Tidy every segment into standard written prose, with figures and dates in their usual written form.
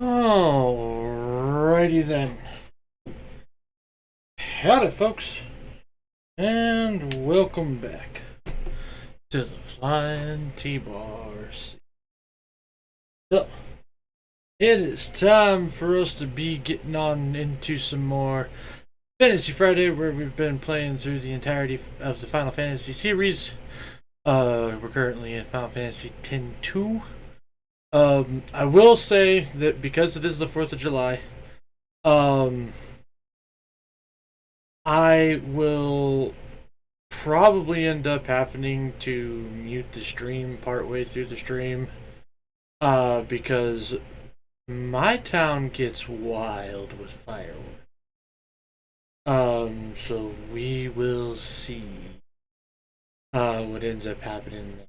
Alrighty then. Howdy, folks, and welcome back to the Flying T-Bars. So, it is time for us to be getting on into some more Fantasy Friday, where we've been playing through the entirety of the Final Fantasy series. We're currently in Final Fantasy X-2. I will say that because it is the 4th of July, I will probably end up having to mute the stream partway through the stream, because my town gets wild with fireworks. So we will see what ends up happening.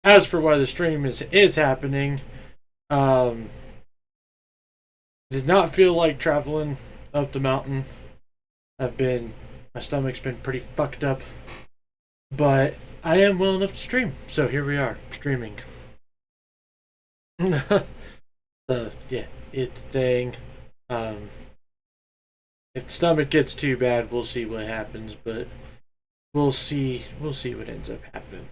As for why the stream is happening, did not feel like traveling up the mountain. My stomach's been pretty fucked up, but I am well enough to stream, so here we are, streaming. Yeah, it's a thing. If the stomach gets too bad, we'll see what happens, but we'll see what ends up happening.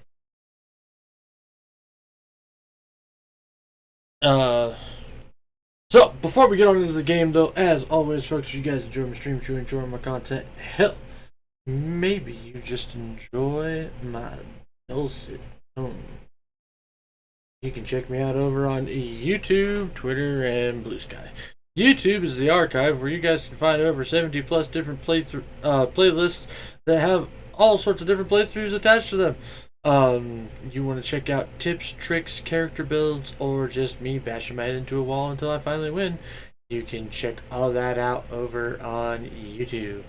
So, before we get on into the game, though, as always, folks, if you guys enjoy my streams, you enjoy my content, hell, maybe you just enjoy my dulcet tone. You can check me out over on YouTube, Twitter, and Blue Sky. YouTube is the archive where you guys can find over 70 plus different playlists that have all sorts of different playthroughs attached to them. You want to check out tips, tricks, character builds, or just me bashing my head into a wall until I finally win, you can check all that out over on YouTube.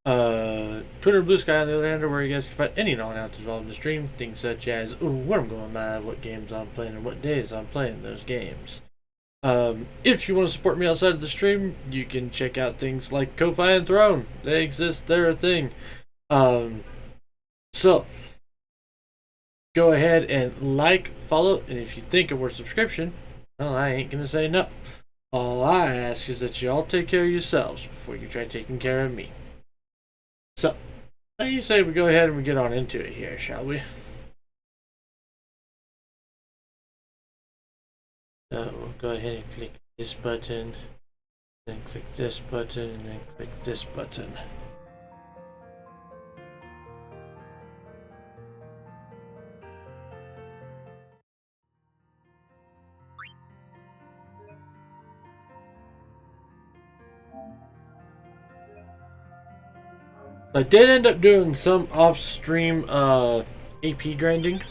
Twitter and Blue Sky, on the other hand, are where you guys can find any non-announced involved in the stream. Things such as what I'm going live, what games I'm playing, and what days I'm playing those games. If you want to support me outside of the stream, you can check out things like Ko-Fi and Throne. They exist, they're a thing. So go ahead and like, follow, and if you think it worth subscription, well, I ain't gonna say no. All I ask is that you all take care of yourselves before you try taking care of me. So, how do you say we go ahead and we get on into it here, shall we? So, we'll go ahead and click this button, then click this button, and then click this button. I did end up doing some off-stream AP grinding.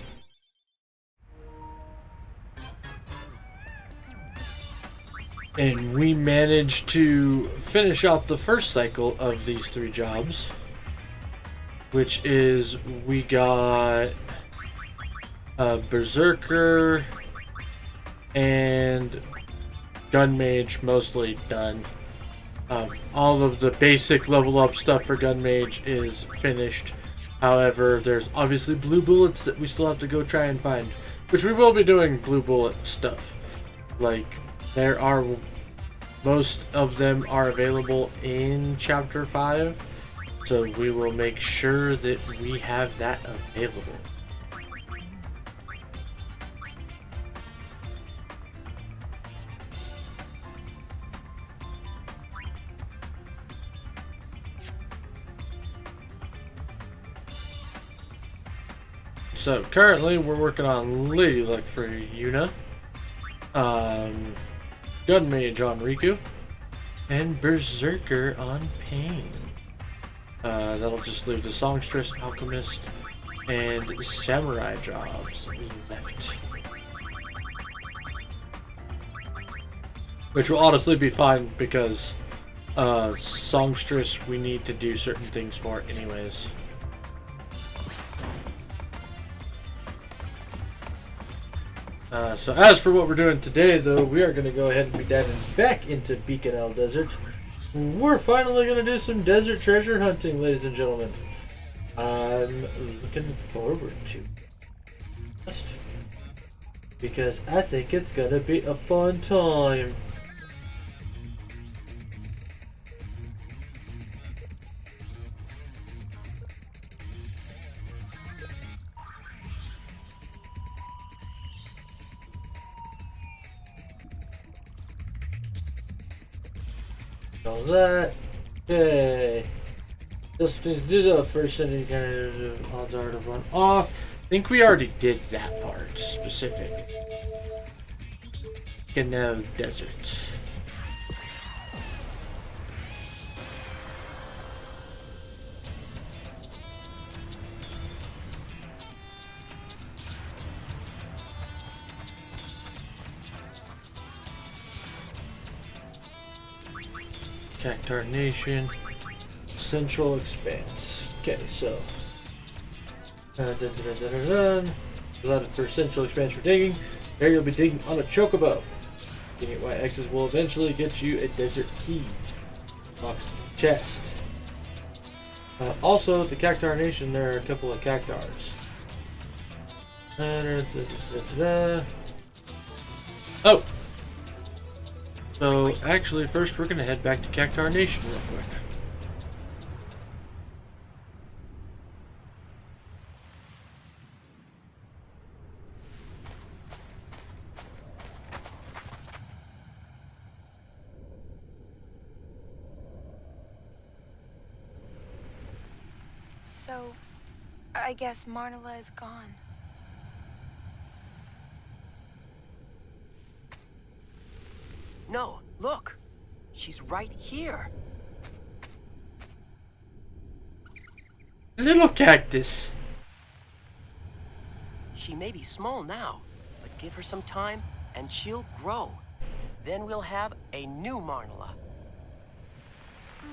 And we managed to finish out the first cycle of these 3 jobs. Which is, we got Berserker and Gun Mage mostly done. All of the basic level up stuff for Gun Mage is finished. However, there's obviously blue bullets that we still have to go try and find, which we will be doing blue bullet stuff. Like, most of them are available in Chapter 5, so we will make sure that we have that available. So currently we're working on Lady Luck for Yuna, Gun Mage on Riku, and Berserker on Pain. That'll just leave the Songstress, Alchemist, and Samurai jobs left. Which will honestly be fine because Songstress we need to do certain things for anyways. So as for what we're doing today, though, we are going to go ahead and be diving back into Beacon Desert. We're finally going to do some desert treasure hunting, ladies and gentlemen. I'm looking forward to it. because I think it's gonna be a fun time. All that. Okay. Just do the first setting kind of odds are to run off. I think we already did that part specific. Canal Desert. Cactar Nation. Central Expanse. Okay, so. Allotted for Central Expanse for digging. There you'll be digging on a Chocobo. Getting it Y-axis will eventually get you a desert key. Box chest. Also, the Cactar Nation, there are a couple of Cactars. Oh! So, actually, first we're going to head back to Cactar Nation real quick. So, I guess Marnala is gone. No, look! She's right here! Little cactus! She may be small now, but give her some time and she'll grow. Then we'll have a new Marnala.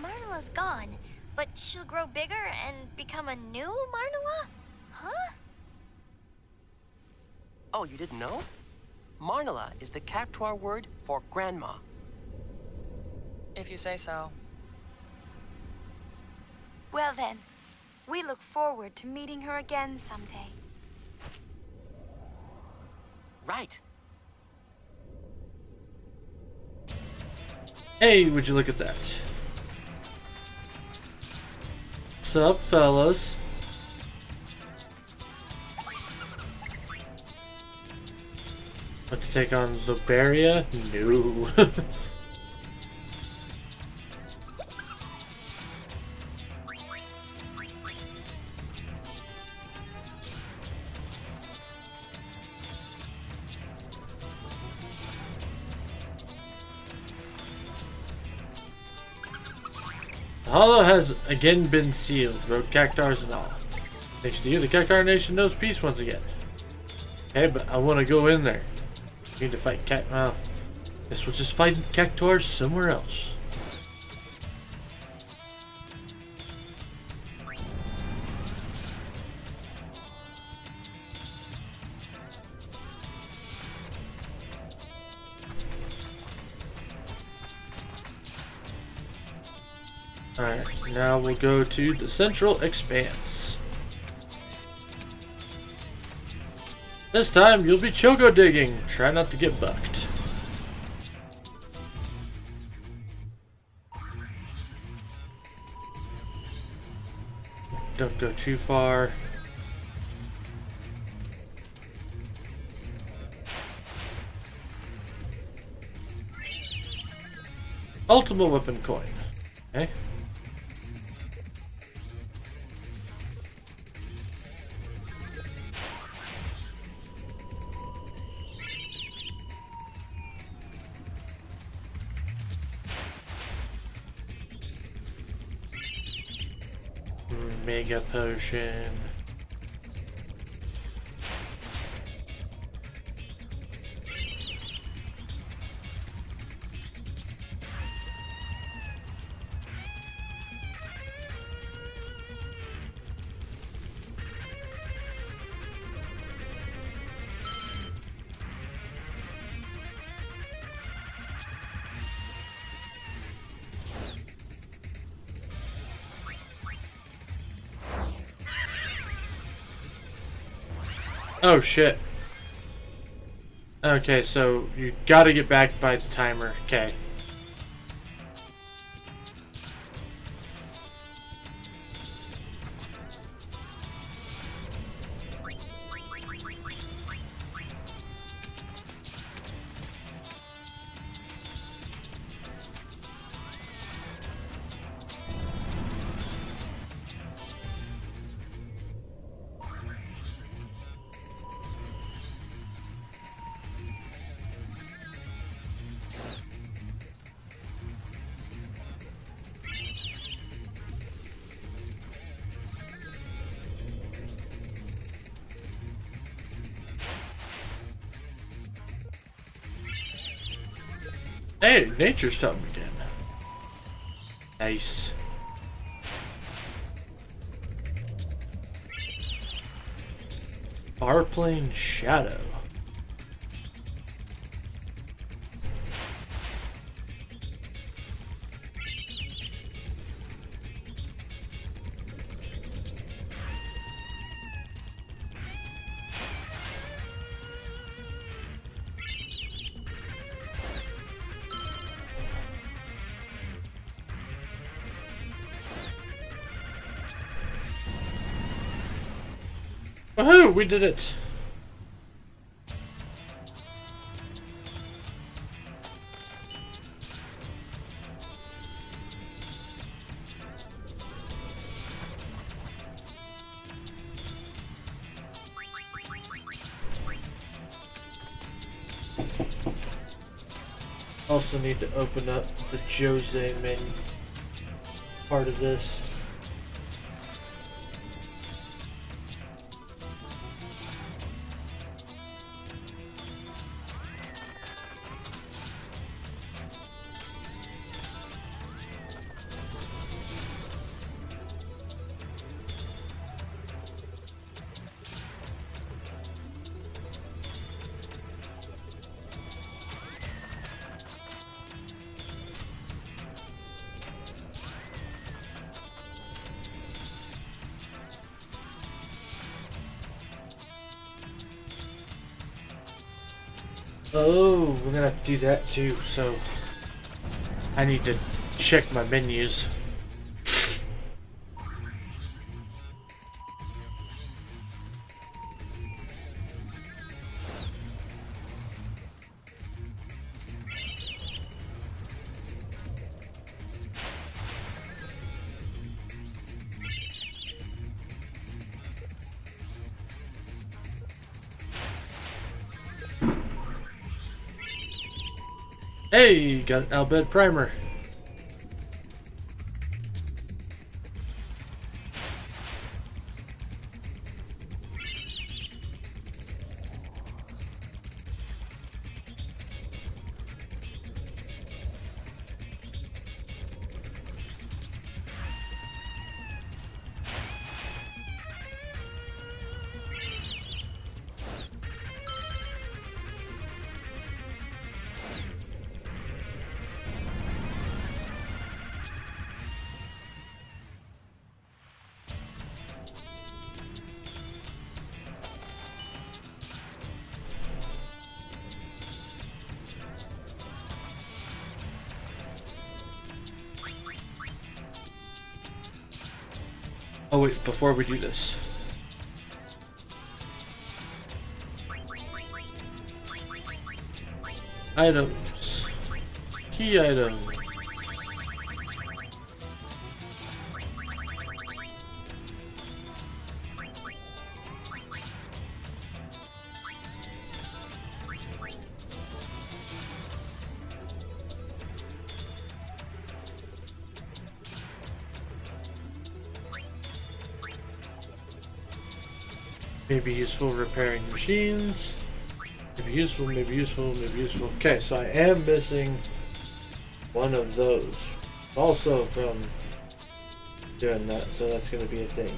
Marnala's gone, but she'll grow bigger and become a new Marnala? Huh? Oh, you didn't know? Marnala is the Cactuar word for grandma. If you say so. Well then, we look forward to meeting her again someday. Right. Hey, would you look at that? Sup, fellas? Want to take on Luberia? No. The Hollow has again been sealed, road cactars and all. Thanks to you, the Cactar Nation knows peace once again. Okay, but I want to go in there. Need to fight guess we'll just fight cactars somewhere else. Alright, now we'll go to the Central Expanse. This time you'll be choco digging. Try not to get bucked. Don't go too far. Ultimate weapon coin. Okay. Mega potion. Oh shit. Okay, so you gotta get back by the timer. Okay. Hey, nature's talking again. Nice. Farplane Shadow. Woohoo! We did it! Also need to open up the Jose menu part of this. Oh, we're gonna have to do that too, so I need to check my menus. Hey, got an Albed Primer. Oh wait, before we do this. Items. Key items. May be useful repairing machines. Maybe useful, maybe useful, maybe useful. Okay, so I am missing one of those. Also from doing that, so that's going to be a thing.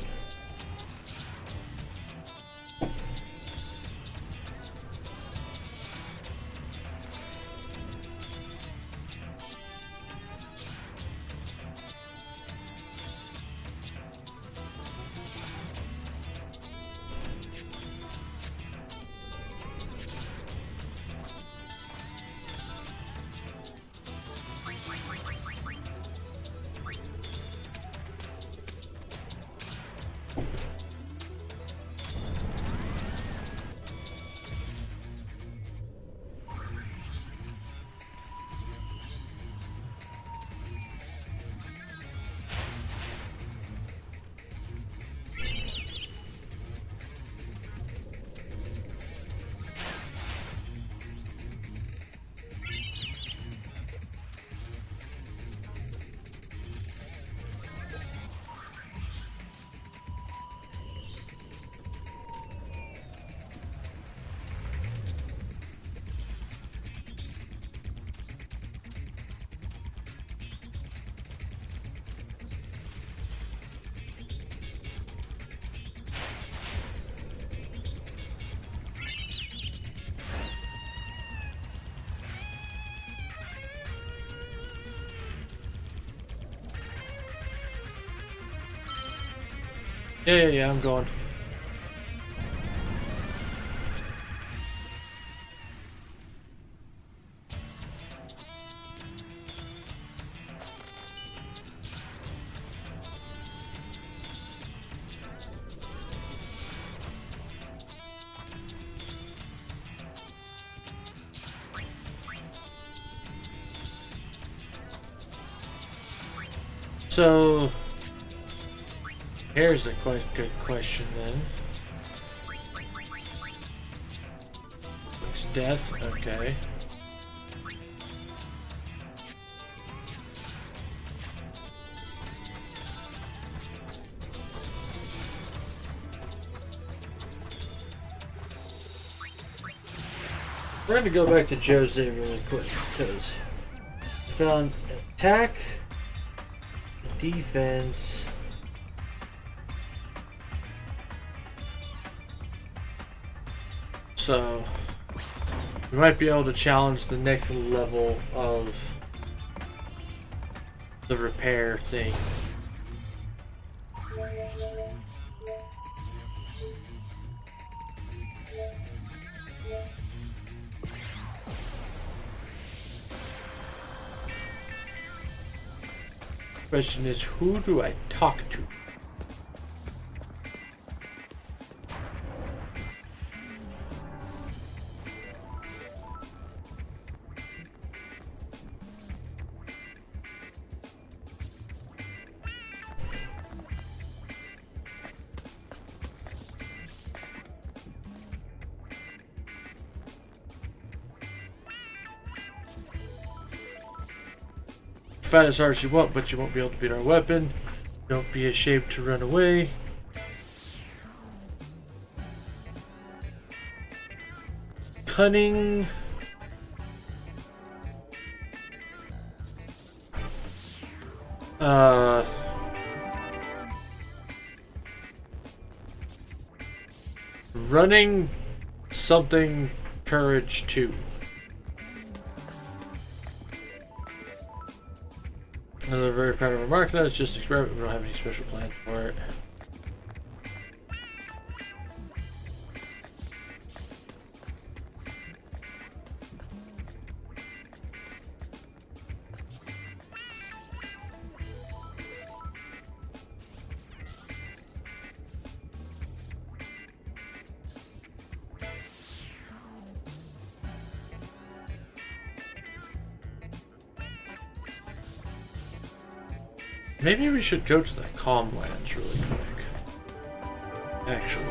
Yeah, I'm going. So, here's a quite good question then. It's death, okay. We're going to go back to Jose really quick because I found attack, defense. So we might be able to challenge the next level of the repair thing. Question is, who do I talk to? Fight as hard as you want, but you won't be able to beat our weapon. Don't be ashamed to run away. Cunning. Running something courage 2. Another very proud of remark. That's just experiment. We don't have any special plan for it. Maybe we should go to the Calm Lands really quick. Actually.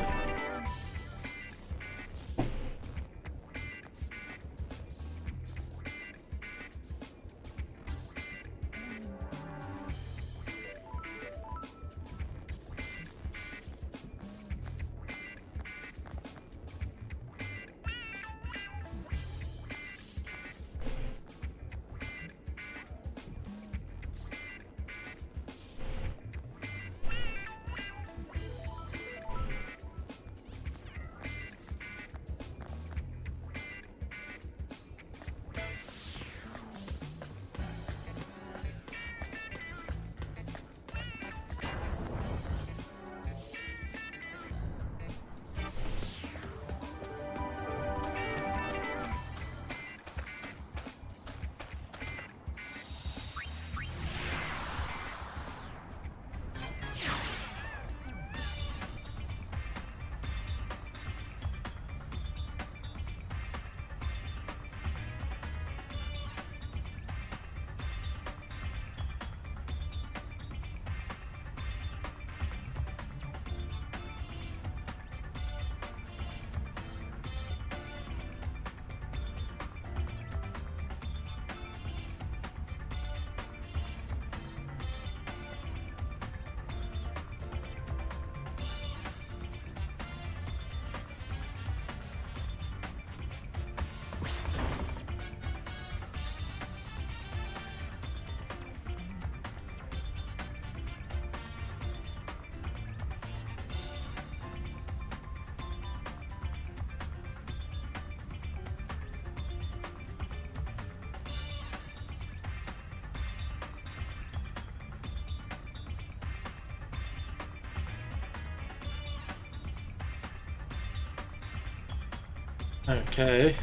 Okay.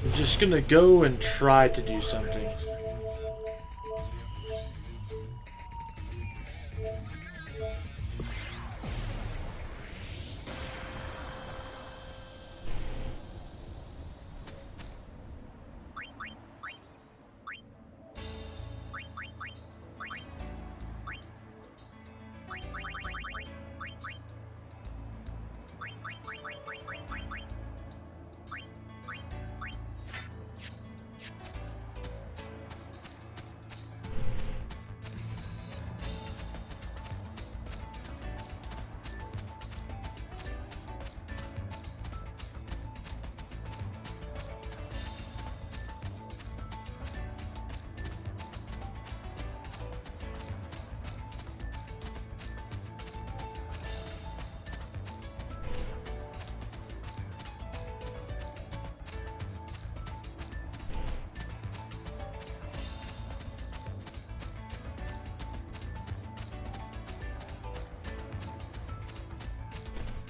I'm just gonna go and try to do something.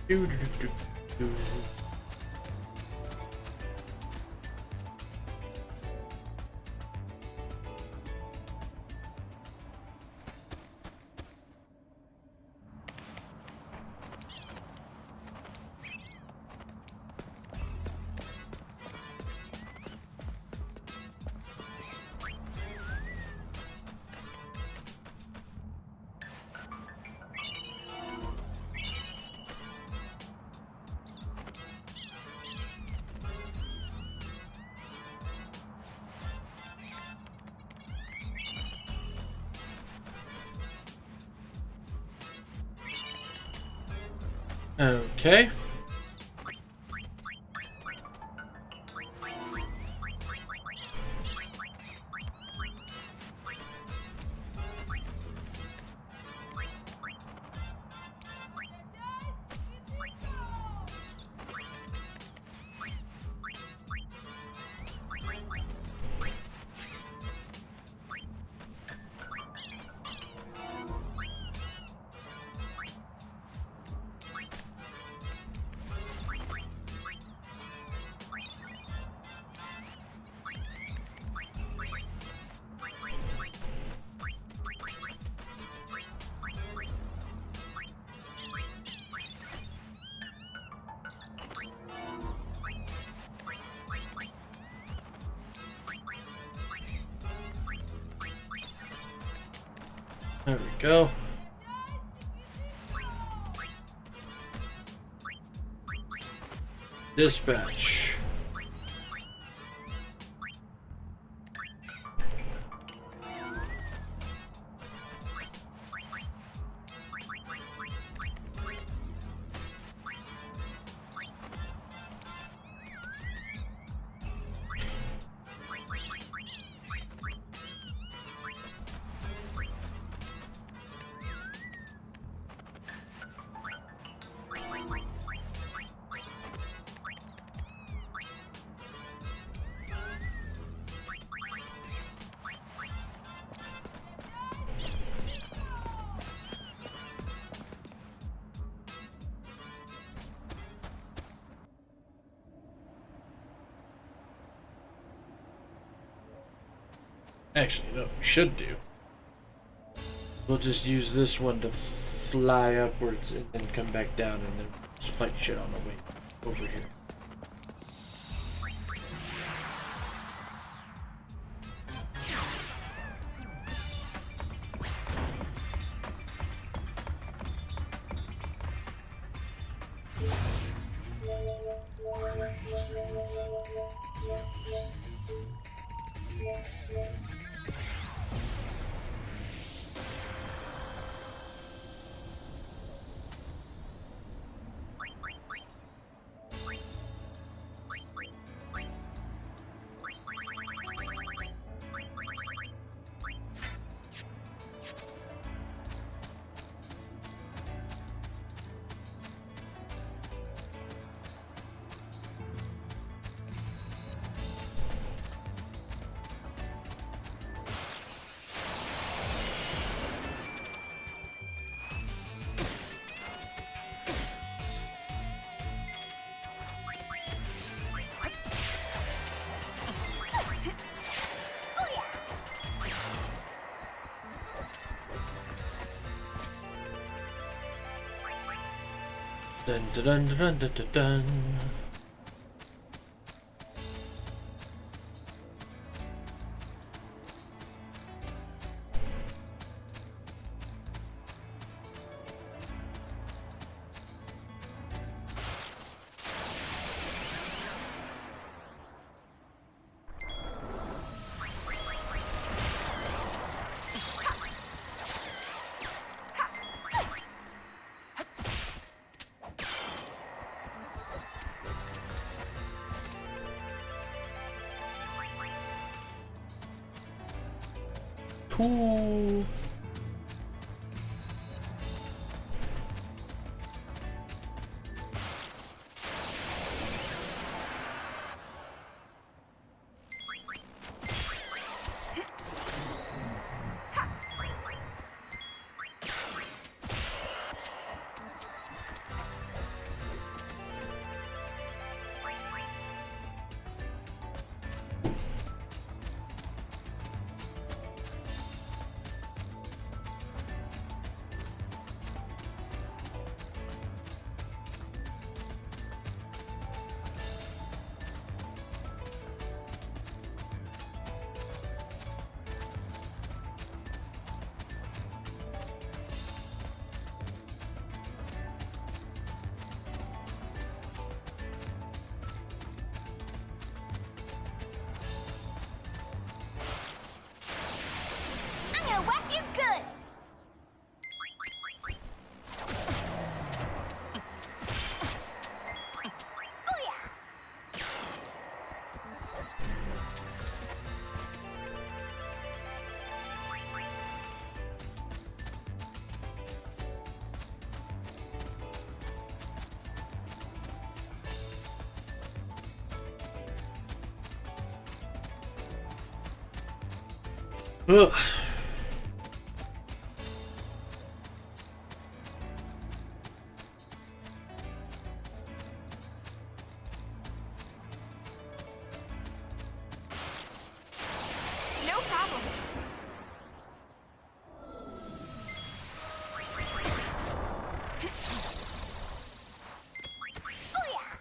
Do. Okay. There we go. Dispatch. Actually, no, we should do. We'll just use this one to fly upwards and then come back down and then just fight shit on the way over here. Dun dun dun dun dun dun dun. Cool. I'm gonna whack you good. Oh yeah. Ugh. No problem. Oh yeah.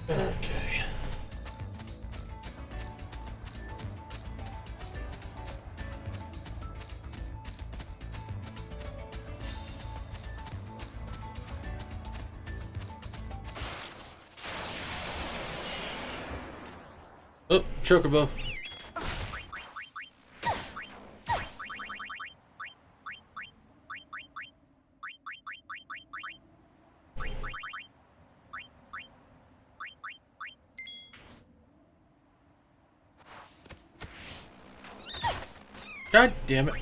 Okay. Oh, Chocobo. God damn it.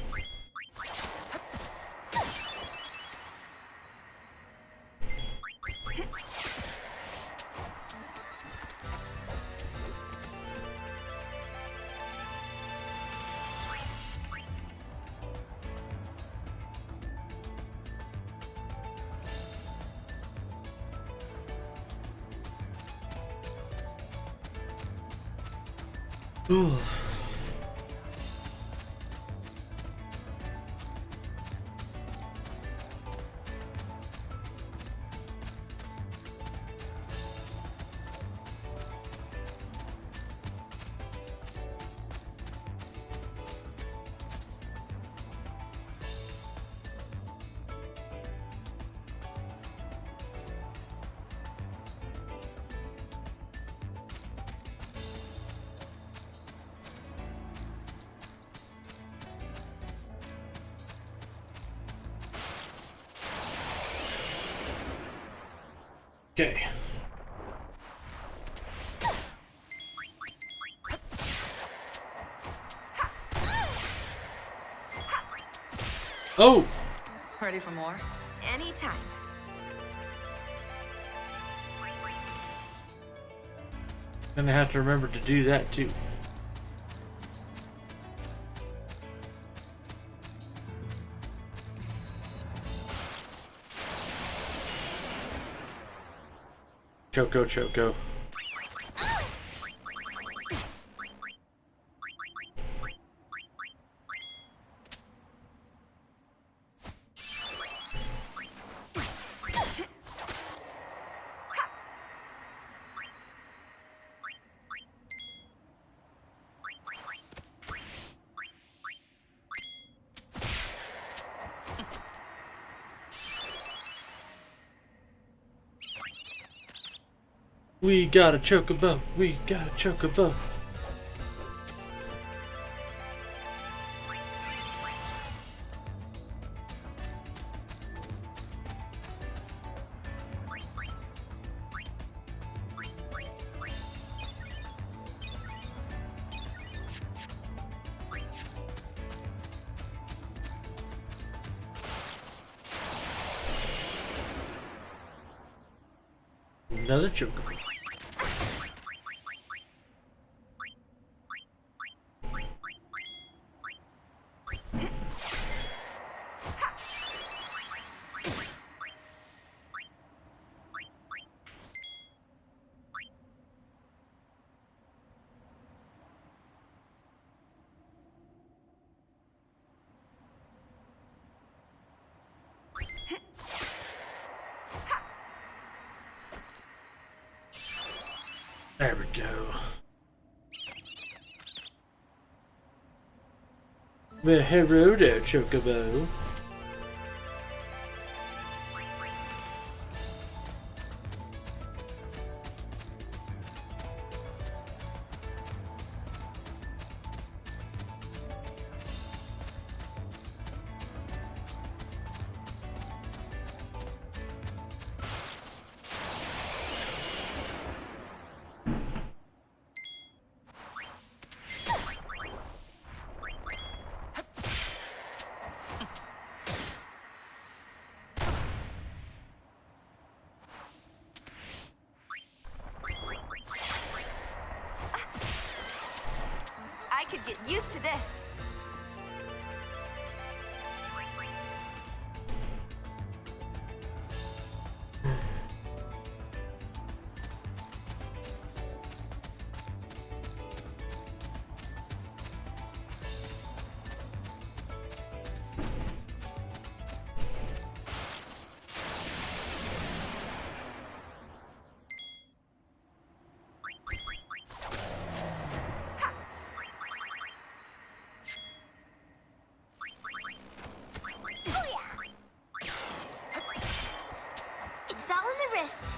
Ooh. Okay. Oh! Ready for more? Anytime. Gonna have to remember to do that too. Choco. We got a Chocobo. We got a Chocobo. Another Chocobo. There we go. Well, hello there, Chocobo. I could get used to this. It's all in the wrist.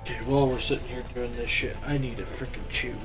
Okay, while we're sitting here doing this shit, I need a freaking chew.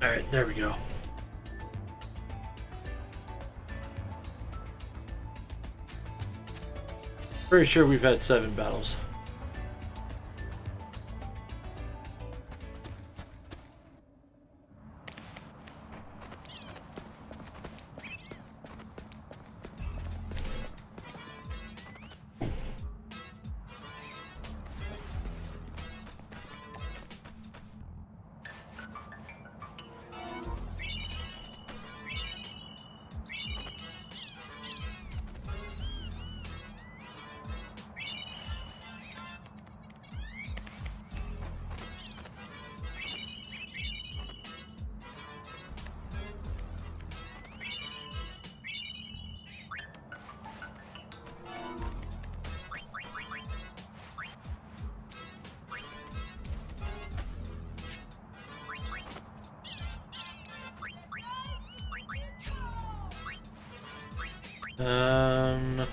Alright, there we go. Pretty sure we've had 7 battles. Um...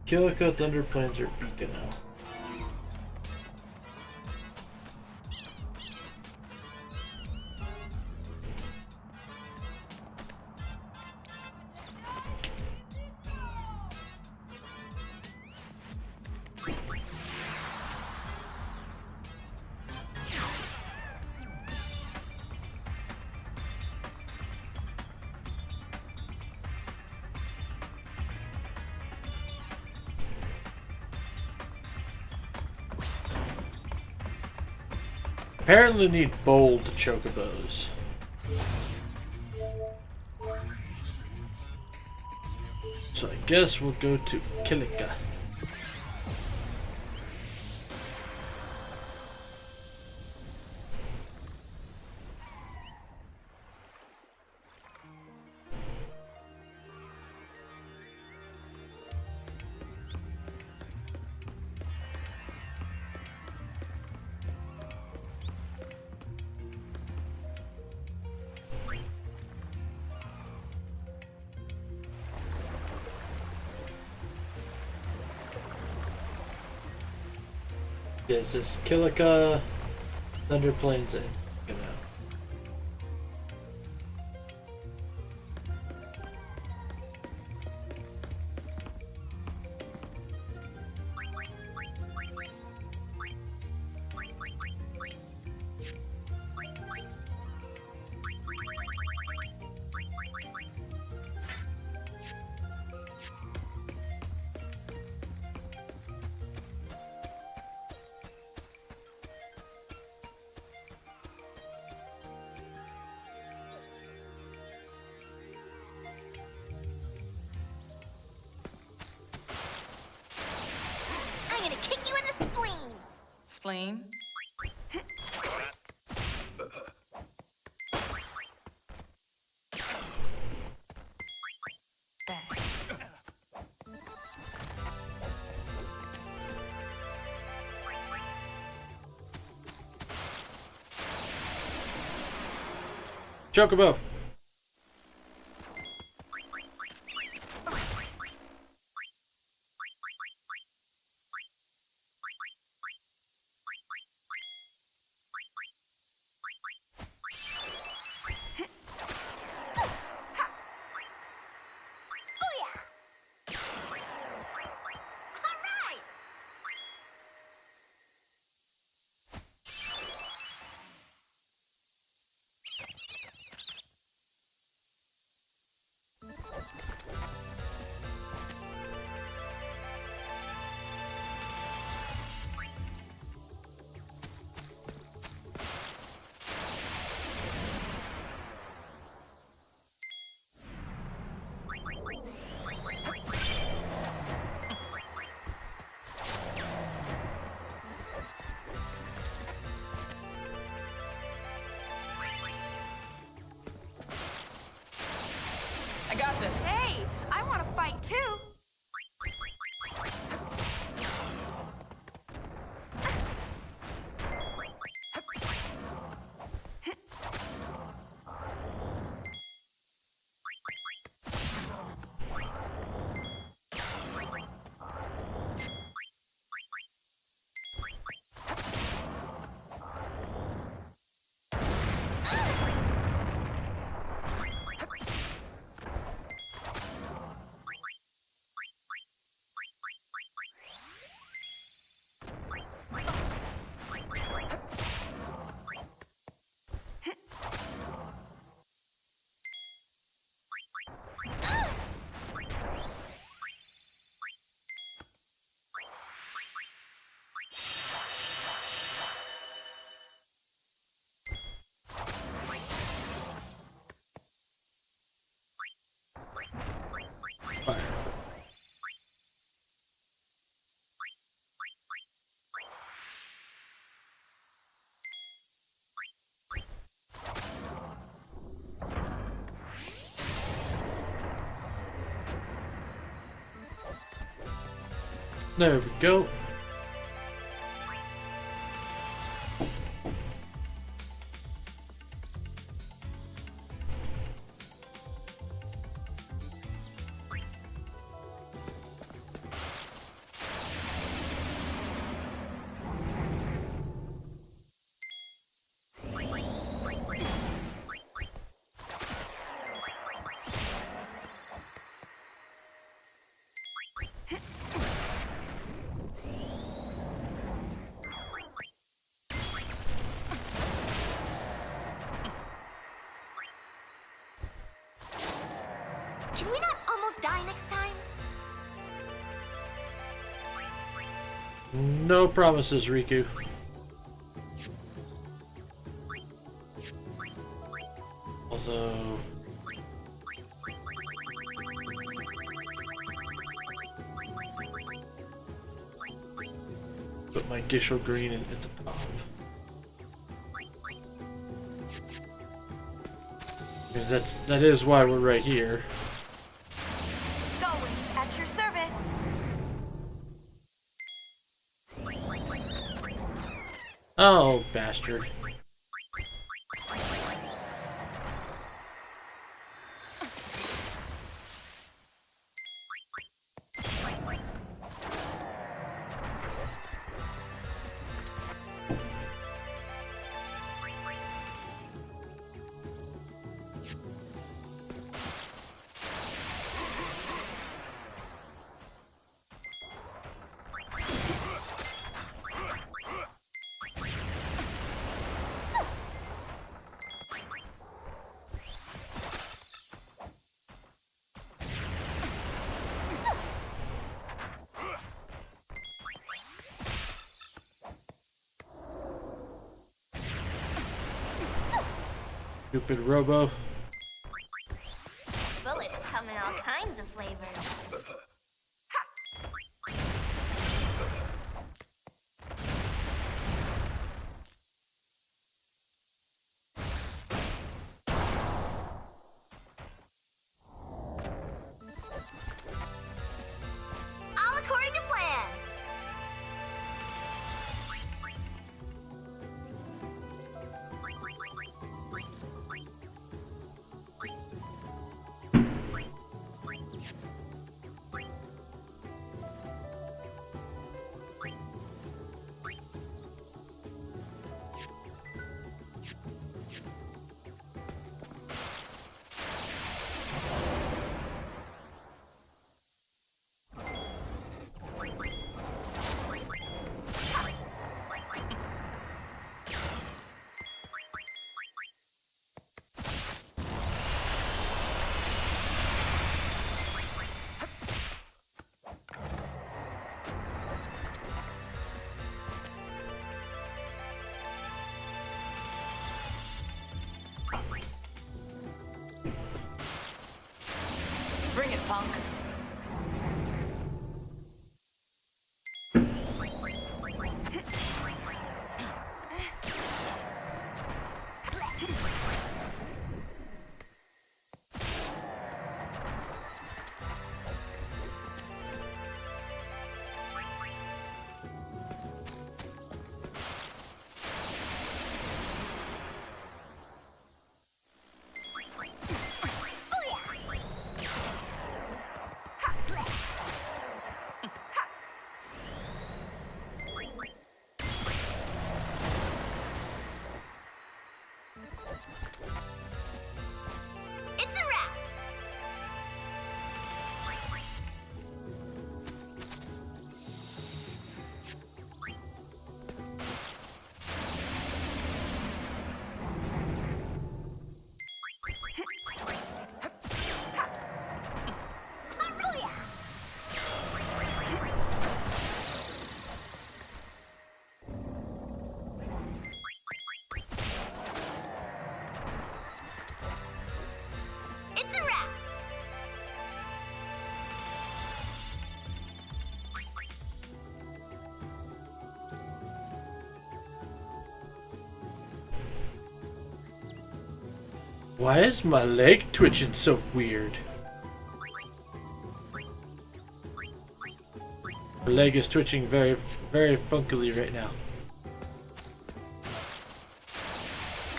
Kilika Thunder Plains or Beacon now. Apparently need bold chocobos. So I guess we'll go to Kilika. Yes, it's Kilika, Thunder Plains, and you know. I'm gonna kick you in the spleen. Spleen? Back. Chocobo! I got this. Hey, I want to fight too. Fire. There we go. Can we not almost die next time? No promises, Riku. Although... put my Gishel Green at the top. Yeah, that is why we're right here. Always at your service. Oh, bastard. Stupid Robo. Bullets come in all kinds of flavors. All according to plan. Bring it, punk. Why is my leg twitching so weird? My leg is twitching very, very funkily right now.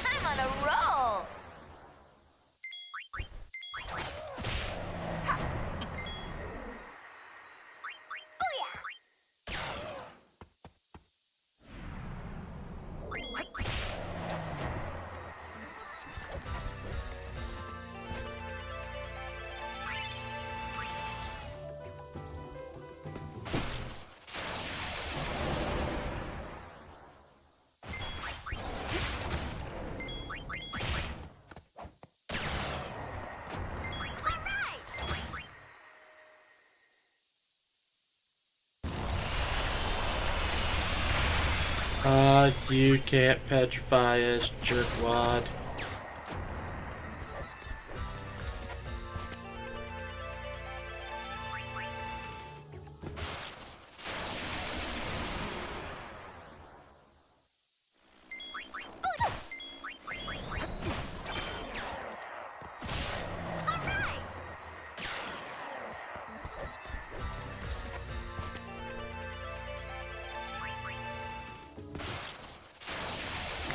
I'm on a roll. You can't petrify us, jerkwad.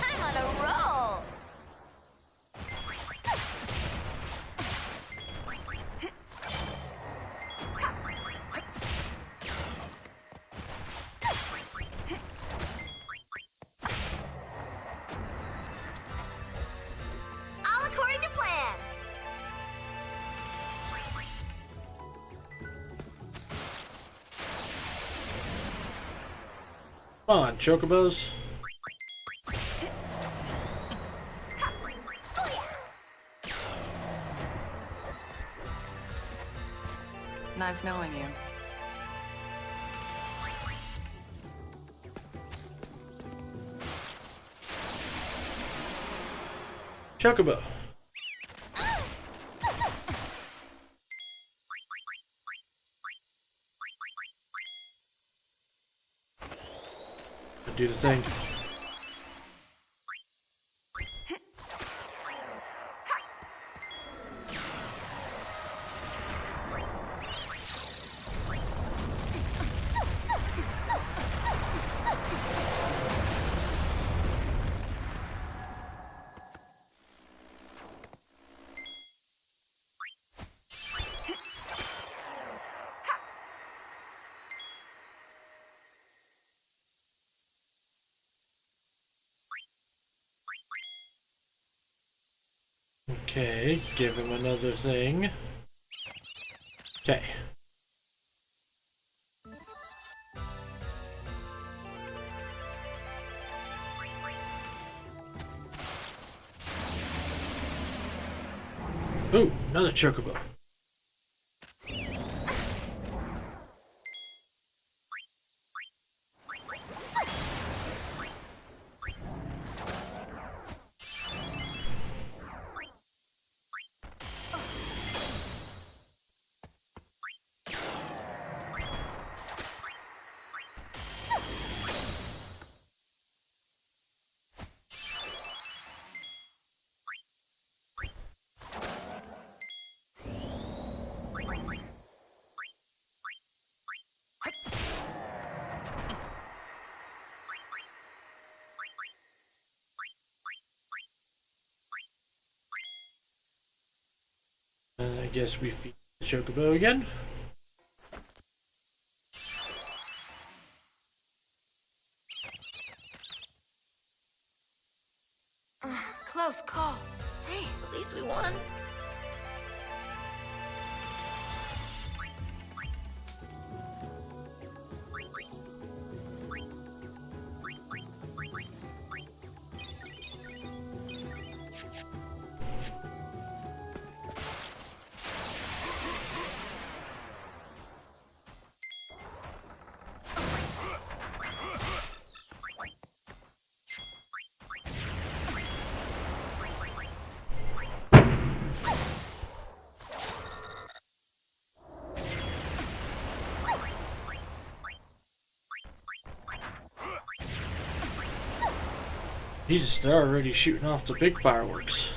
I'm on a roll. All according to plan. Come on, Chocobos. Nice knowing you. Chocobo. Do the thing. Okay, give him another thing. Okay. Ooh, another Chocobo. And I guess we feed the Chocobo again. Close call. Hey, at least we won. Jesus, they're already shooting off the big fireworks.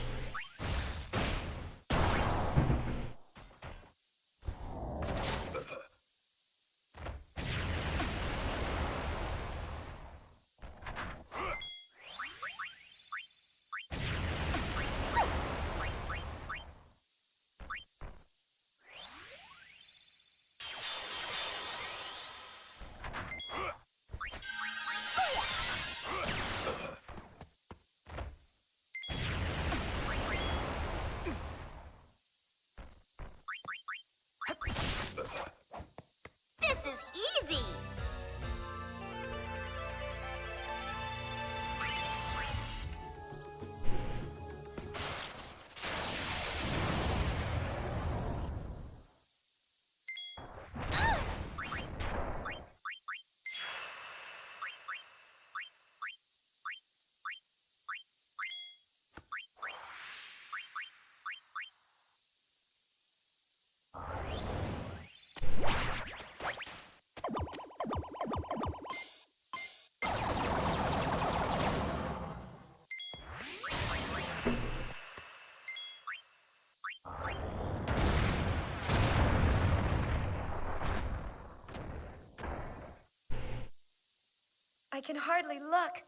I can hardly look.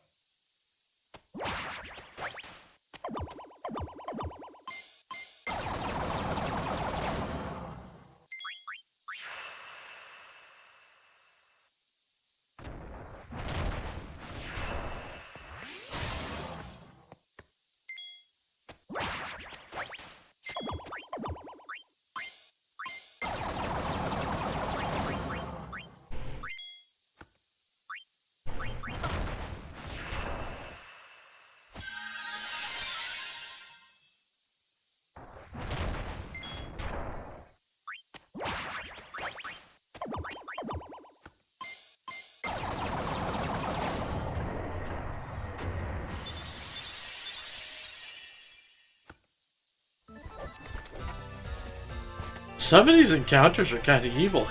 Some of these encounters are kind of evil.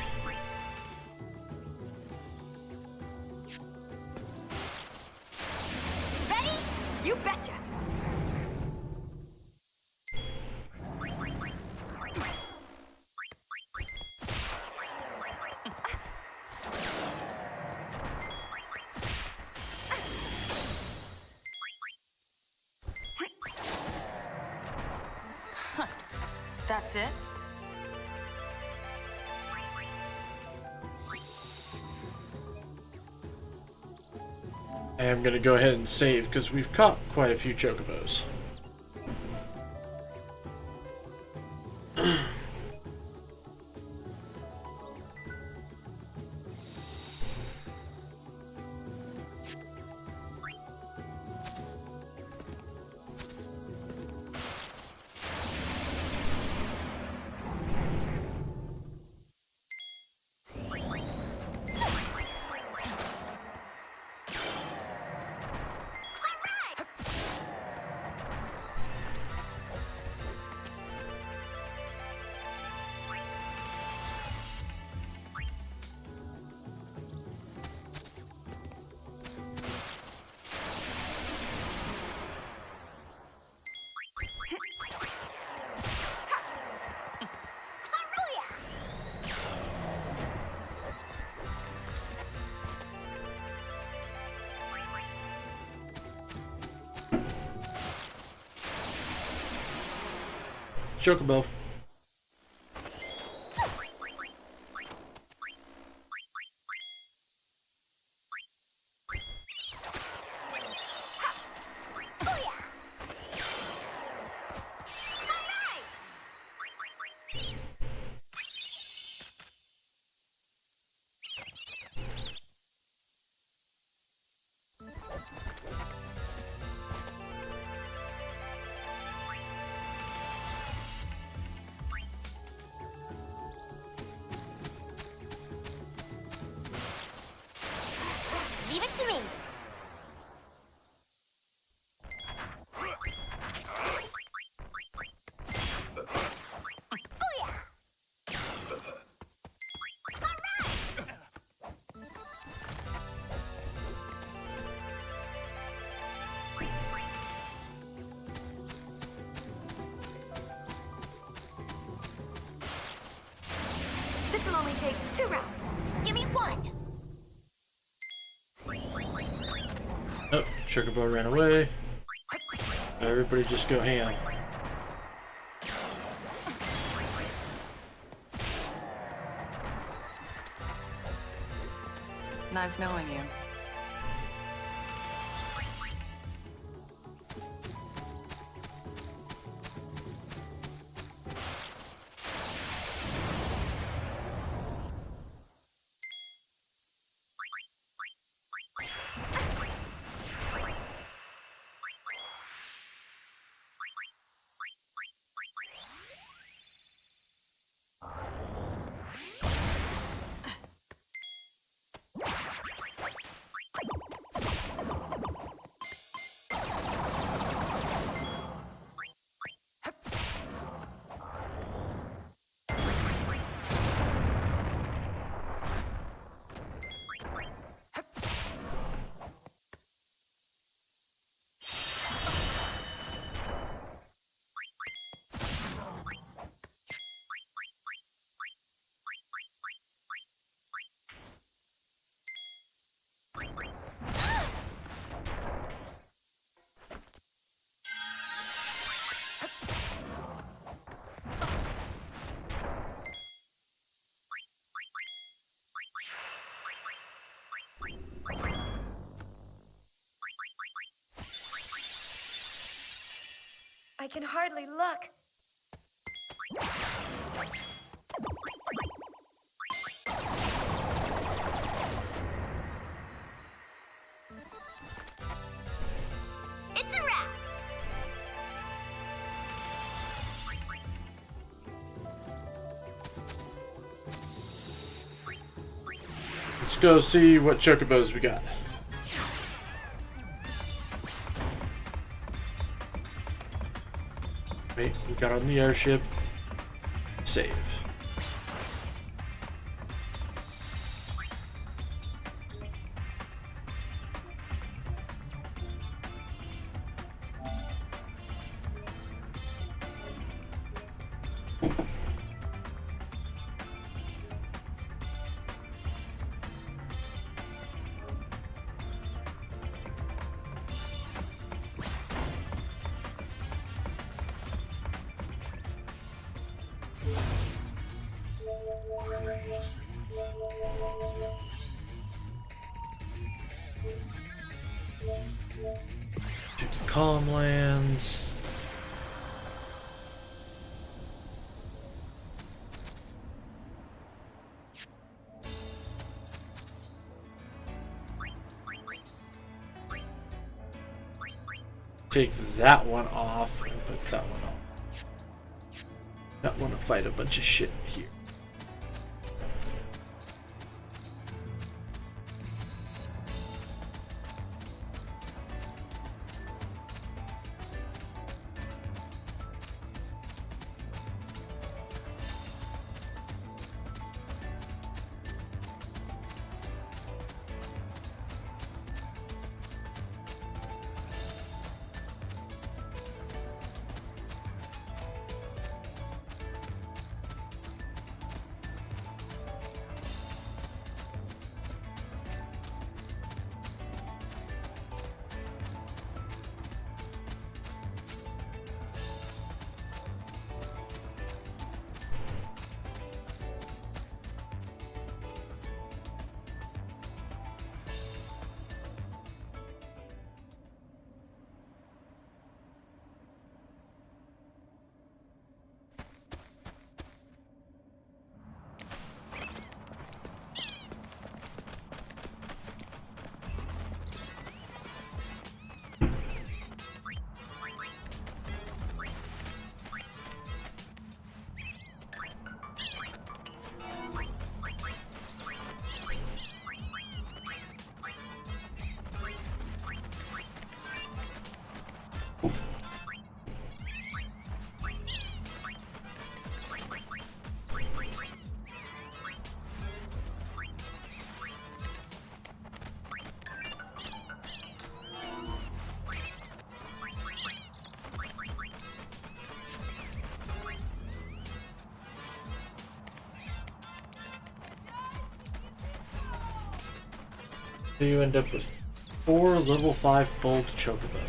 Ready? You betcha. That's it? I am going to go ahead and save because we've caught quite a few chocobos. Chocobo. Leave it to me. This'll only take 2 rounds. Give me one. Oh, Chocobo ran away. Everybody just go ham. Nice knowing you. can hardly look. It's a wrap. Let's go see what chocobos we got. Wait, we got on the airship. Save. To the calm lands. Take that one off and put that one on. Not want to fight a bunch of shit here. So you end up with 4 level 5 bold chocobo.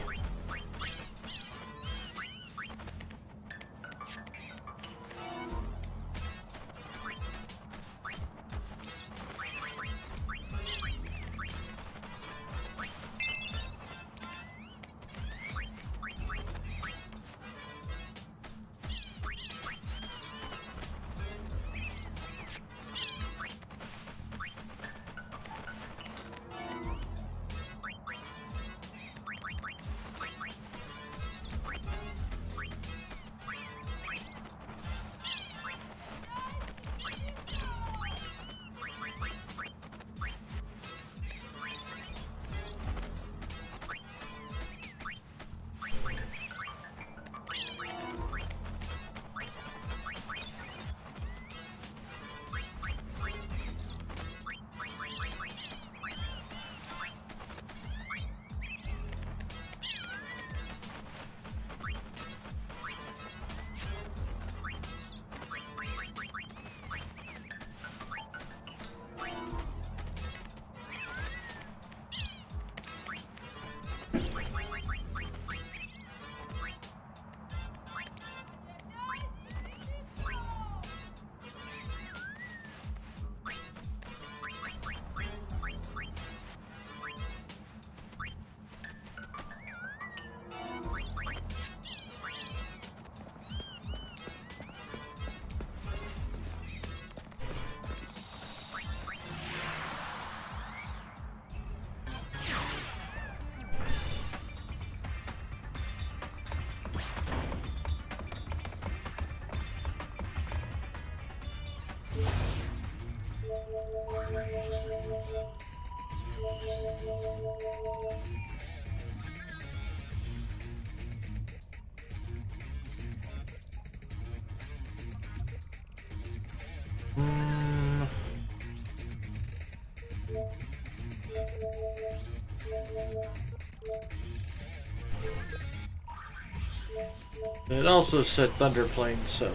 It also said Thunder Plains, so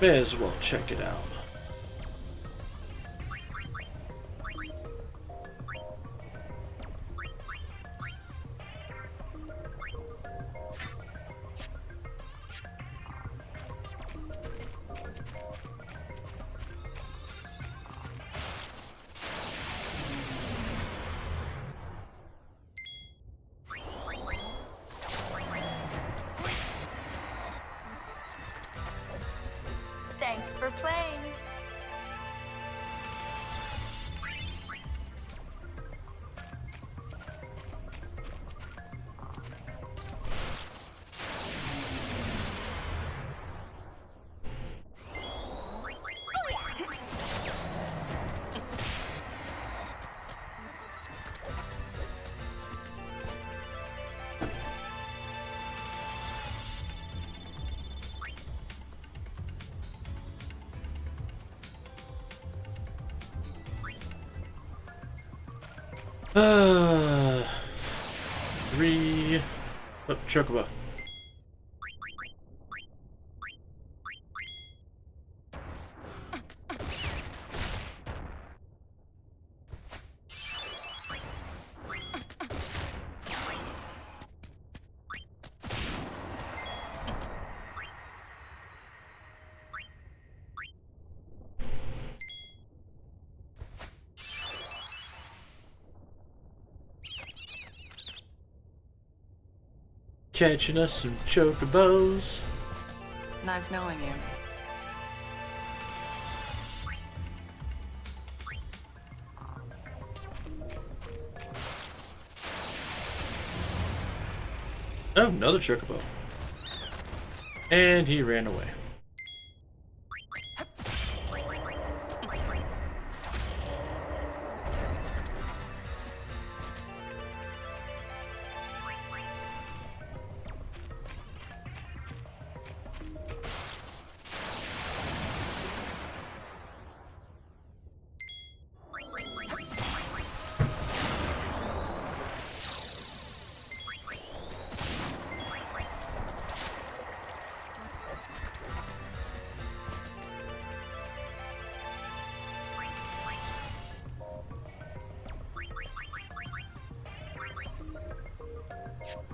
may as well check it out. Thanks for playing. Three. Oh, Chocobo. Catching us some Chocobos. Nice knowing you. Oh, another Chocobo. And he ran away.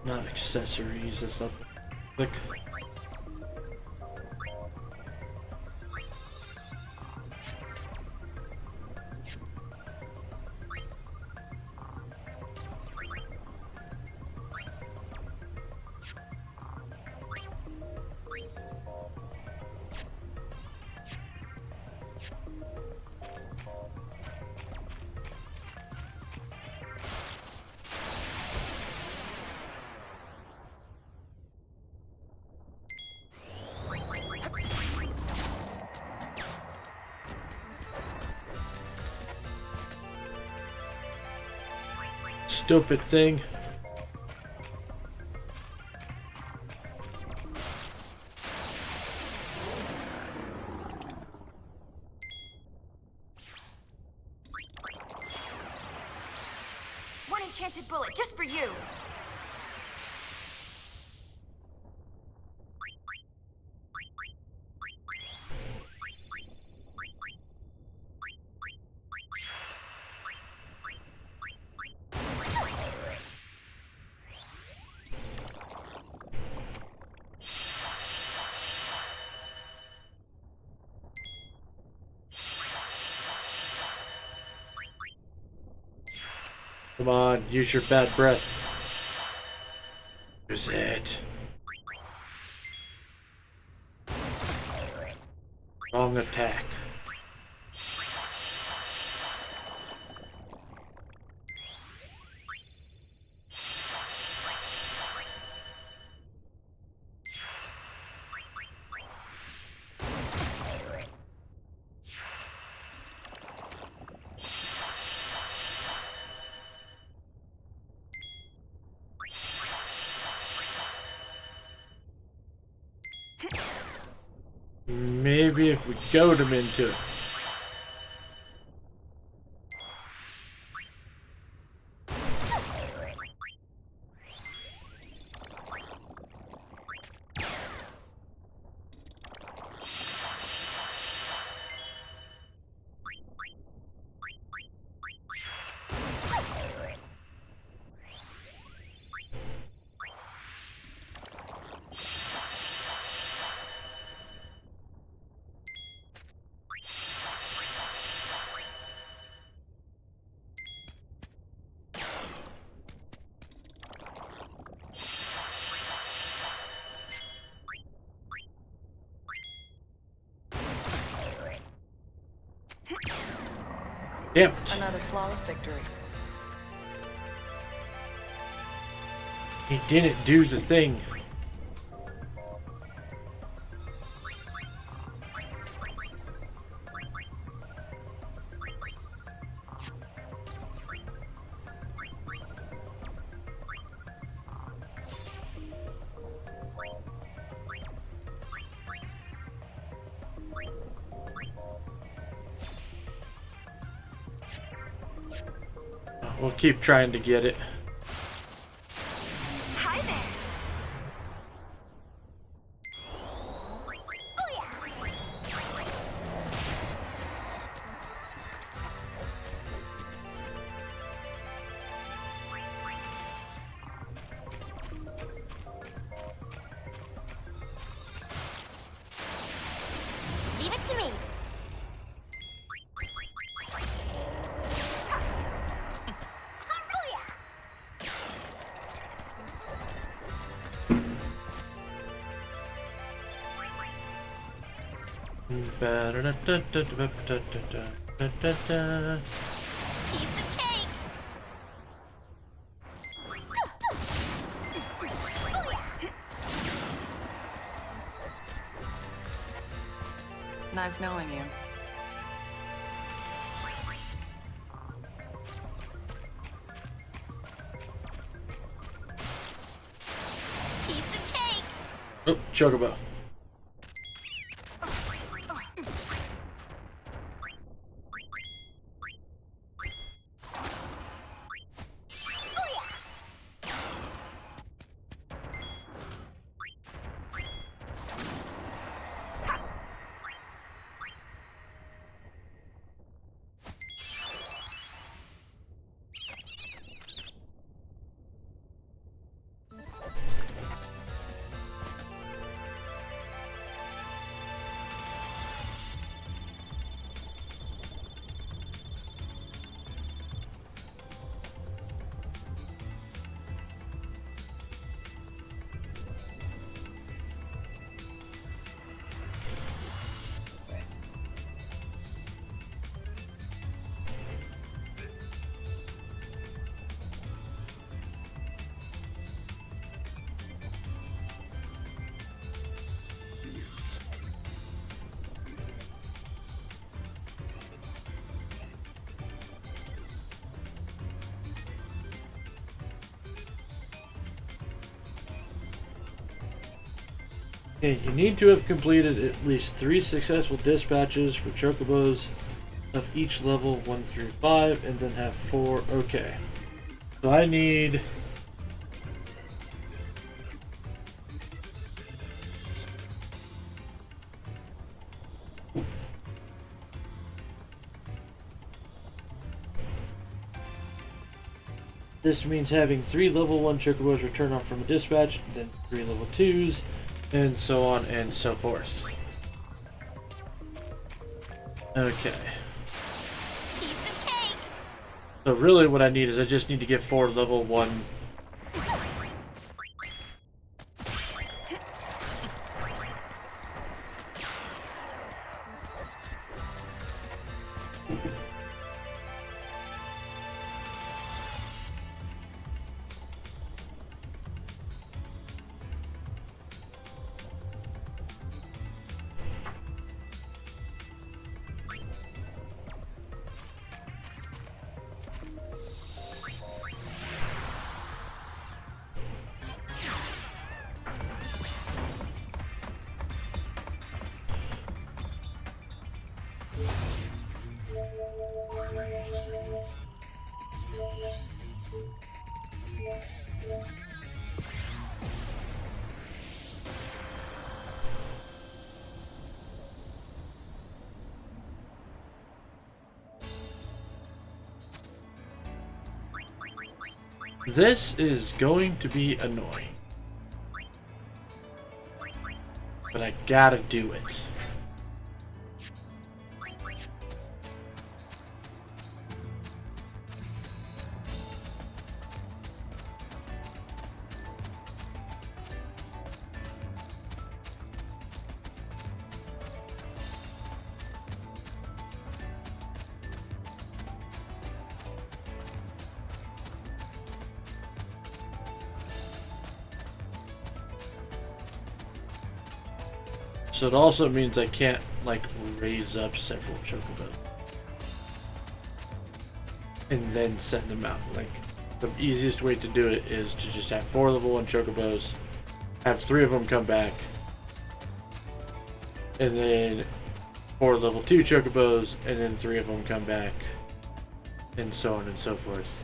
Not accessories, that's not click. Stupid thing. One enchanted bullet just for you. Come on, use your bad breath. Use it. Wrong attack. Maybe if we goad him into it. Damn it. Another flawless victory. He didn't do the thing. We'll keep trying to get it. Hi there. Leave it to me. Piece of cake. Nice knowing you. Piece of cake. Oh, Chocobo. Okay, you need to have completed at least 3 successful dispatches for Chocobos of each level 1 through 5, and then have 4. Okay. So I need... This means having 3 level 1 Chocobos return off from a dispatch, then 3 level 2s, and so on and so forth. Okay. Piece of cake. So really what I need is I just need to get 4 level 1. This is going to be annoying. But I gotta do it. So it also means I can't, like, raise up several Chocobo. And then send them out. Like, the easiest way to do it is to just have 4 level 1 Chocobos, have 3 of them come back, and then 4 level 2 Chocobos, and then 3 of them come back, and so on and so forth.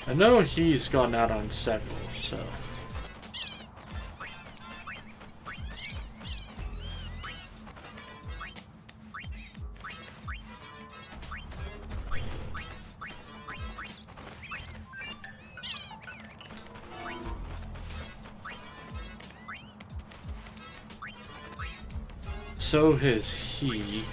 I know he's gone out on several, so... So has he.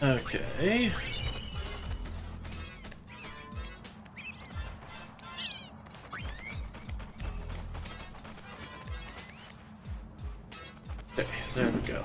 Okay. There we go.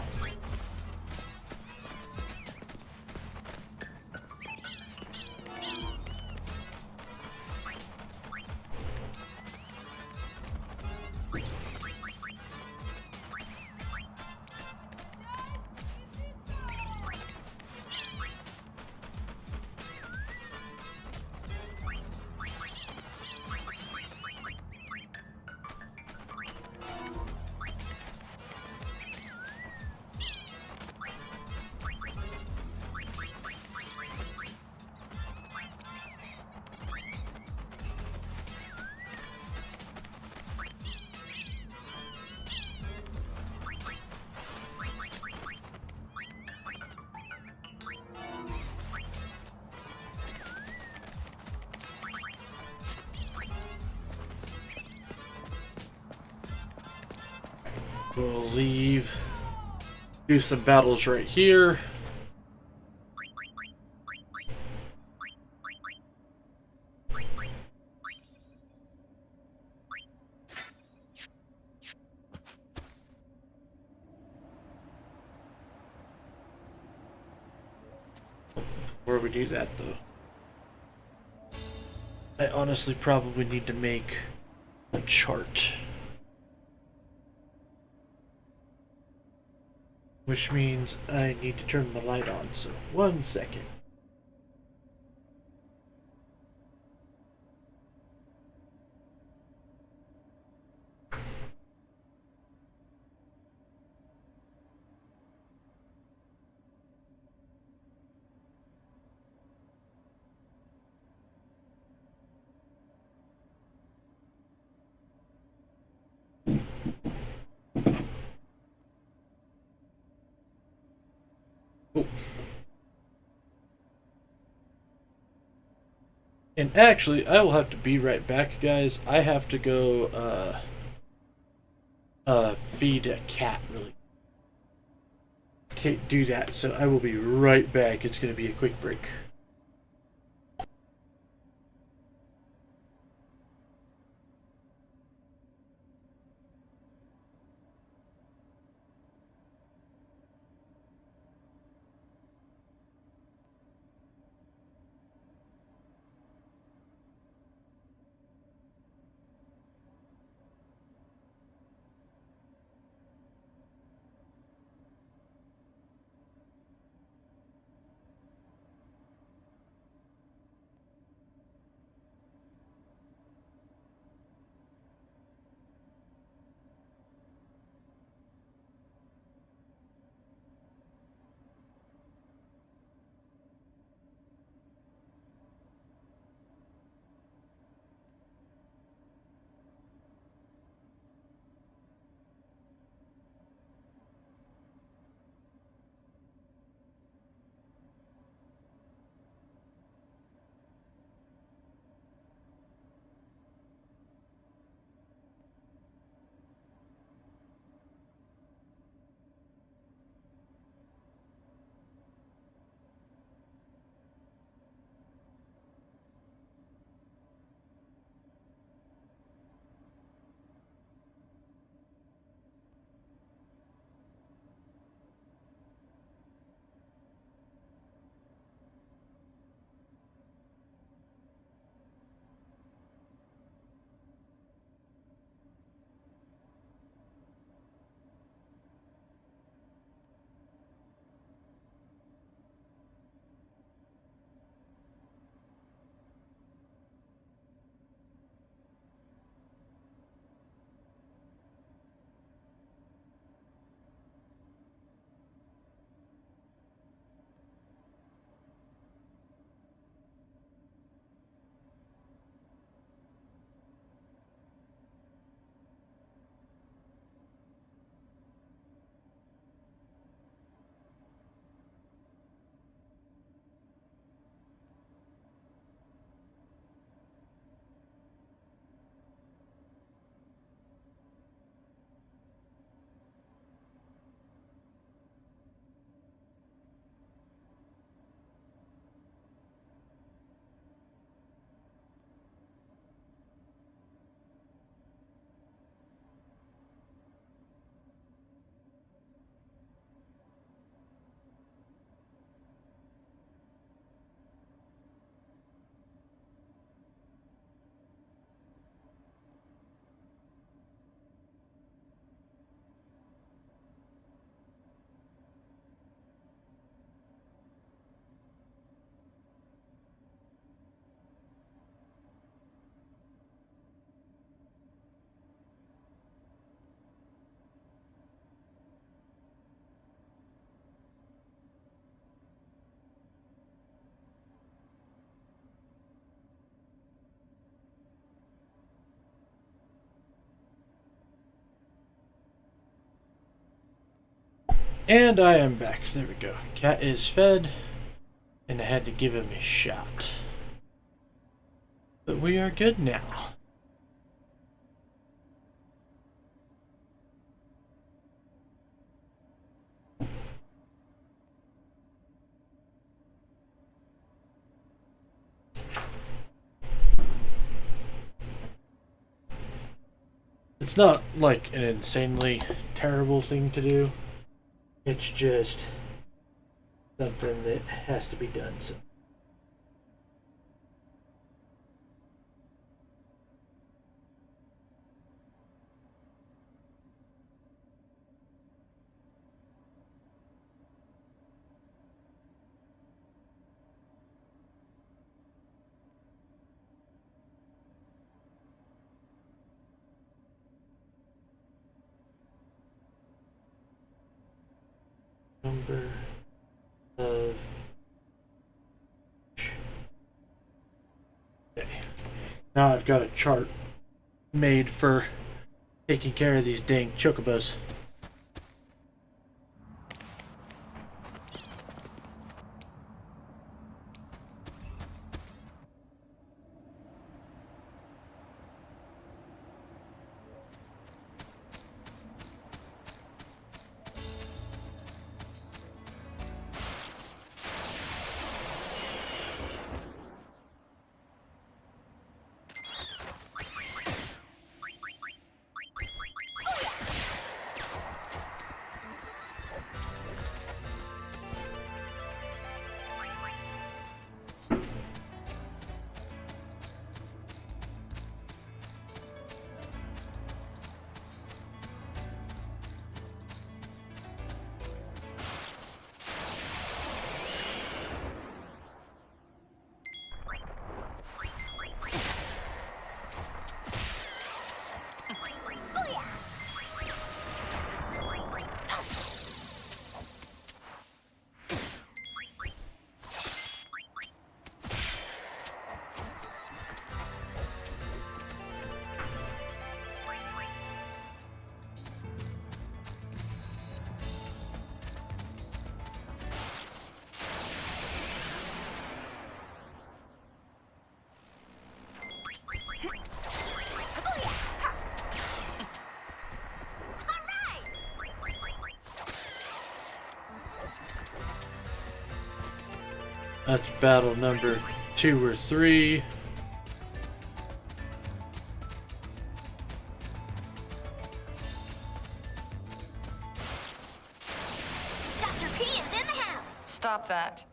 We'll leave. Do some battles right here. Before we do that, though, I honestly probably need to make a chart. Which means I need to turn the light on, so 1 second. Oh. And actually, I will have to be right back, guys. I have to go, feed a cat, really. Do that, so I will be right back. It's going to be a quick break. And I am back. There we go. Cat is fed, and I had to give him a shot. But we are good now. It's not like an insanely terrible thing to do. It's just something that has to be done. So. Number of. Okay. Now I've got a chart made for taking care of these dang chocobos. That's battle number 2 or 3. Dr. P is in the house. Stop that.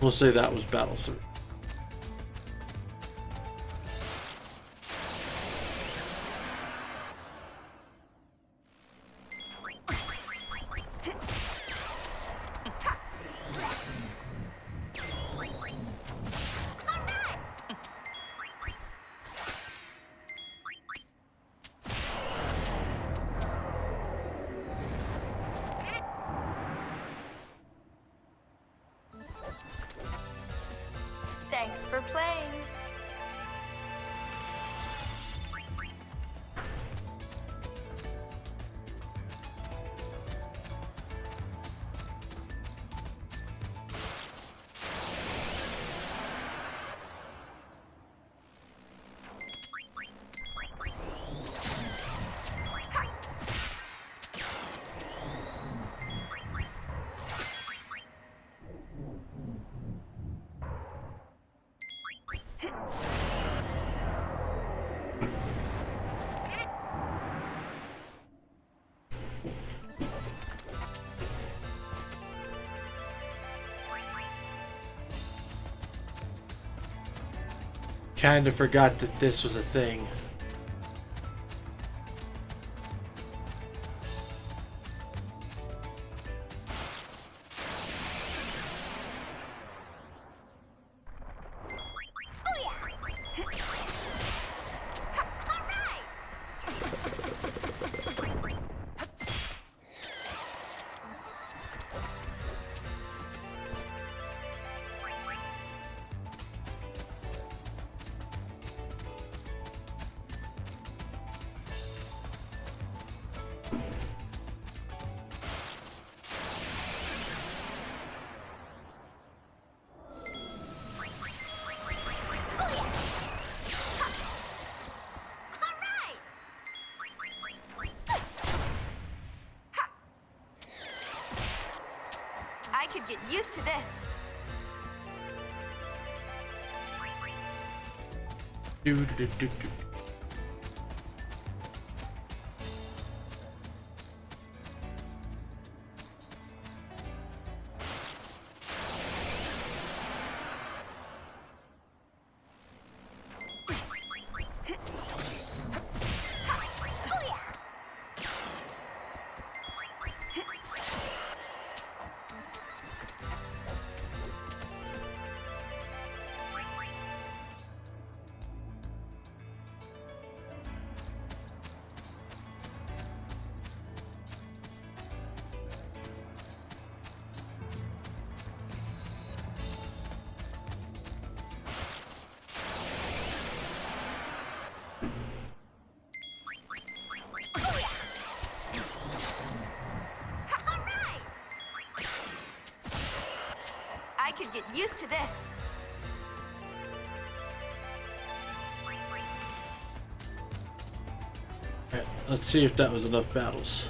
We'll say that was battle 3. Thanks for playing. Kinda forgot that this was a thing. could get used to this. Do, do, do, do, do. I could get used to this. Alright, let's see if that was enough battles.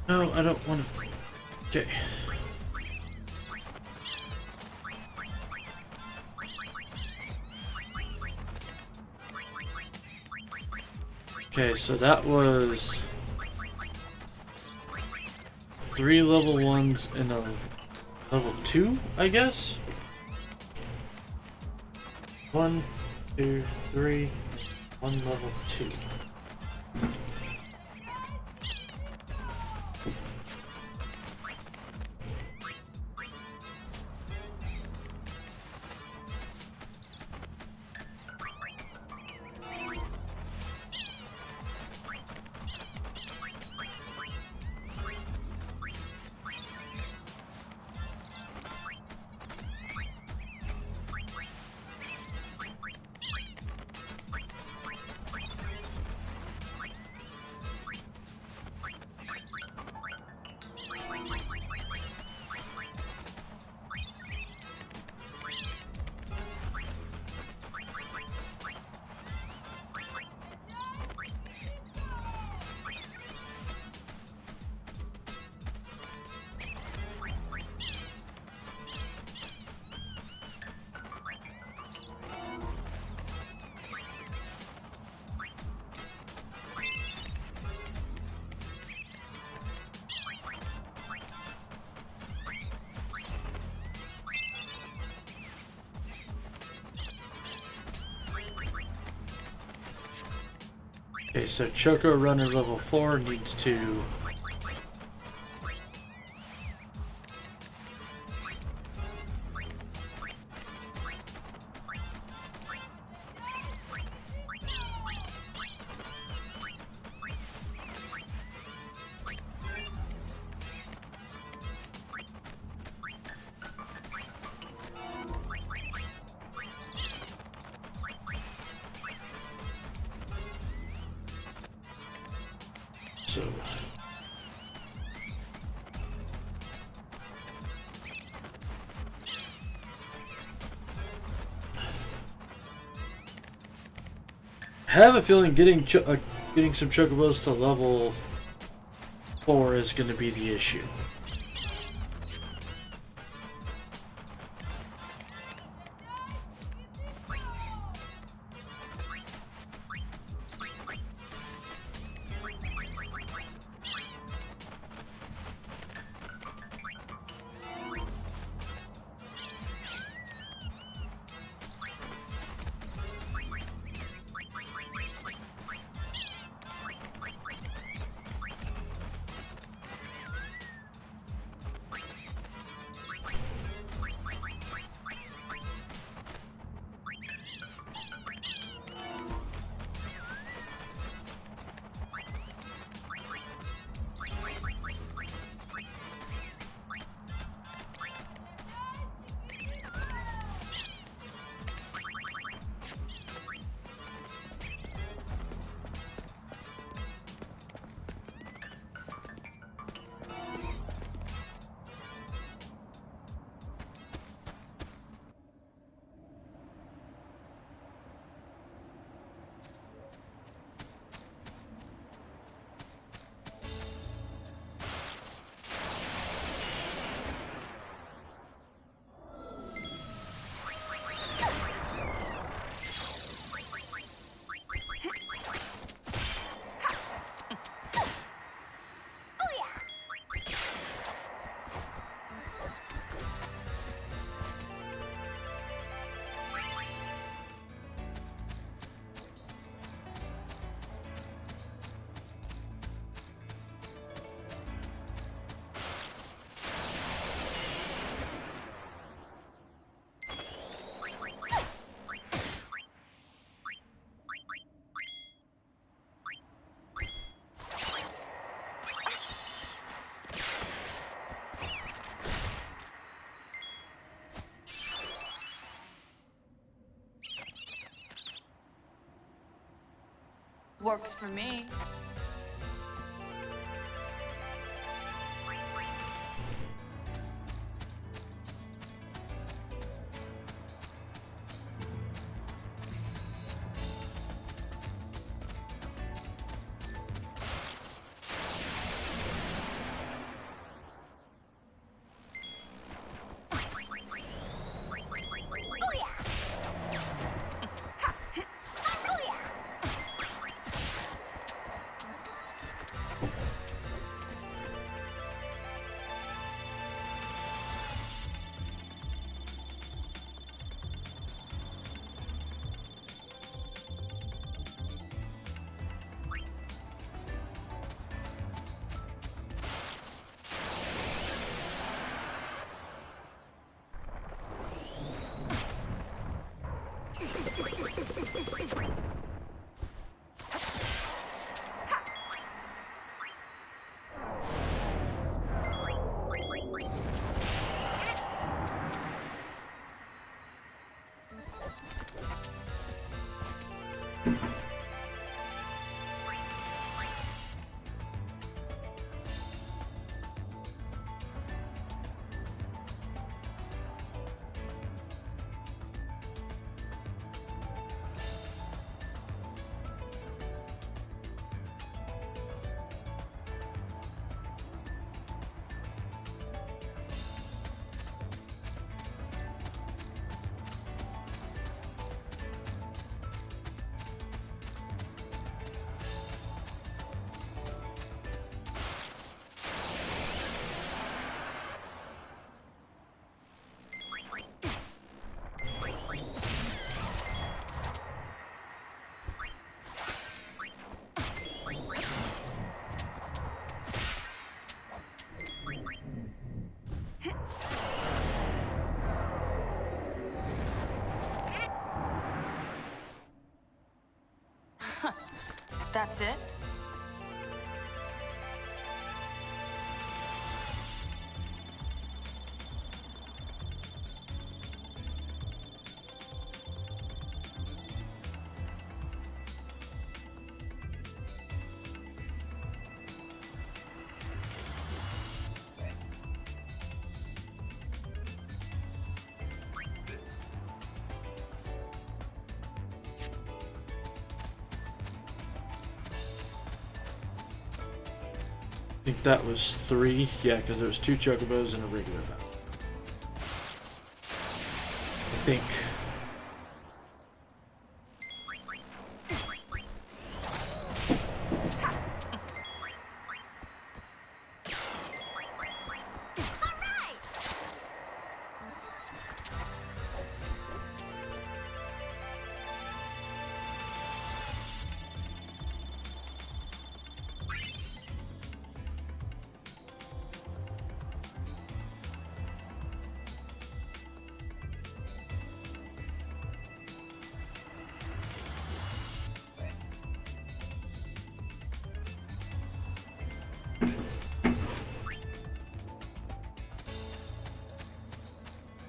No, I don't want to. Okay. Okay, so that was 3 level 1s and a level 2, I guess? 1, 2, 3, 1 level 2. Okay, so Choco Runner level 4 needs to so I have a feeling getting some Chocobos to level 4 is going to be the issue. Works for me. That's it? I think that was 3. Yeah, because there was 2 chocobos and a regular battle. I think.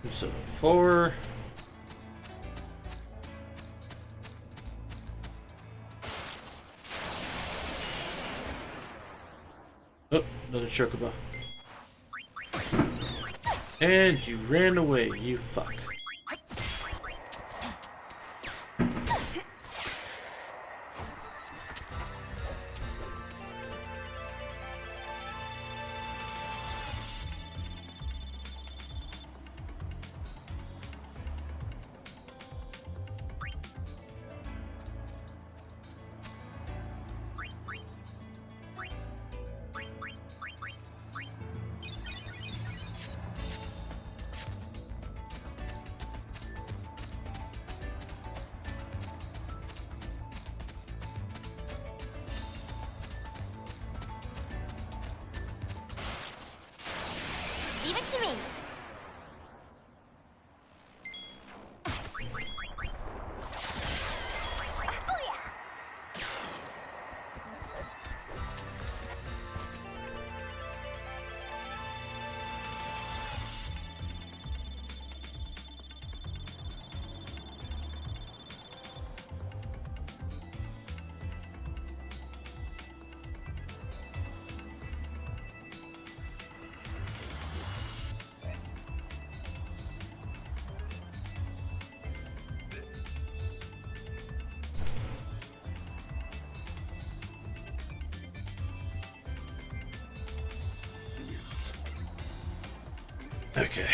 So 4. Oh, another chocobo. And you ran away, you fuck. Leave it to me. Oh yeah. Okay.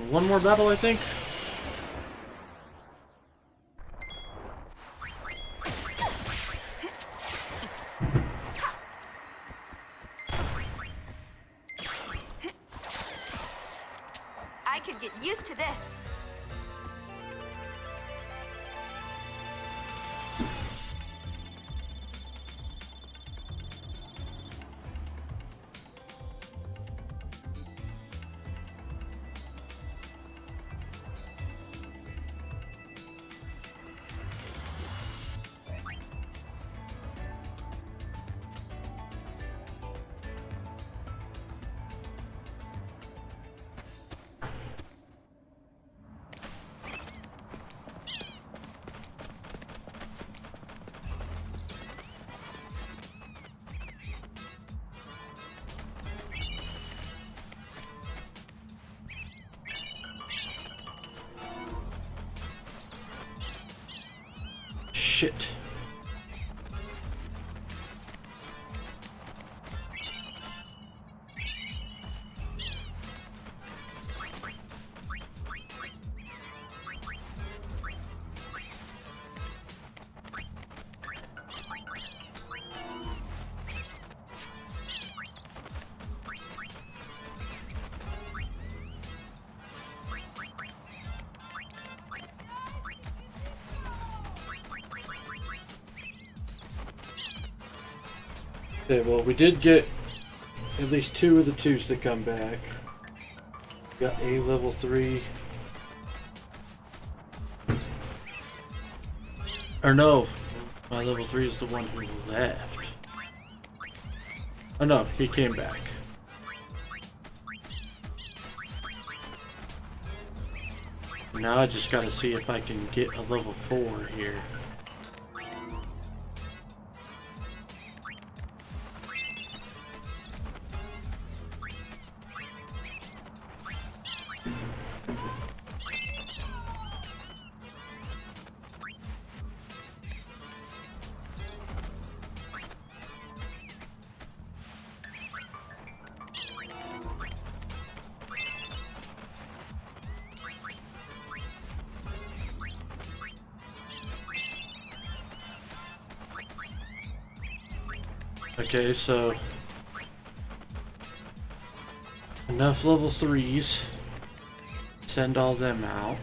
One more battle, I think. I could get used to this. Shit. Okay, well, we did get at least 2 of the 2s to come back. Got a level 3. Or no, my level 3 is the one who left. Oh no, he came back. Now I just gotta see if I can get a level 4 here. Okay, so enough level 3s. Send all them out.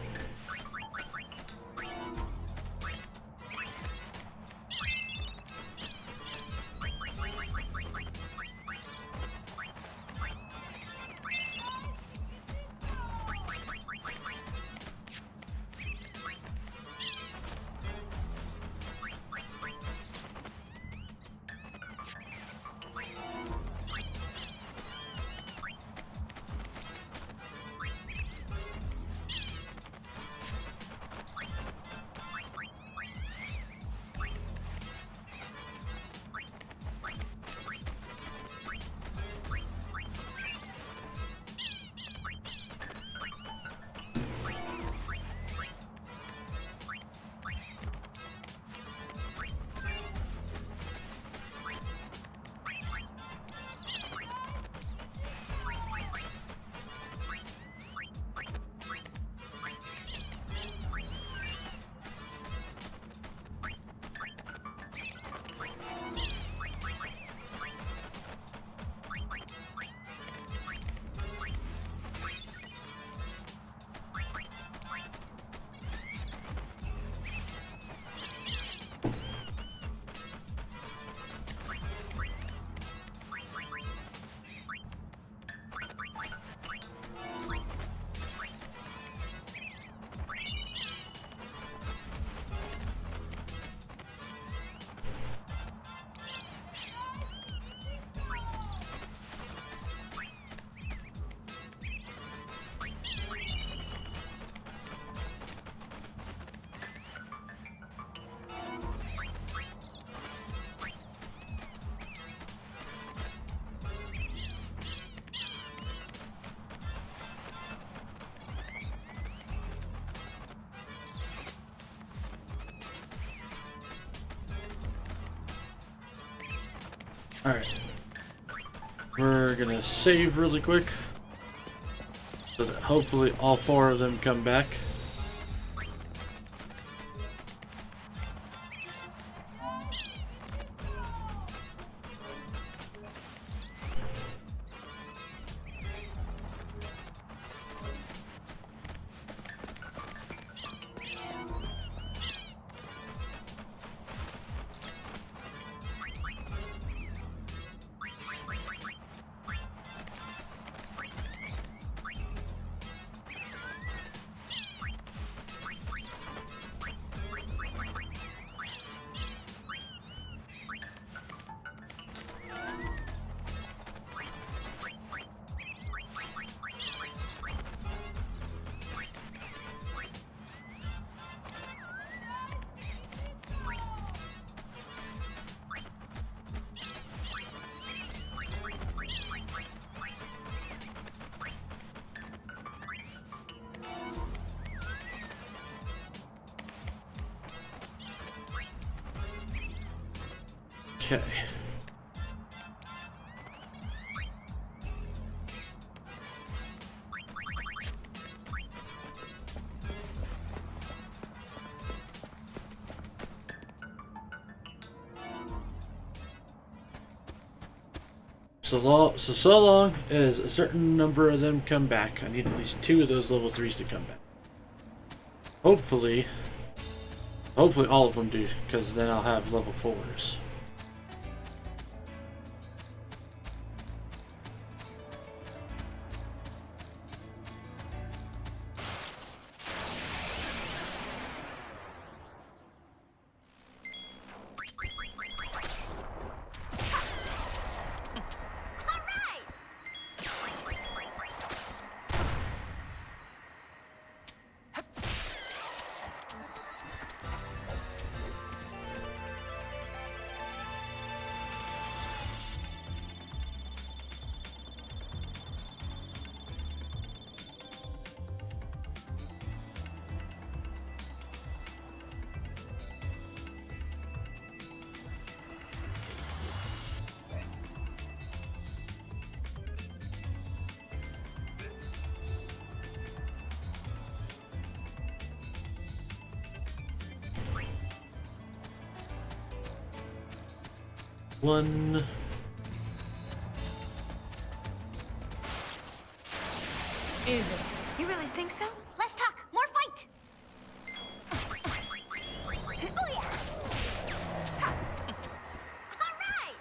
Alright. We're gonna save really quick so that hopefully all 4 of them come back. Okay. So long as a certain number of them come back. I need at least 2 of those level 3s to come back. Hopefully all of them do, because then I'll have level 4s. One. Easy. You really think so? Let's talk. More fight. Oh yeah. All right.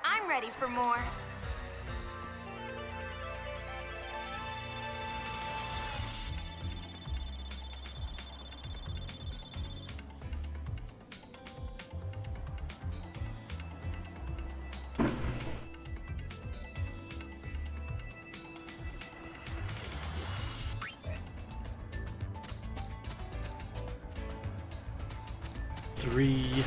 I'm ready for more. Three.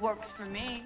Works for me.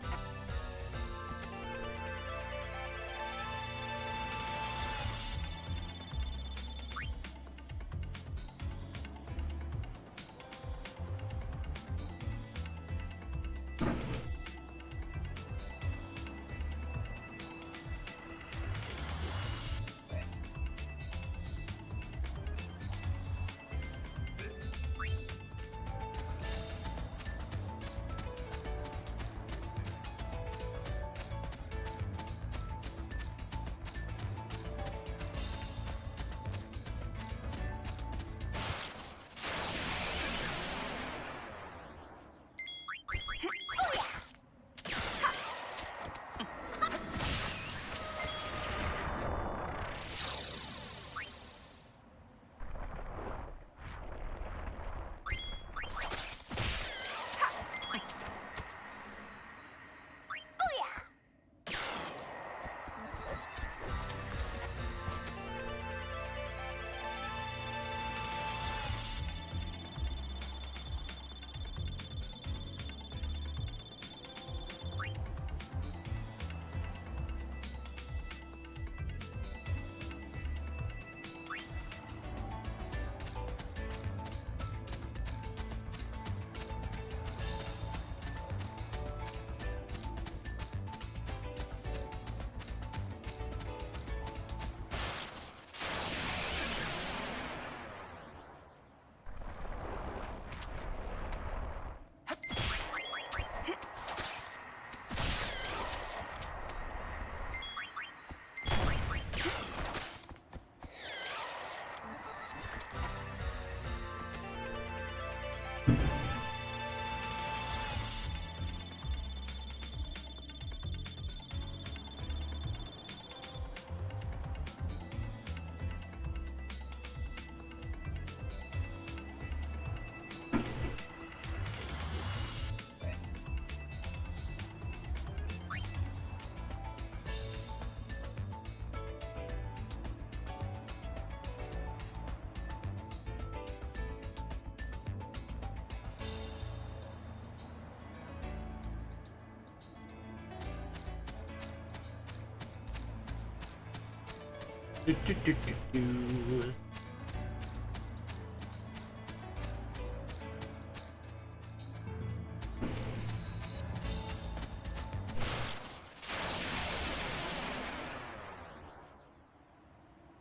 Do, do, do, do, do.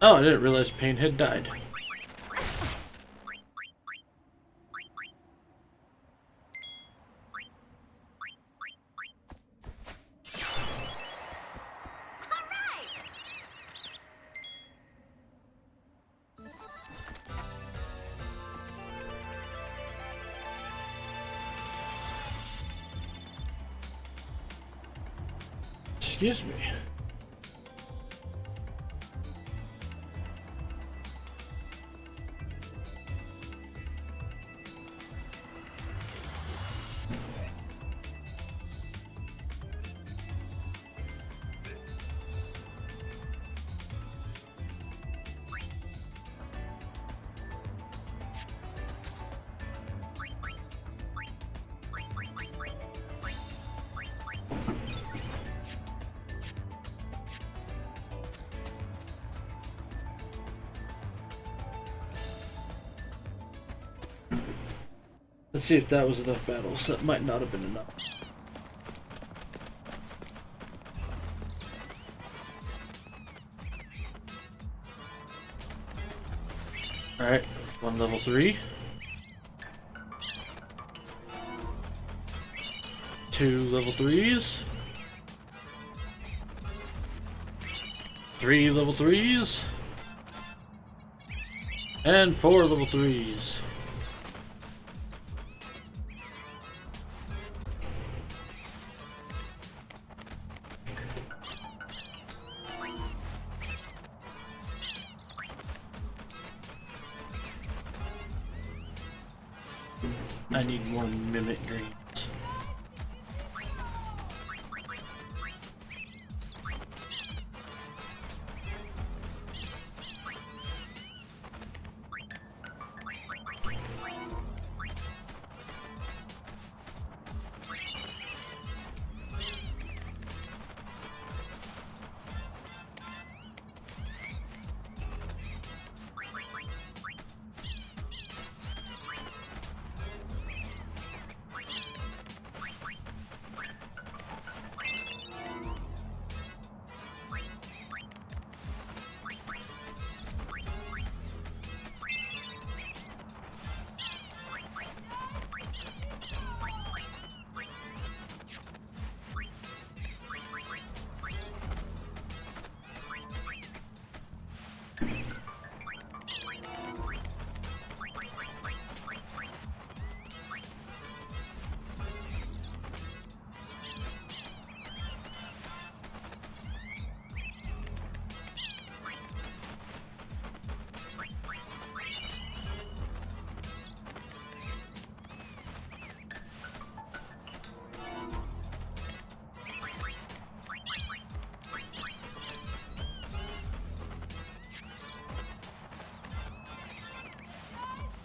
Oh, I didn't realize Pain had died. Excuse me. Let's see if that was enough battles. That might not have been enough. Alright, one level 3. 2 level 3s. 3 level 3s. And 4 level 3s. I need more mimic greens.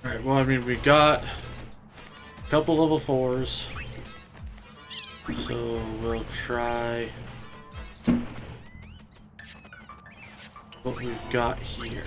Alright, well, I mean, we got a couple level 4s. So we'll try what we've got here.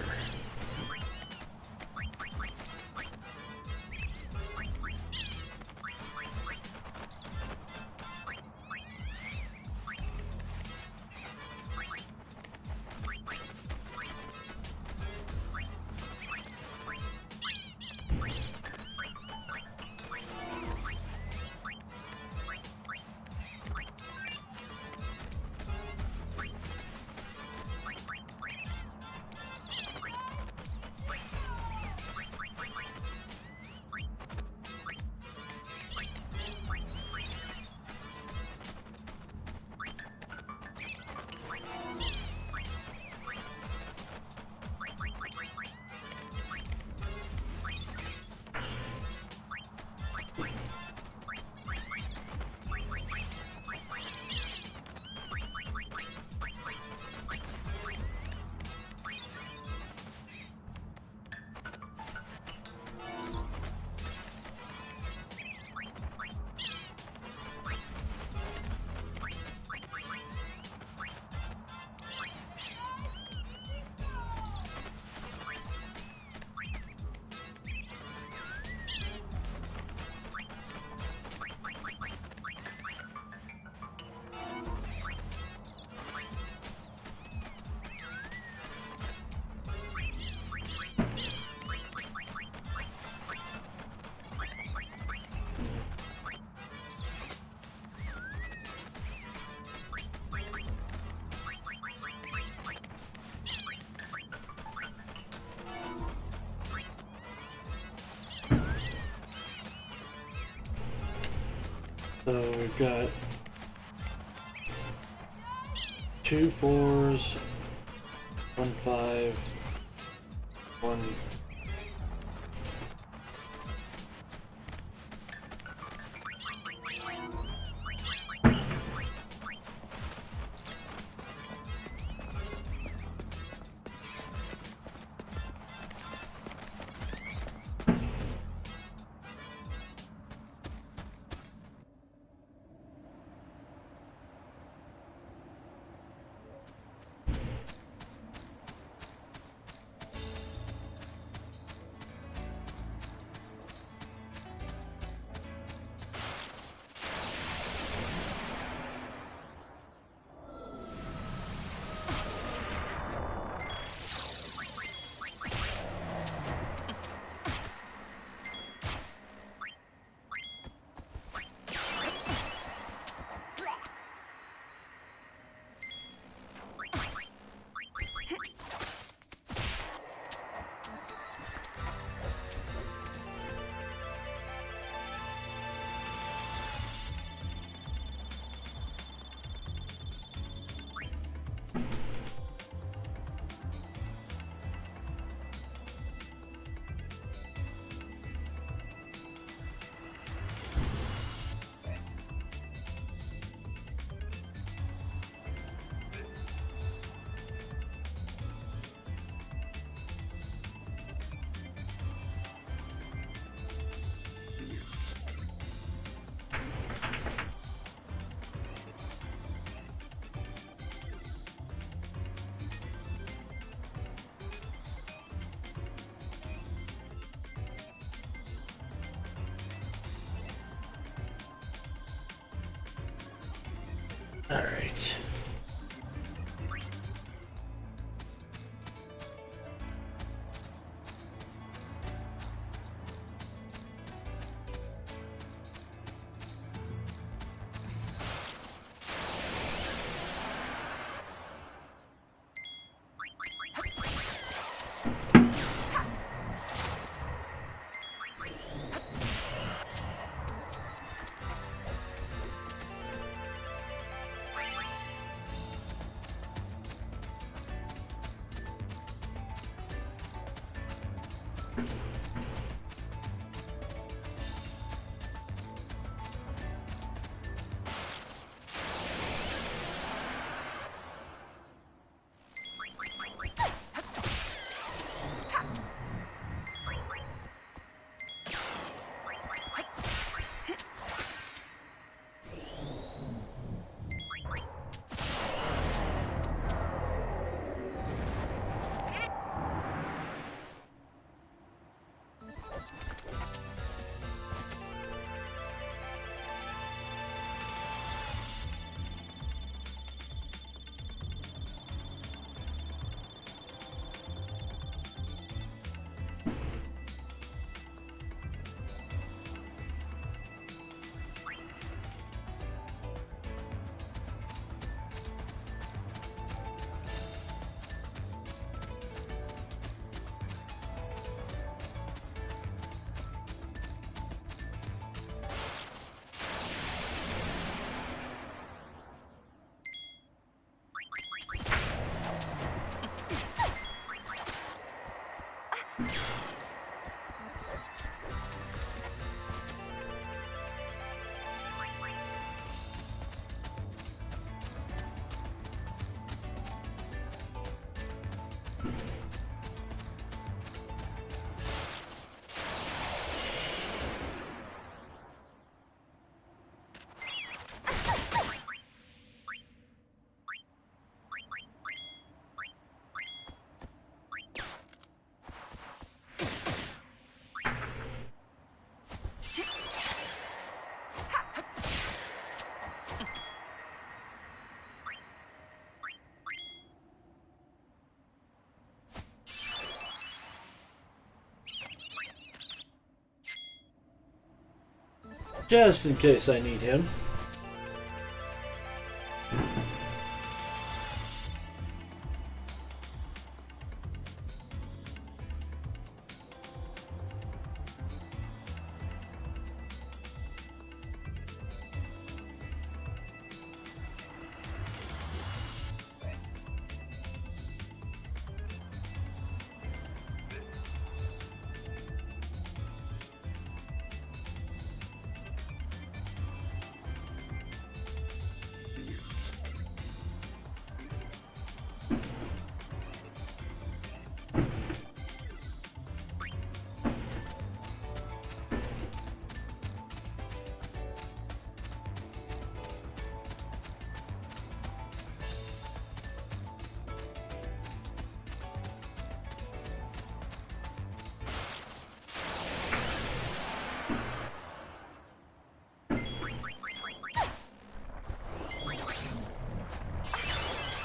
we've got 2 4s, 1 5, 1. All right. Just in case I need him.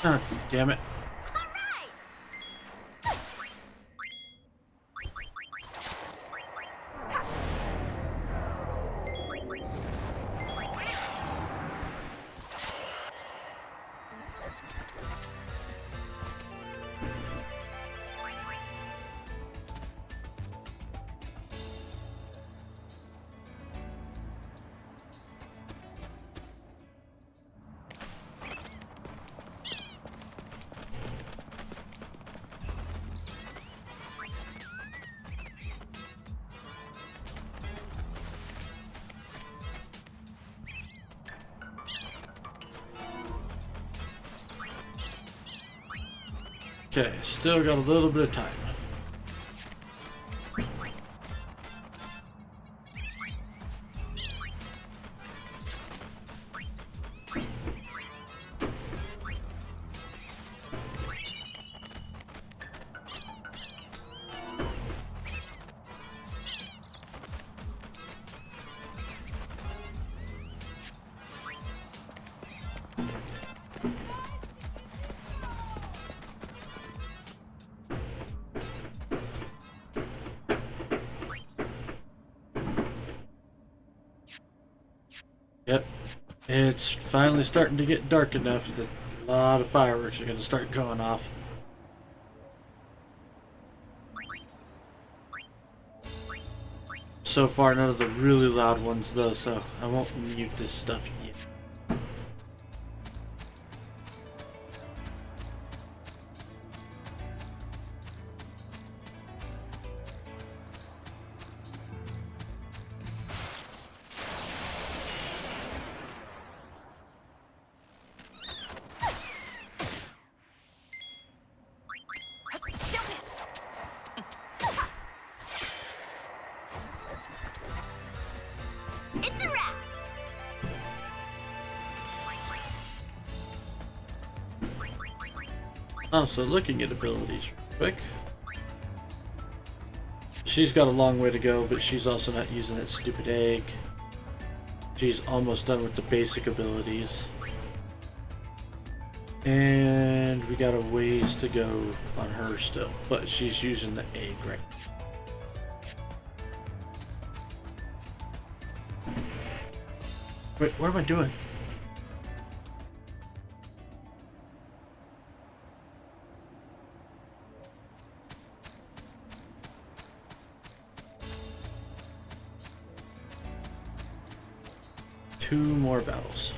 Oh, damn it. All right. Okay, still got a little bit of time. Yep, it's finally starting to get dark enough that a lot of fireworks are going to start going off. So far, none of the really loud ones though, so I won't mute this stuff yet. It's a wrap. Also, looking at abilities real quick. She's got a long way to go, but she's also not using that stupid egg. She's almost done with the basic abilities. And we got a ways to go on her still, but she's using the egg right now. Wait, what am I doing? Two more battles.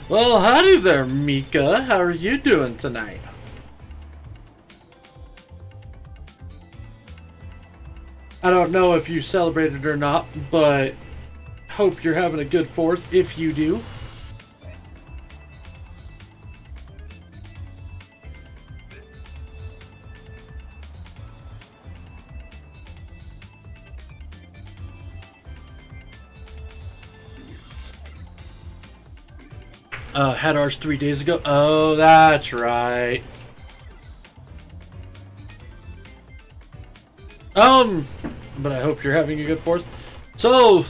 Well, howdy there, Mika. How are you doing tonight? I don't know if you celebrated or not, but hope you're having a good 4th if you do. Had ours 3 days ago. Oh, that's right. But I hope you're having a good 4th. So,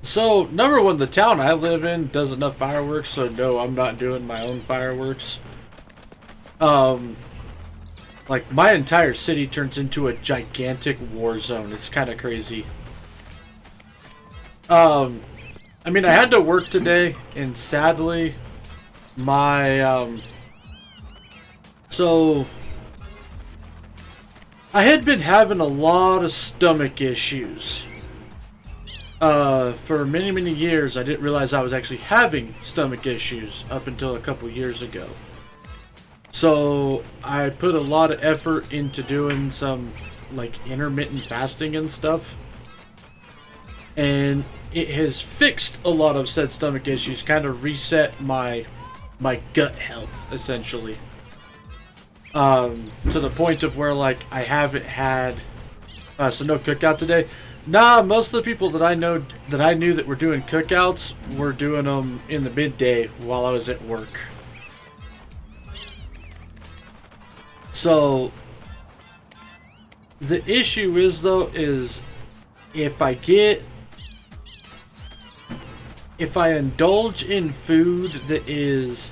so number one, the town I live in does enough fireworks, so no, I'm not doing my own fireworks. Like, my entire city turns into a gigantic war zone. It's kind of crazy. I mean, I had to work today, and sadly, my, so, I had been having a lot of stomach issues. For many, many years, I didn't realize I was actually having stomach issues up until a couple years ago. So I put a lot of effort into doing some like intermittent fasting and stuff, and it has fixed a lot of said stomach issues, kind of reset my gut health essentially, to the point of where like I haven't had so no cookout today. Nah, most of the people that I knew that were doing cookouts were doing them in the midday while I was at work. So, the issue is, though, is if I indulge in food that is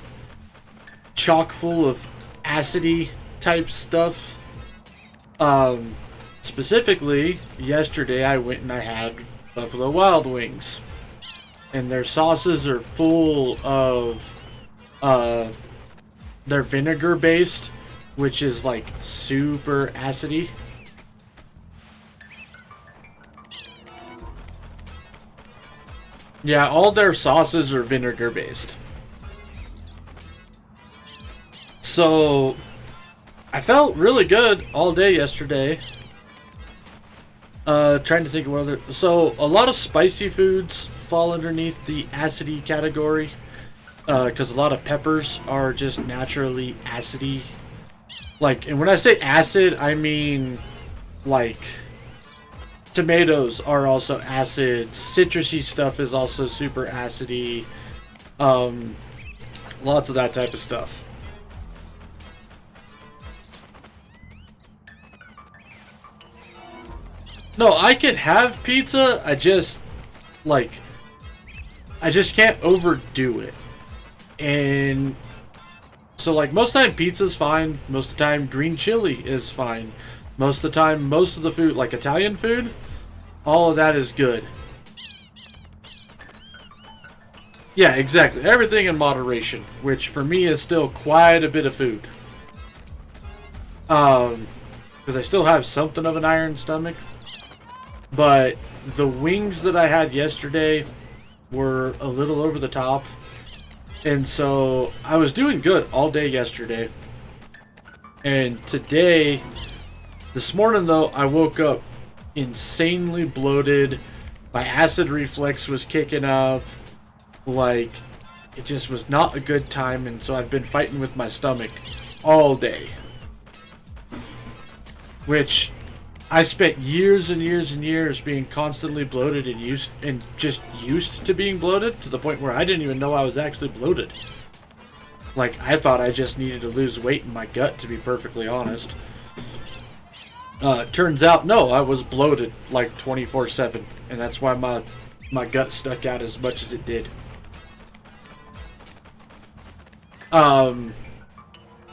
chock full of acidy type stuff, specifically, yesterday I went and I had Buffalo Wild Wings, and their sauces are full of, they're vinegar based, which is like super acidy. Yeah, all their sauces are vinegar based. So I felt really good all day yesterday. Trying to think of what other. So a lot of spicy foods fall underneath the acidy category, because a lot of peppers are just naturally acidy. Like, and when I say acid, I mean, like, tomatoes are also acid. Citrusy stuff is also super acidy. Lots of that type of stuff. No, I can have pizza. I just can't overdo it. And so, like, most of the time pizza's fine. Most of the time green chili is fine. Most of the time, most of the food, like Italian food, all of that is good. Yeah, exactly. Everything in moderation, which for me is still quite a bit of food. Because I still have something of an iron stomach. But the wings that I had yesterday were a little over the top. And so I was doing good all day yesterday. And today, this morning though, I woke up insanely bloated. My acid reflex was kicking up. Like, it just was not a good time. And so I've been fighting with my stomach all day. Which I spent years and years and years being constantly bloated and just used to being bloated, to the point where I didn't even know I was actually bloated. Like, I thought I just needed to lose weight in my gut, to be perfectly honest. Turns out, no, I was bloated like 24/7, and that's why my gut stuck out as much as it did.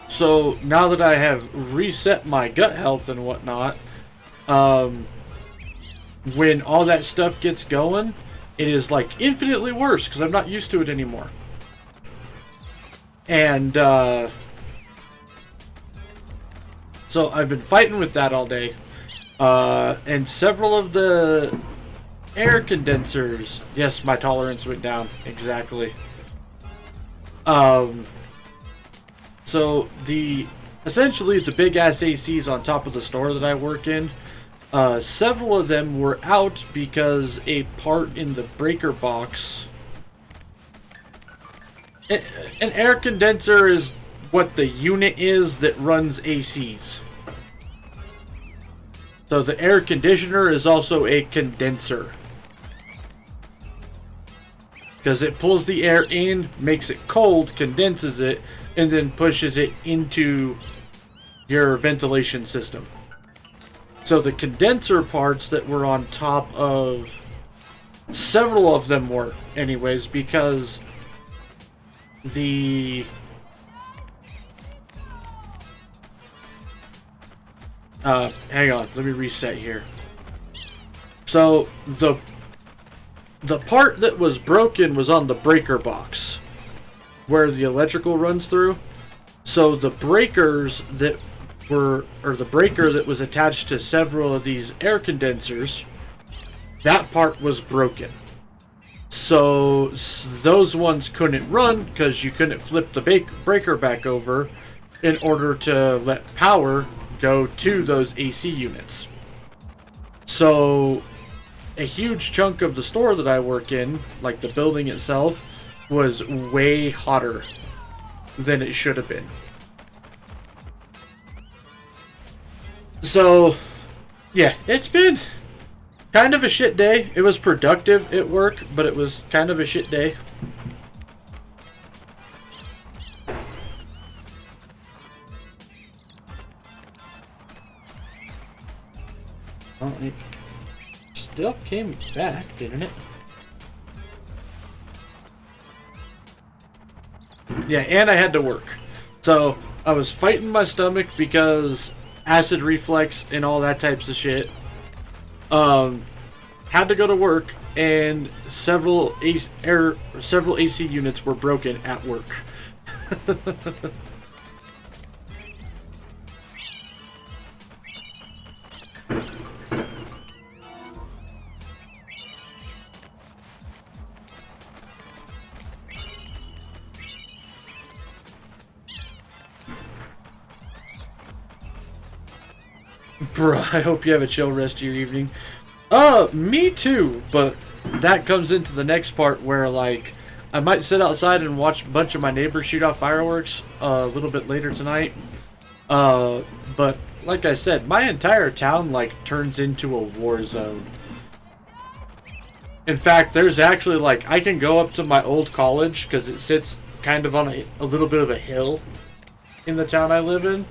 So now that I have reset my gut health and whatnot, when all that stuff gets going, it is like infinitely worse because I'm not used to it anymore. And so I've been fighting with that all day, and several of the air condensers, yes, my tolerance went down, exactly. So essentially the big ass ACs on top of the store that I work in, several of them were out because a part in the breaker box. An air condenser is what the unit is that runs ACs. So the air conditioner is also a condenser. Because it pulls the air in, makes it cold, condenses it, and then pushes it into your ventilation system. So the condenser parts that were on top of... Several of them were, anyways, because the... hang on, let me reset here. So, the part that was broken was on the breaker box, where the electrical runs through. So the breakers that were, or the breaker that was attached to several of these air condensers, that part was broken. So those ones couldn't run because you couldn't flip the breaker back over in order to let power go to those AC units. So a huge chunk of the store that I work in, like the building itself, was way hotter than it should have been. So, yeah, it's been kind of a shit day. It was productive at work, but it was kind of a shit day. Well, it still came back, didn't it? Yeah, and I had to work. So, I was fighting my stomach because acid reflux and all that types of shit. Had to go to work, and several AC units were broken at work. Bruh, I hope you have a chill rest of your evening. Me too, but that comes into the next part where, like, I might sit outside and watch a bunch of my neighbors shoot off fireworks a little bit later tonight. But like I said, my entire town, like, turns into a war zone. In fact, there's actually, like, I can go up to my old college because it sits kind of on a little bit of a hill in the town I live in.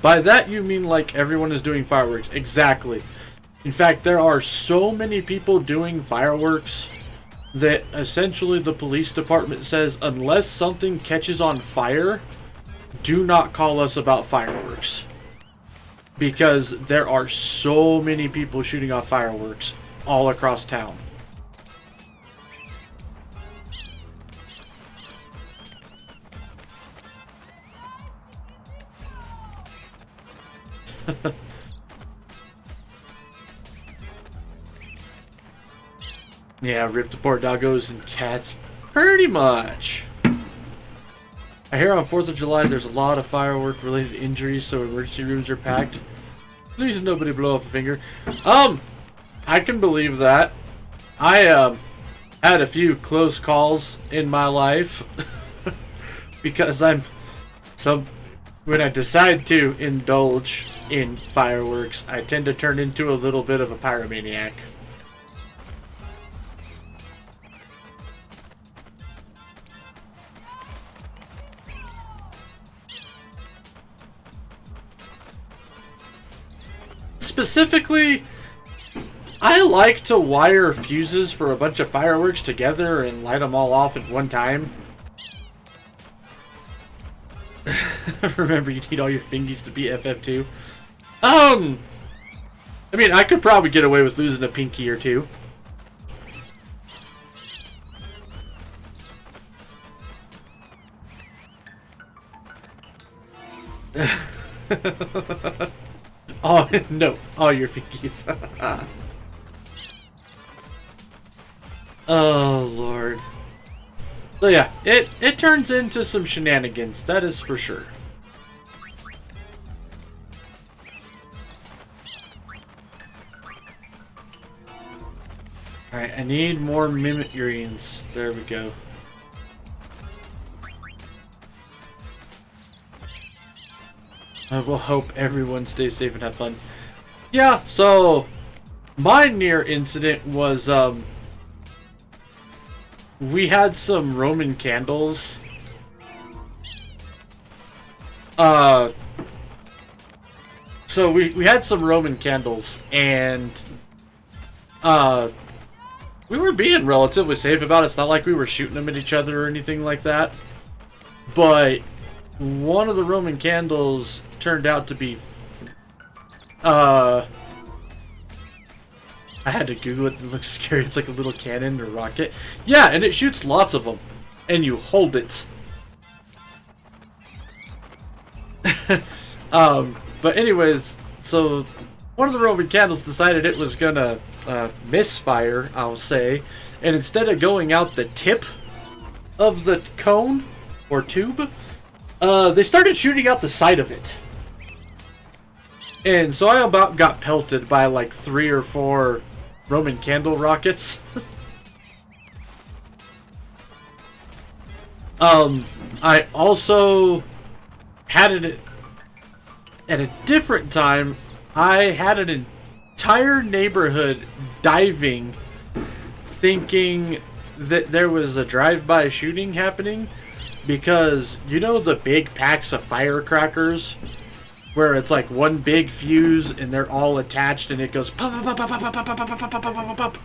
By that you mean like everyone is doing fireworks. Exactly. In fact, there are so many people doing fireworks that essentially the police department says unless something catches on fire, do not call us about fireworks. Because there are so many people shooting off fireworks all across town. Yeah, rip the poor doggos and cats. Pretty much. I hear on 4th of July there's a lot of firework related injuries, so emergency rooms are packed. Please nobody blow off a finger. I can believe that. I had a few close calls in my life because when I decide to indulge in fireworks, I tend to turn into a little bit of a pyromaniac. Specifically, I like to wire fuses for a bunch of fireworks together and light them all off at one time. Remember, you need all your fingies to be FF2. I mean, I could probably get away with losing a pinky or two. Oh, no. All your fingies. Oh, Lord. So yeah, it turns into some shenanigans, that is for sure. Alright, I need more mimicries. There we go. I will hope everyone stays safe and have fun. Yeah, so my near incident was we had some Roman candles. So we had some Roman candles, and we were being relatively safe about it. It's not like we were shooting them at each other or anything like that. But one of the Roman candles turned out to be I had to Google it. It looks scary. It's like a little cannon or rocket. Yeah, and it shoots lots of them. And you hold it. But anyways, so one of the Roman candles decided it was gonna misfire, I'll say. And instead of going out the tip of the cone or tube, they started shooting out the side of it. And so I about got pelted by like 3 or 4 Roman candle rockets. I also had it at a different time. I had an entire neighborhood diving, thinking that there was a drive-by shooting happening, because you know the big packs of firecrackers where it's like one big fuse and they're all attached and it goes pop, pop, pop, pop, pop, pop, pop, pop, pop, pop, pop, pop.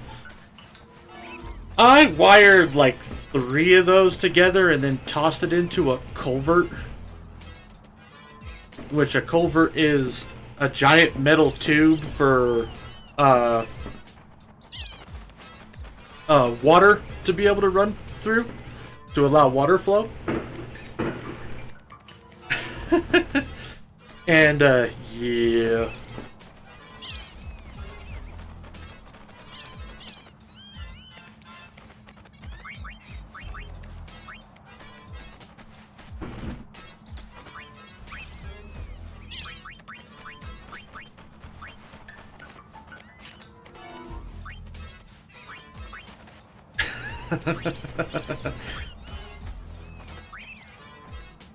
I wired like 3 of those together and then tossed it into a culvert, which a culvert is a giant metal tube for water to be able to run through to allow water flow. And yeah.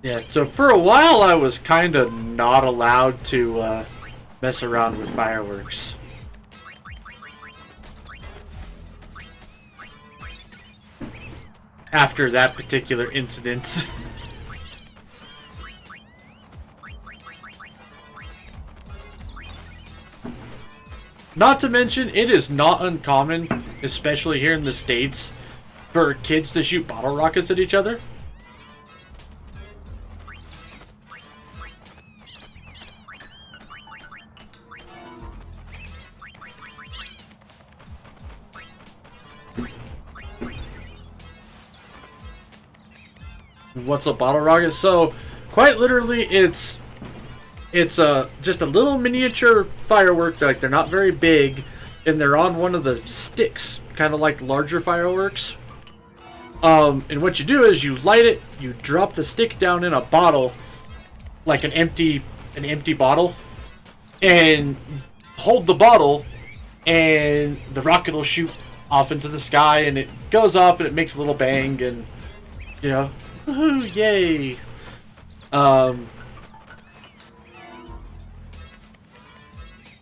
Yeah, so for a while I was kind of not allowed to mess around with fireworks. After that particular incident. Not to mention, it is not uncommon, especially here in the States, for kids to shoot bottle rockets at each other. What's a bottle rocket? So, quite literally, it's just a little miniature firework. Like, they're not very big, and they're on one of the sticks, kind of like larger fireworks. And what you do is you light it, you drop the stick down in a bottle, like an empty bottle, and hold the bottle, and the rocket will shoot off into the sky, and it goes off, and it makes a little bang, and you know. Woohoo, yay!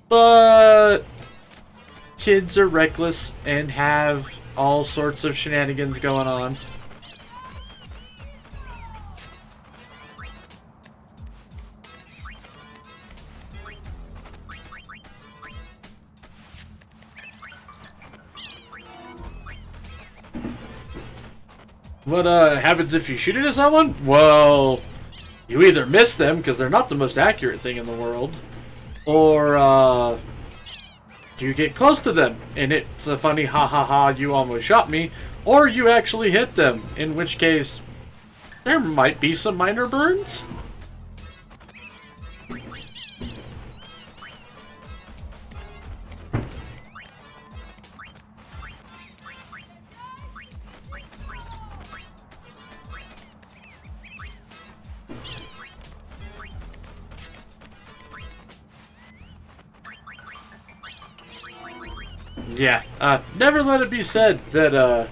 But kids are reckless and have all sorts of shenanigans going on. What happens if you shoot it at someone? Well, you either miss them because they're not the most accurate thing in the world, or you get close to them and it's a funny ha ha ha, you almost shot me, or you actually hit them, in which case there might be some minor burns. Yeah, never let it be said that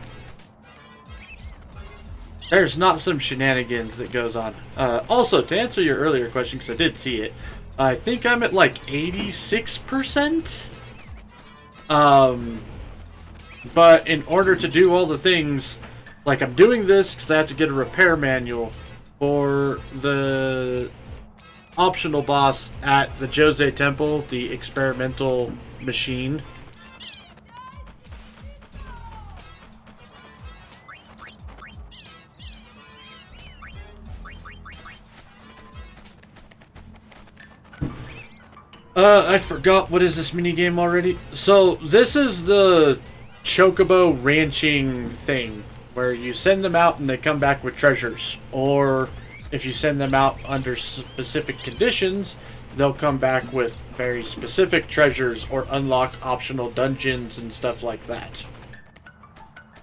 There's not some shenanigans that goes on. Also, to answer your earlier question, because I did see it, I think I'm at like 86%. But in order to do all the things, like I'm doing this because I have to get a repair manual for the optional boss at the Jose Temple, the experimental machine. I forgot, what is this minigame already? So, this is the Chocobo ranching thing, where you send them out and they come back with treasures. Or, if you send them out under specific conditions, they'll come back with very specific treasures or unlock optional dungeons and stuff like that.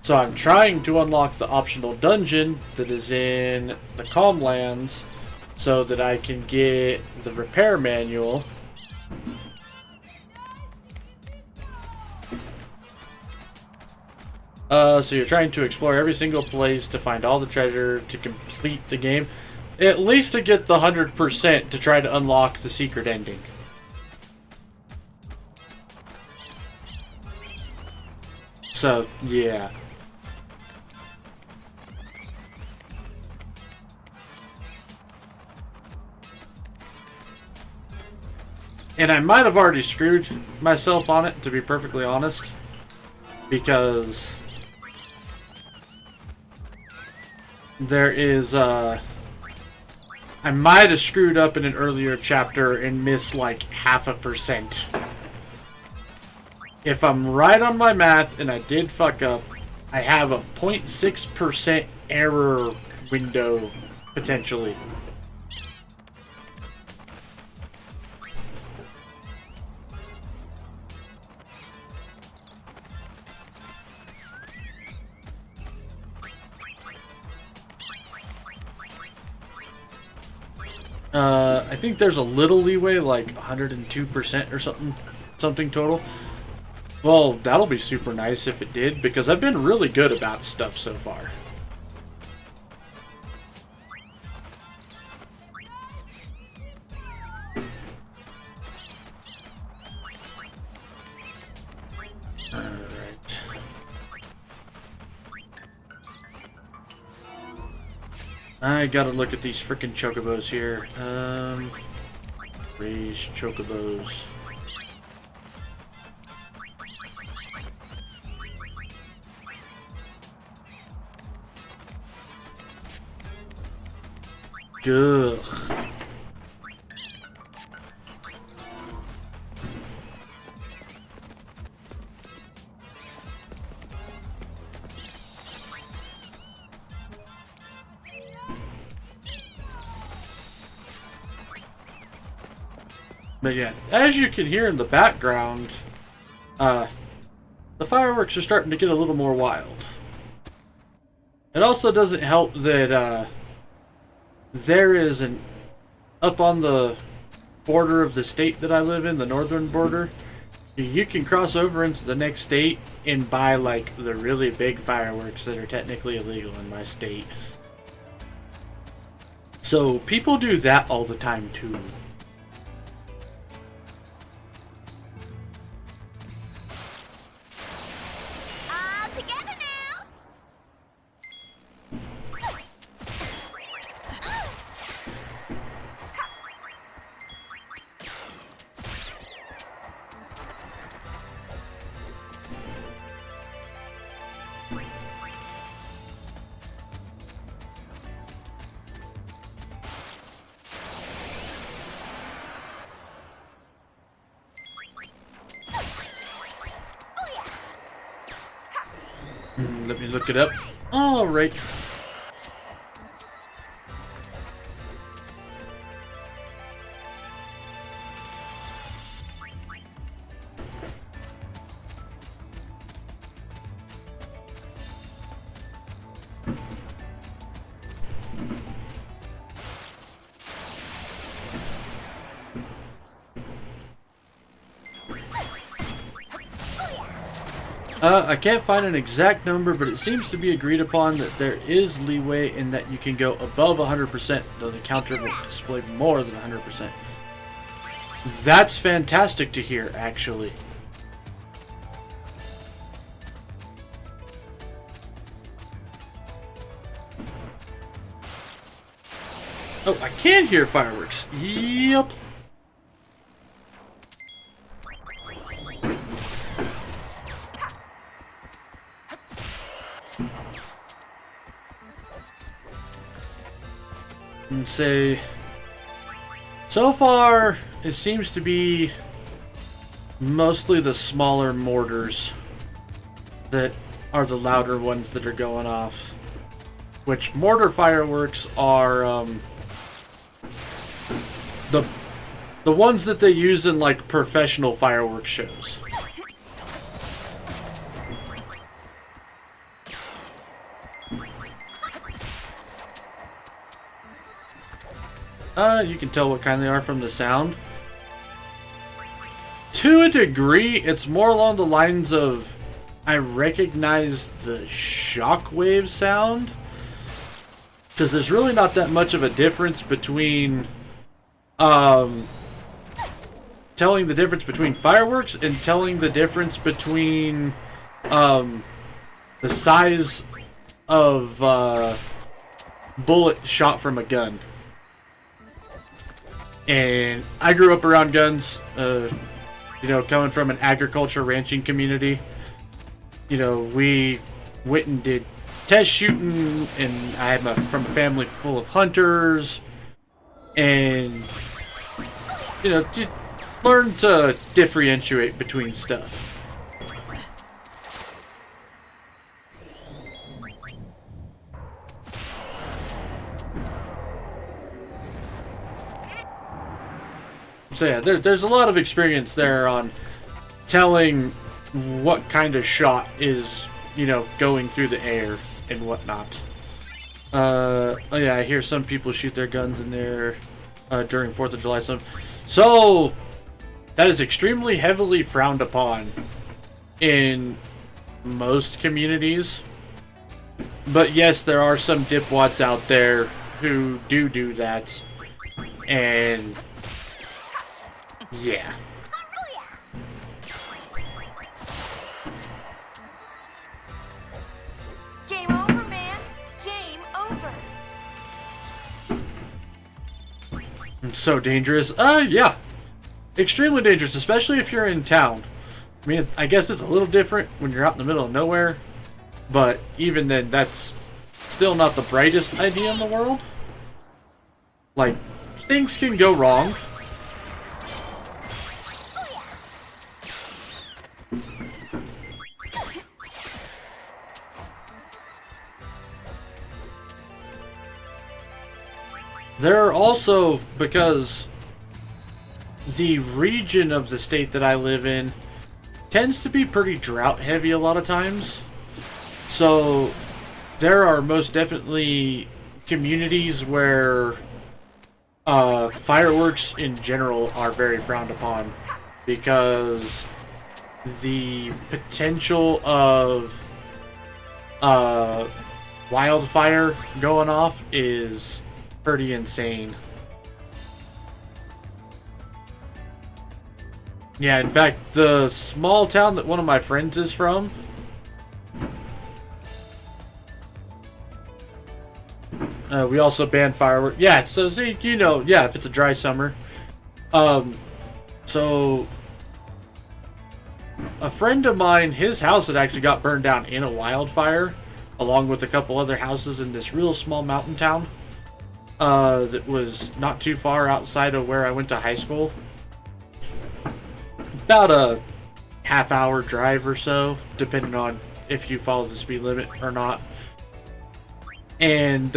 So I'm trying to unlock the optional dungeon that is in the Calmlands so that I can get the repair manual. So you're trying to explore every single place to find all the treasure to complete the game. At least to get the 100% to try to unlock the secret ending. So, yeah. And I might have already screwed myself on it, to be perfectly honest. Because there is, I might have screwed up in an earlier chapter and missed like 0.5%. If I'm right on my math and I did fuck up, I have a 0.6% error window, potentially. I think there's a little leeway, like 102% or something total. Well, that'll be super nice if it did, because I've been really good about stuff so far. Alright. I gotta look at these freaking chocobos here. Raise chocobos. Ugh. But yeah, as you can hear in the background, the fireworks are starting to get a little more wild. It also doesn't help that there is an, up on the border of the state that I live in, the northern border, you can cross over into the next state and buy like the really big fireworks that are technically illegal in my state. So people do that all the time too. All together now. Let me look it up. Alright. I can't find an exact number, but it seems to be agreed upon that there is leeway in that you can go above 100%, though the counter will display more than 100%. That's fantastic to hear, actually. Oh, I can hear fireworks. Yep. And say, so far, it seems to be mostly the smaller mortars that are the louder ones that are going off. Which mortar fireworks are the ones that they use in like professional fireworks shows. You can tell what kind they are from the sound. To a degree, it's more along the lines of I recognize the shockwave sound. Because there's really not that much of a difference between telling the difference between fireworks and telling the difference between the size of bullet shot from a gun. And I grew up around guns, you know, coming from an agriculture ranching community. You know, we went and did test shooting, and I'm from a family full of hunters, and you know, you learn to differentiate between stuff. So yeah, there's a lot of experience there on telling what kind of shot is, you know, going through the air and whatnot. Oh yeah, I hear some people shoot their guns in there during 4th of July. So that is extremely heavily frowned upon in most communities. But yes, there are some dipwads out there who do that. And yeah. Game over, man. Game over. It's so dangerous. Yeah. Extremely dangerous, especially if you're in town. I mean, I guess it's a little different when you're out in the middle of nowhere. But even then, that's still not the brightest idea in the world. Like, things can go wrong. There are also, because the region of the state that I live in tends to be pretty drought heavy a lot of times. So there are most definitely communities where fireworks in general are very frowned upon because the potential of wildfire going off is pretty insane. Yeah, in fact, the small town that one of my friends is from, we also ban fireworks. Yeah, so see, you know, yeah, if it's a dry summer. So a friend of mine, his house had actually got burned down in a wildfire, along with a couple other houses in this real small mountain town. That was not too far outside of where I went to high school. About a half-hour drive or so, depending on if you follow the speed limit or not. And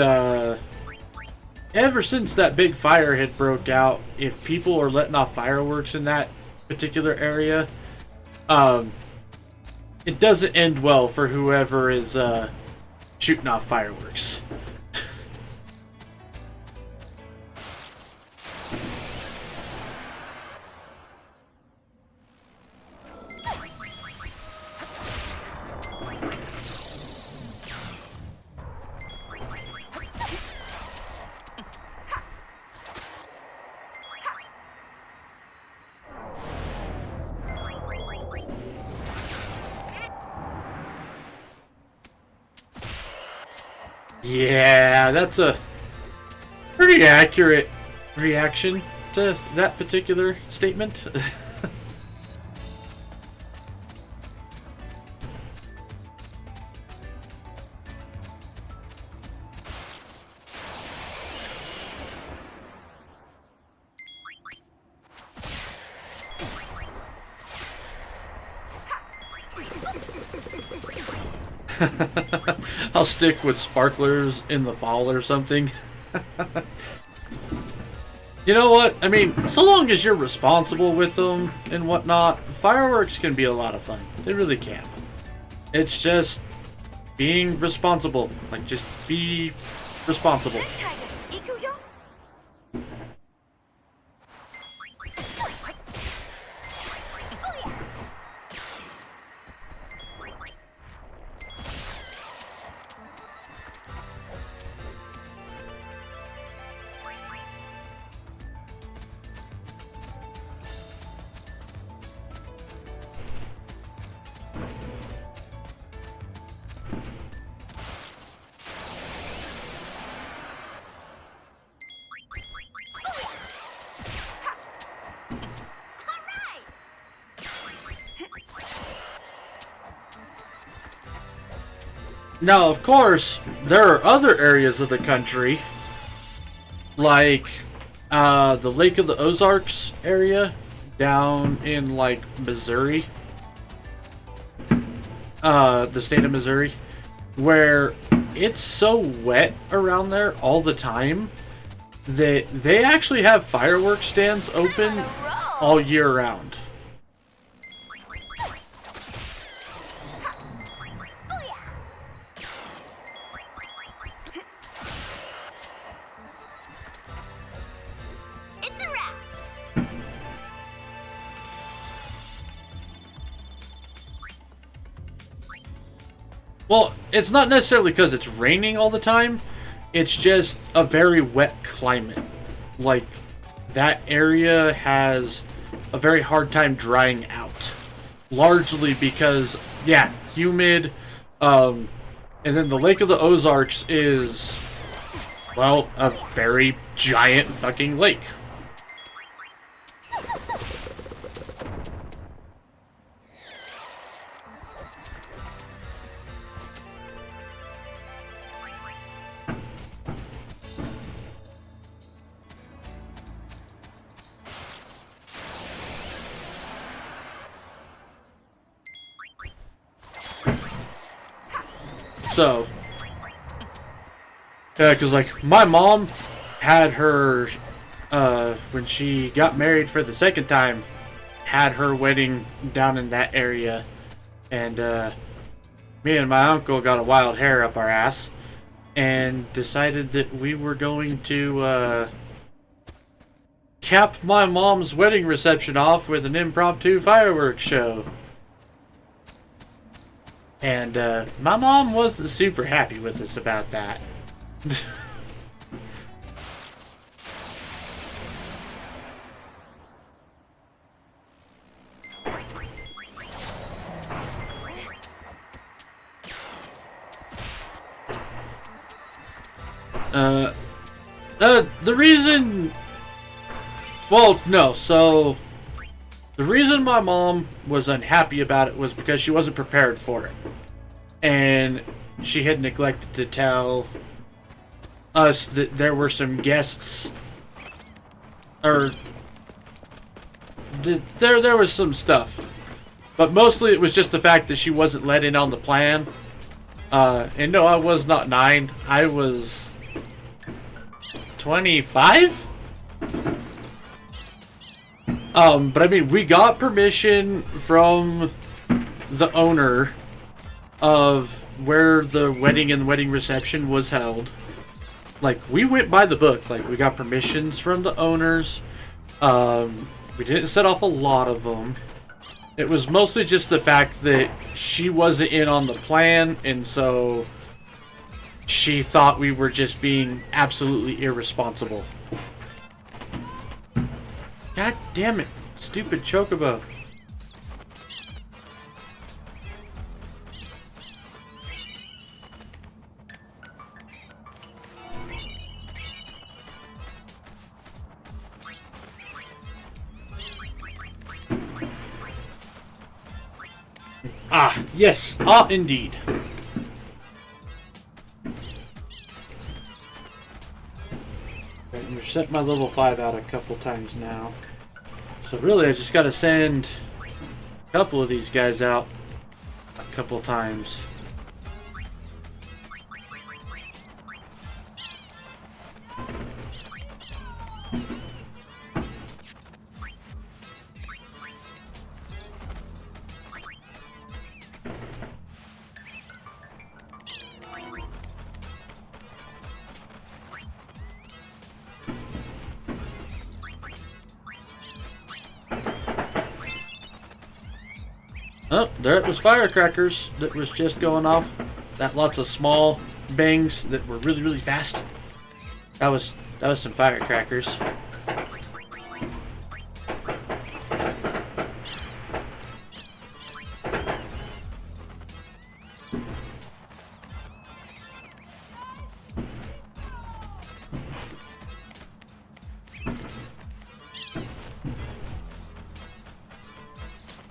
ever since that big fire had broke out, if people are letting off fireworks in that particular area, it doesn't end well for whoever is shooting off fireworks. Yeah, that's a pretty accurate reaction to that particular statement. I'll stick with sparklers in the fall or something. You know what? I mean, so long as you're responsible with them and whatnot, fireworks can be a lot of fun. They really can. It's just being responsible. Like, just be responsible. Now, of course, there are other areas of the country, like the Lake of the Ozarks area down in, like, Missouri, the state of Missouri, where it's so wet around there all the time that they actually have fireworks stands open all year round. Well, it's not necessarily because it's raining all the time. It's just a very wet climate. Like, that area has a very hard time drying out. Largely because, yeah, humid. And then the Lake of the Ozarks is, well, a very giant fucking lake. So, yeah, because, like, my mom had her, when she got married for the second time, had her wedding down in that area. And, me and my uncle got a wild hair up our ass and decided that we were going to, cap my mom's wedding reception off with an impromptu fireworks show. And my mom wasn't super happy with us about that. The reason... Well, no, so... The reason my mom was unhappy about it was because she wasn't prepared for it. And she had neglected to tell us that there were some guests, or there was some stuff. But mostly it was just the fact that she wasn't let in on the plan. And no, I was not 9. I was 25? But I mean, we got permission from the owner of where the wedding and wedding reception was held. Like, we went by the book. Like, we got permissions from the owners. We didn't set off a lot of them. It was mostly just the fact that she wasn't in on the plan, and so she thought we were just being absolutely irresponsible. God damn it, stupid Chocobo. Ah, yes. Ah, indeed. Right, I've sent my level 5 out a couple times now. So really, I just gotta send a couple of these guys out a couple times. Oh, there it was firecrackers that was just going off. That lots of small bangs that were really, really fast. That was some firecrackers.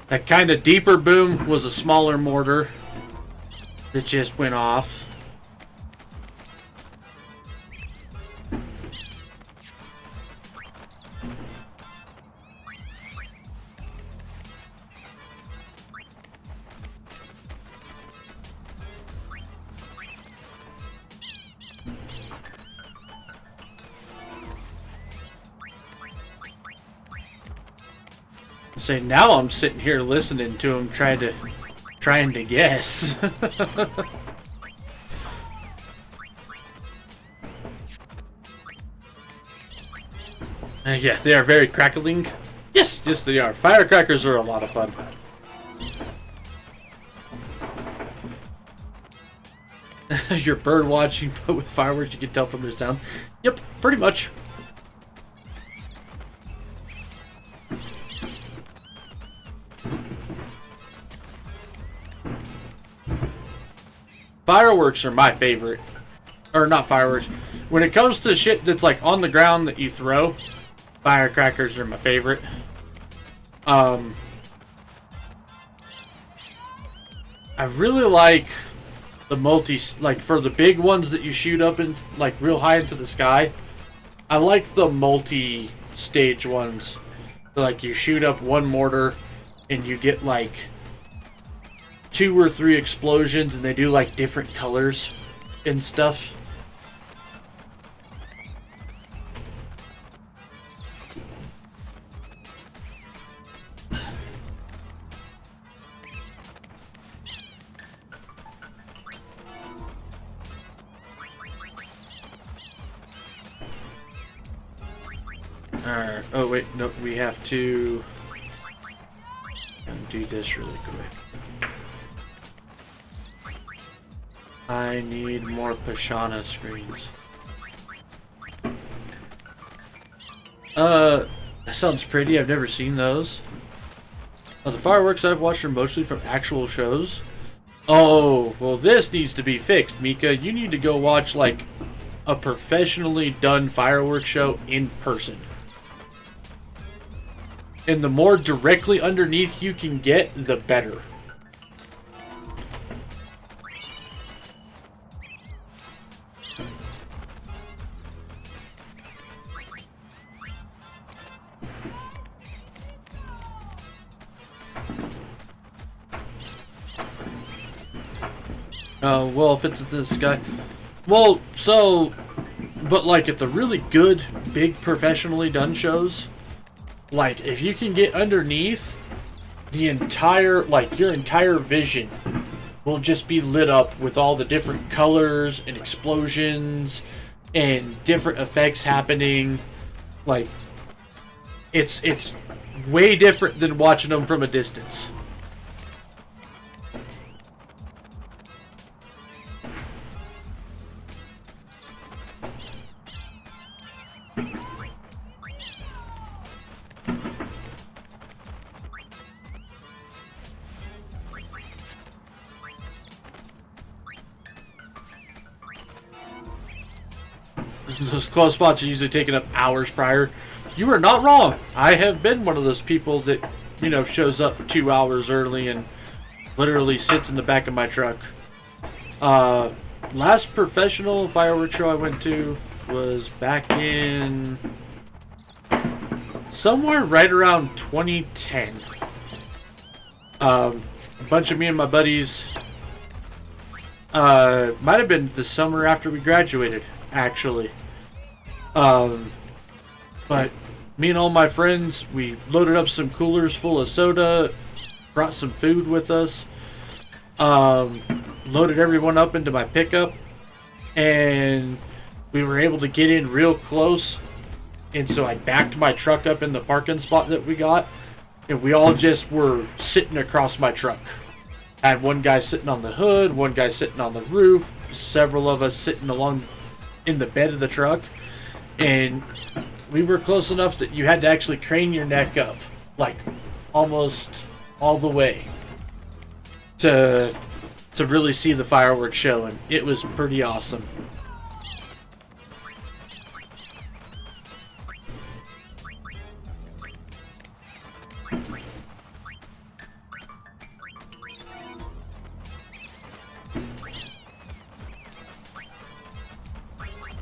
That kind of deeper boom was a smaller mortar that just went off. Say now I'm sitting here listening to him trying to guess. Yeah, they are very crackling. Yes, yes they are. Firecrackers are a lot of fun. You're bird watching, but with fireworks you can tell from their sound. Yep, pretty much. Fireworks are my favorite. Or not fireworks. When it comes to shit that's like on the ground that you throw, firecrackers are my favorite. I really like the like for the big ones that you shoot up in like real high into the sky. I like the multi-stage ones. Like you shoot up one mortar and you get like 2 or 3 explosions and they do like different colors and stuff. Alright, oh wait, no, we have to do this really quick. I need more Pashana screens. That sounds pretty. I've never seen those. The fireworks I've watched are mostly from actual shows. Oh, well this needs to be fixed, Mika. You need to go watch like a professionally done fireworks show in person. And the more directly underneath you can get, the better. Well, if it's this guy... Well, so... But, like, at the really good, big, professionally done shows, like, if you can get underneath, the entire, like, your entire vision will just be lit up with all the different colors and explosions and different effects happening. Like, it's way different than watching them from a distance. Those close spots are usually taken up hours prior. You are not wrong. I have been one of those people that, you know, shows up 2 hours early and literally sits in the back of my truck. Last professional fireworks show I went to was back in somewhere right around 2010. A bunch of me and my buddies, might have been the summer after we graduated, actually. But me and all my friends, we loaded up some coolers full of soda, brought some food with us, loaded everyone up into my pickup, and we were able to get in real close. And so I backed my truck up in the parking spot that we got, and we all just were sitting across my truck. I had one guy sitting on the hood, one guy sitting on the roof, several of us sitting along in the bed of the truck, and we were close enough that you had to actually crane your neck up, like almost all the way, to really see the fireworks show, and it was pretty awesome.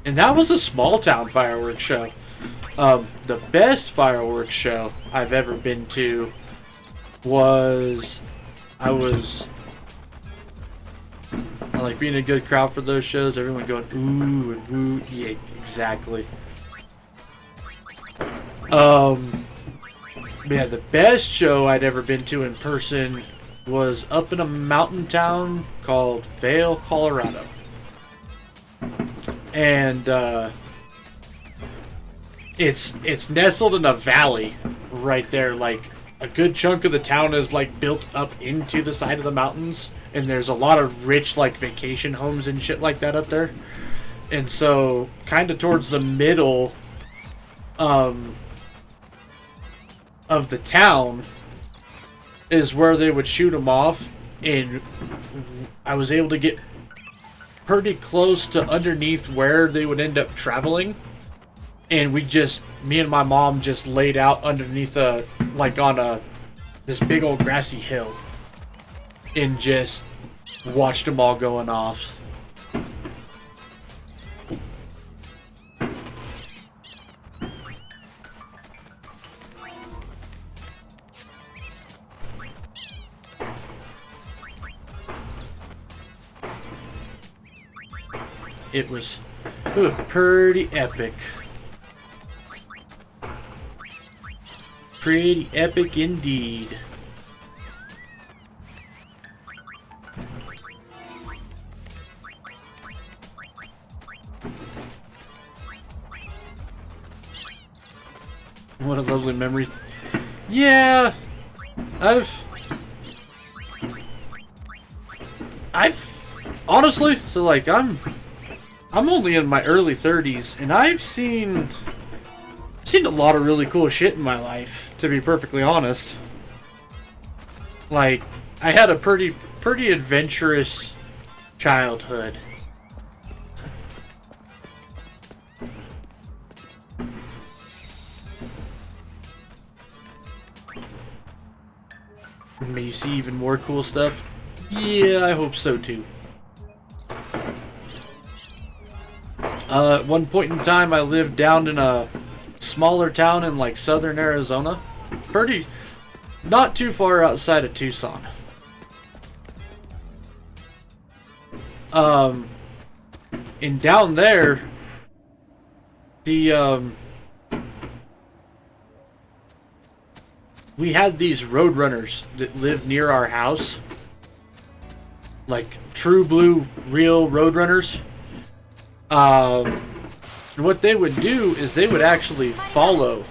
And that was a small town fireworks show. The best fireworks show I've ever been to was, I like being a good crowd for those shows. Everyone going ooh and ooh. Yeah, exactly. Yeah, the best show I'd ever been to in person was up in a mountain town called Vail, Colorado. And it's nestled in a valley right there. Like, a good chunk of the town is like built up into the side of the mountains, and there's a lot of rich like vacation homes and shit like that up there. And so kind of towards the middle of the town is where they would shoot them off, and I was able to get pretty close to underneath where they would end up traveling, and me and my mom just laid out underneath this big old grassy hill and just watched them all going off. It was pretty epic. Pretty epic indeed. What a lovely memory. Yeah, I've honestly, so like I'm only in my early 30s, and I've seen a lot of really cool shit in my life, to be perfectly honest. Like, I had a pretty adventurous childhood. May you see even more cool stuff? Yeah, I hope so too. At one point in time, I lived down in a smaller town in like southern Arizona. Not too far outside of Tucson. And down there, we had these roadrunners that lived near our house. Like true blue, real roadrunners. What they would do is they would actually follow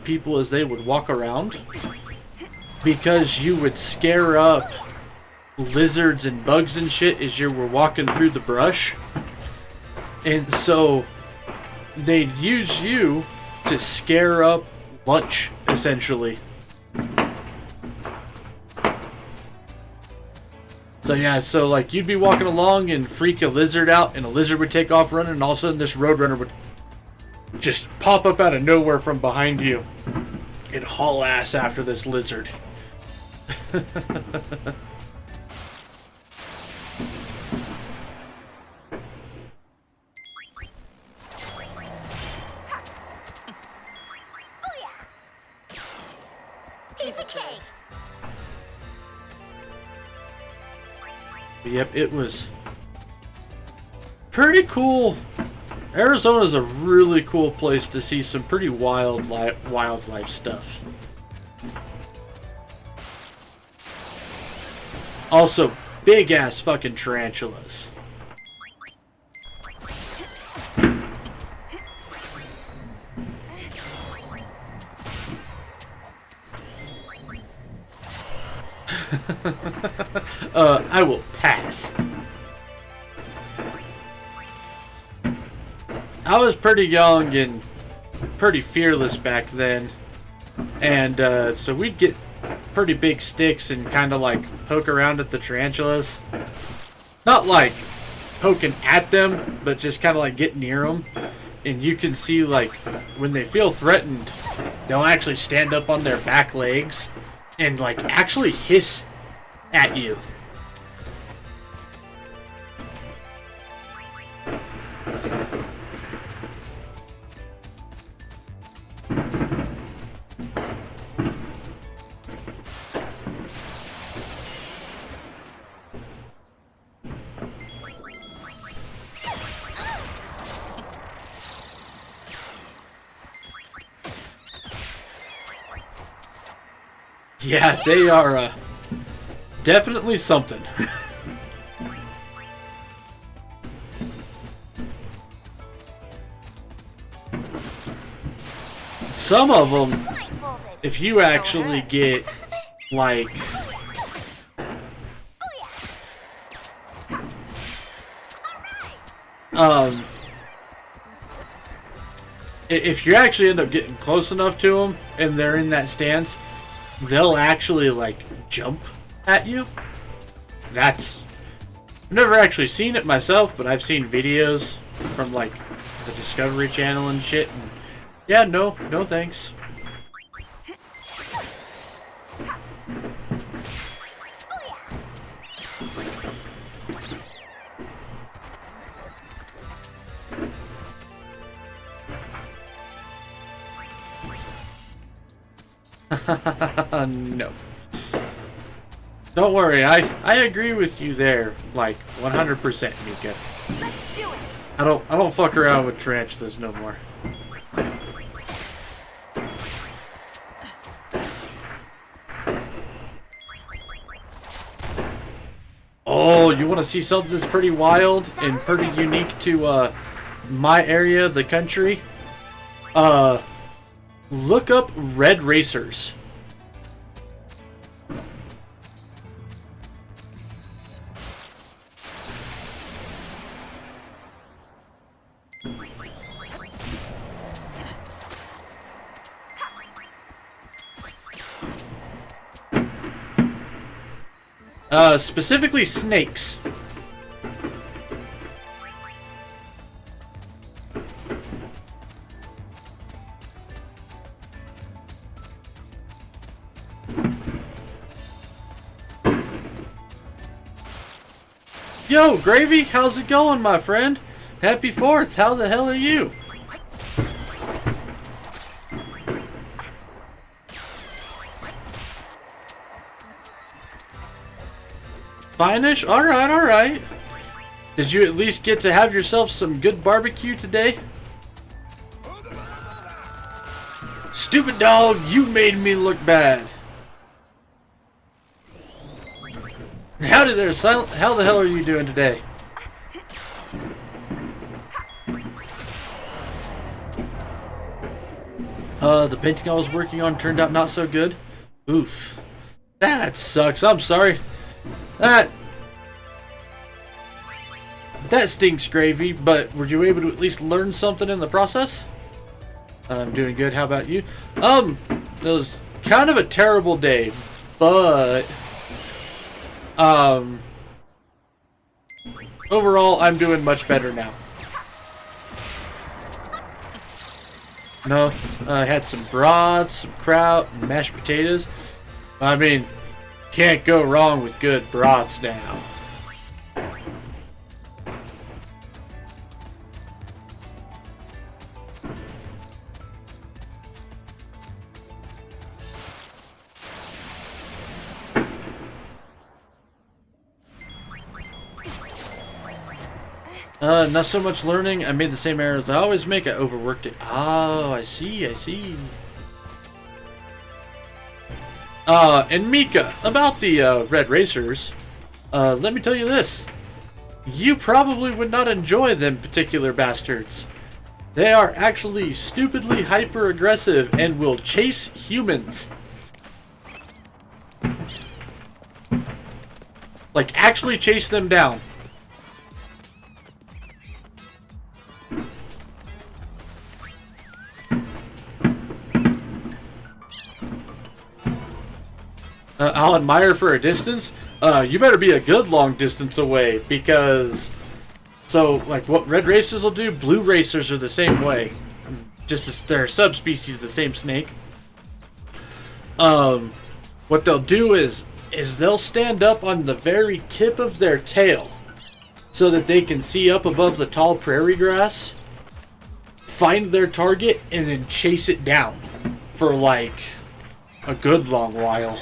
people as they would walk around, because you would scare up lizards and bugs and shit as you were walking through the brush. And so they'd use you to scare up lunch, essentially. So yeah, so like you'd be walking along and freak a lizard out, and a lizard would take off running, and all of a sudden this roadrunner would just pop up out of nowhere from behind you and haul ass after this lizard. Piece of cake. Yep, it was pretty cool. Arizona's a really cool place to see some pretty wildlife stuff. Also, big ass fucking tarantulas. I will pass. I was pretty young and pretty fearless back then, and so we'd get pretty big sticks and kind of like poke around at the tarantulas. Not like poking at them, but just kind of like get near them. And you can see like when they feel threatened, they'll actually stand up on their back legs and like actually hiss at you. Yeah, they are definitely something. Some of them, Blindfolded. if you actually get like if you actually end up getting close enough to them and they're in that stance, they'll actually like jump at you. I've never actually seen it myself, but I've seen videos from like the Discovery Channel and shit. And yeah, no thanks. No. Don't worry, I agree with you there, like 100%, Mika. Let's do it. I don't fuck around with tarantulas no more. Oh, you want to see something that's pretty wild and pretty unique to my area, the country? Look up red racers. Specifically snakes. Yo, Gravy, how's it going, my friend? Happy 4th, how the hell are you? Fine-ish? Alright, alright. Did you at least get to have yourself some good barbecue today? Stupid dog, you made me look bad. Howdy there, Silent. How the hell are you doing today? The painting I was working on turned out not so good. Oof. That sucks. I'm sorry. That stinks, Gravy, but were you able to at least learn something in the process? I'm doing good. How about you? It was kind of a terrible day, but overall, I'm doing much better now. No, I had some broth, some kraut, and mashed potatoes. I mean, Can't go wrong with good brats now. Not so much learning. I made the same errors I always make. I overworked it. Oh, I see, I see. And Mika, about the red racers, let me tell you this. You probably would not enjoy them particular bastards. They are actually stupidly hyper-aggressive and will chase humans. Like, actually chase them down. I'll admire for a distance. You better be a good long distance away, because so like what red racers will do, blue racers are the same way. Just as they're subspecies of the same snake. What they'll do is they'll stand up on the very tip of their tail so that they can see up above the tall prairie grass, find their target, and then chase it down for like a good long while.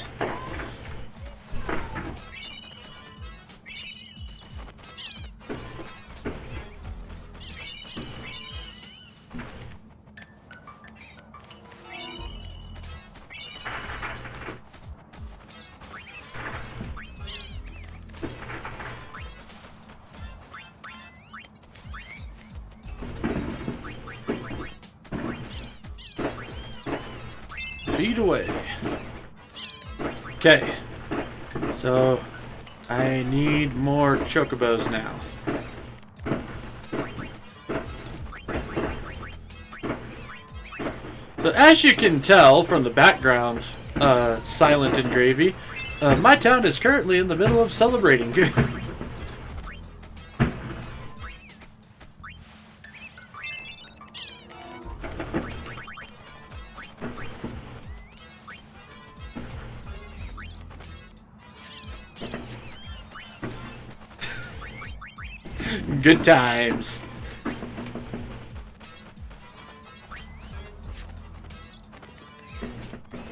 Feet away. Okay. So, I need more chocobos now. So, as you can tell from the background, silent and gravy, my town is currently in the middle of celebrating. Good times.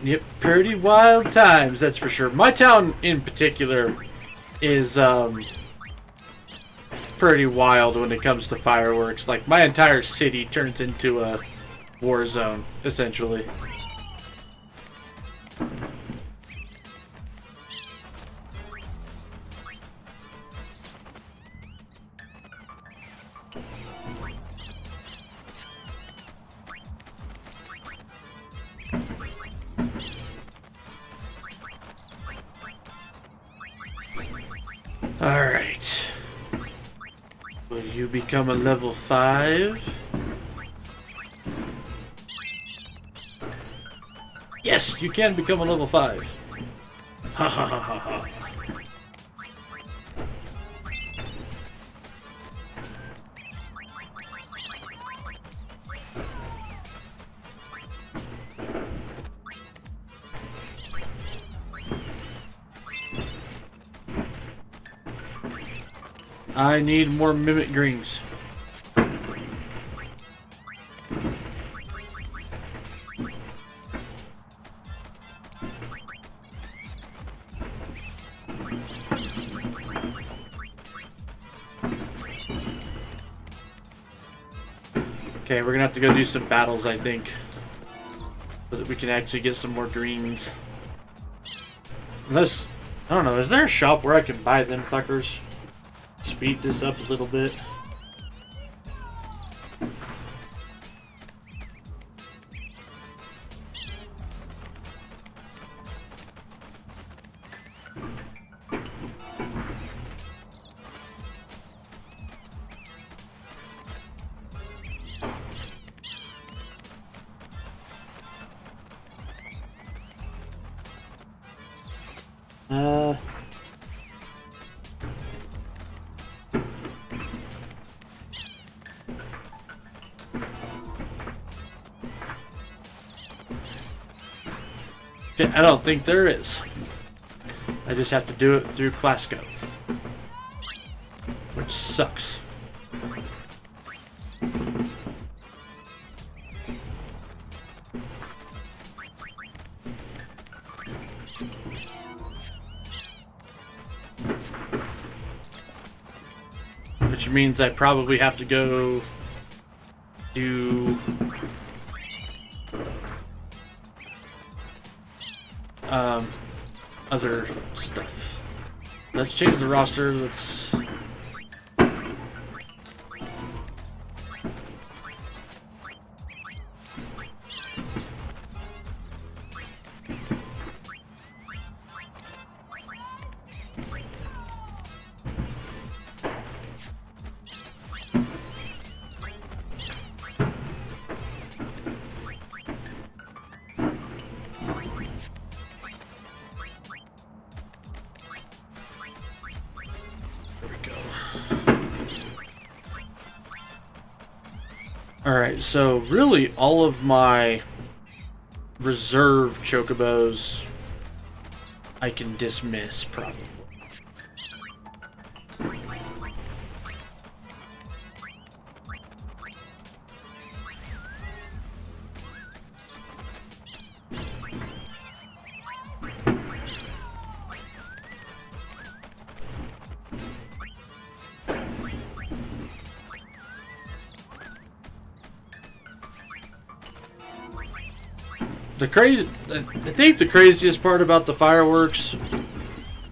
Yep, pretty wild times, that's for sure. My town in particular is pretty wild when it comes to fireworks. Like, my entire city turns into a war zone, essentially. Alright. Will you become a level 5? Yes, you can become a level 5. Ha ha ha ha ha. I need more mimic greens. Okay, we're gonna have to go do some battles, I think, so that we can actually get some more greens. Unless, I don't know, is there a shop where I can buy them fuckers? Speed this up a little bit. I don't think there is. I just have to do it through Clasco, which sucks. Which means I probably have to go do other stuff. Let's change the roster. Let's Alright, so really all of my reserve chocobos I can dismiss, probably. I think the craziest part about the fireworks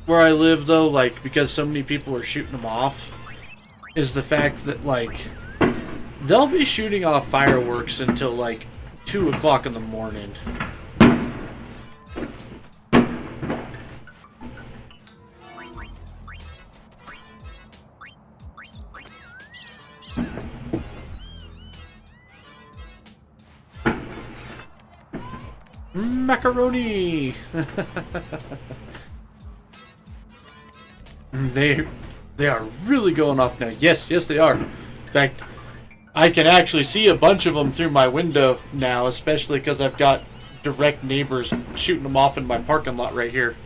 where I live, though, like, because so many people are shooting them off, is the fact that, like, they'll be shooting off fireworks until, like, 2 o'clock in the morning. Macaroni! They are really going off now. Yes, they are. In fact, I can actually see a bunch of them through my window now, especially because I've got direct neighbors shooting them off in my parking lot right here.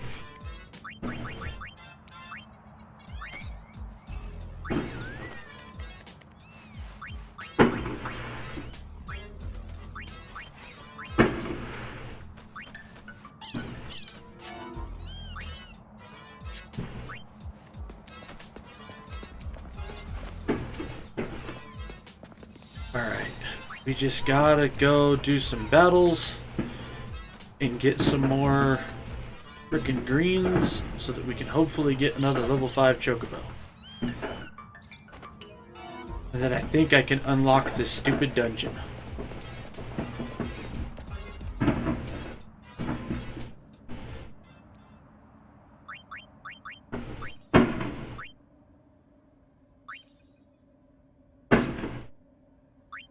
Alright, we just gotta go do some battles and get some more freaking greens so that we can hopefully get another level 5 Chocobo. And then I think I can unlock this stupid dungeon.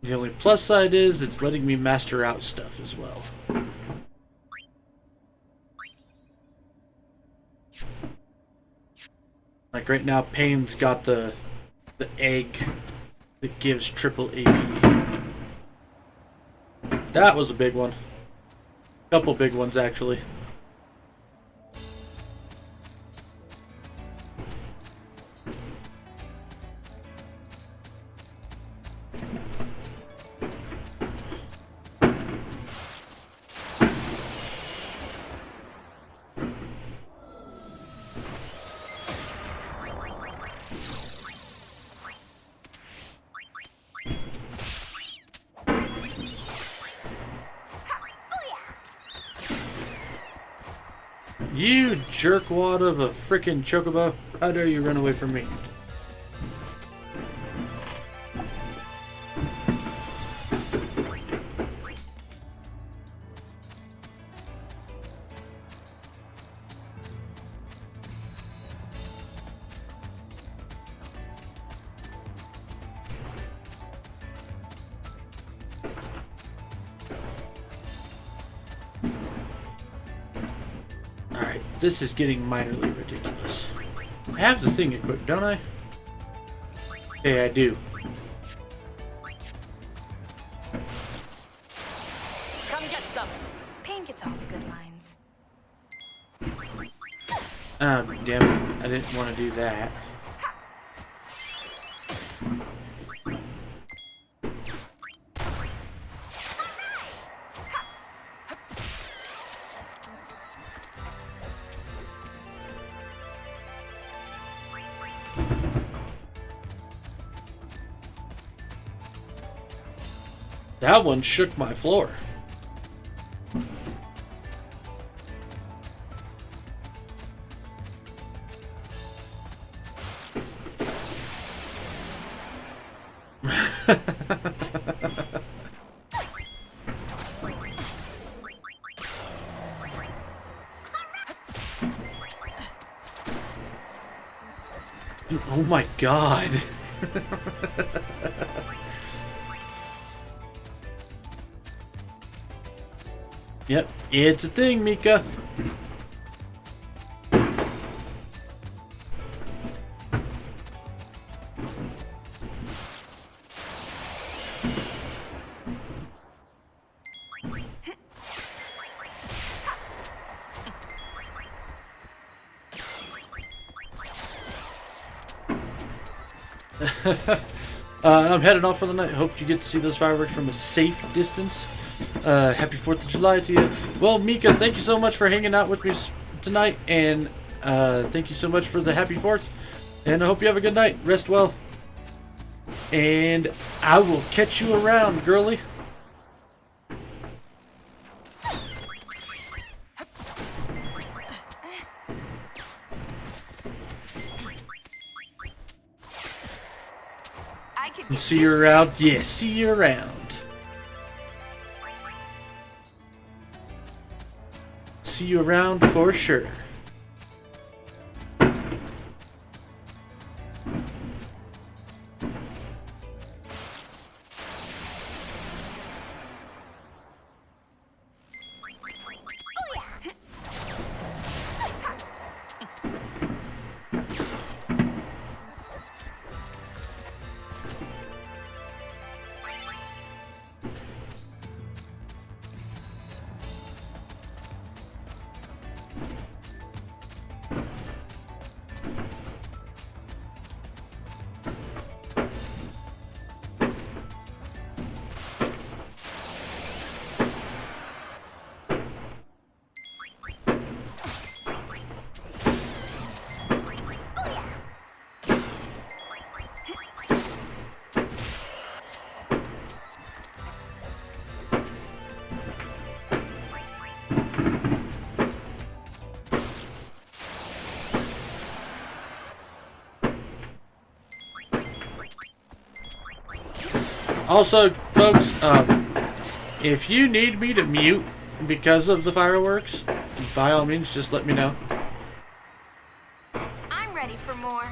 The only plus side is it's letting me master out stuff as well. Like right now, Payne's got the egg that gives triple AP. That was a big one. Couple big ones actually. You jerkwad of a frickin' Chocobo. How dare you run away from me? This is getting minorly ridiculous. I have the thing equipped, don't I? Hey, I do. Come get some. Payne gets all the good lines. Oh, damn it. I didn't want to do that. That one shook my floor. Oh my god. Yep, it's a thing, Mika. I'm heading off for the night. Hope you get to see those fireworks from a safe distance. Happy 4th of July to you. Well, Mika, thank you so much for hanging out with me tonight, and thank you so much for the happy 4th. And I hope you have a good night. Rest well. And I will catch you around, girly. I could And get see you used to around. this. Yeah, see you around. See you around for sure. Also, folks, if you need me to mute because of the fireworks, by all means, just let me know. I'm ready for more.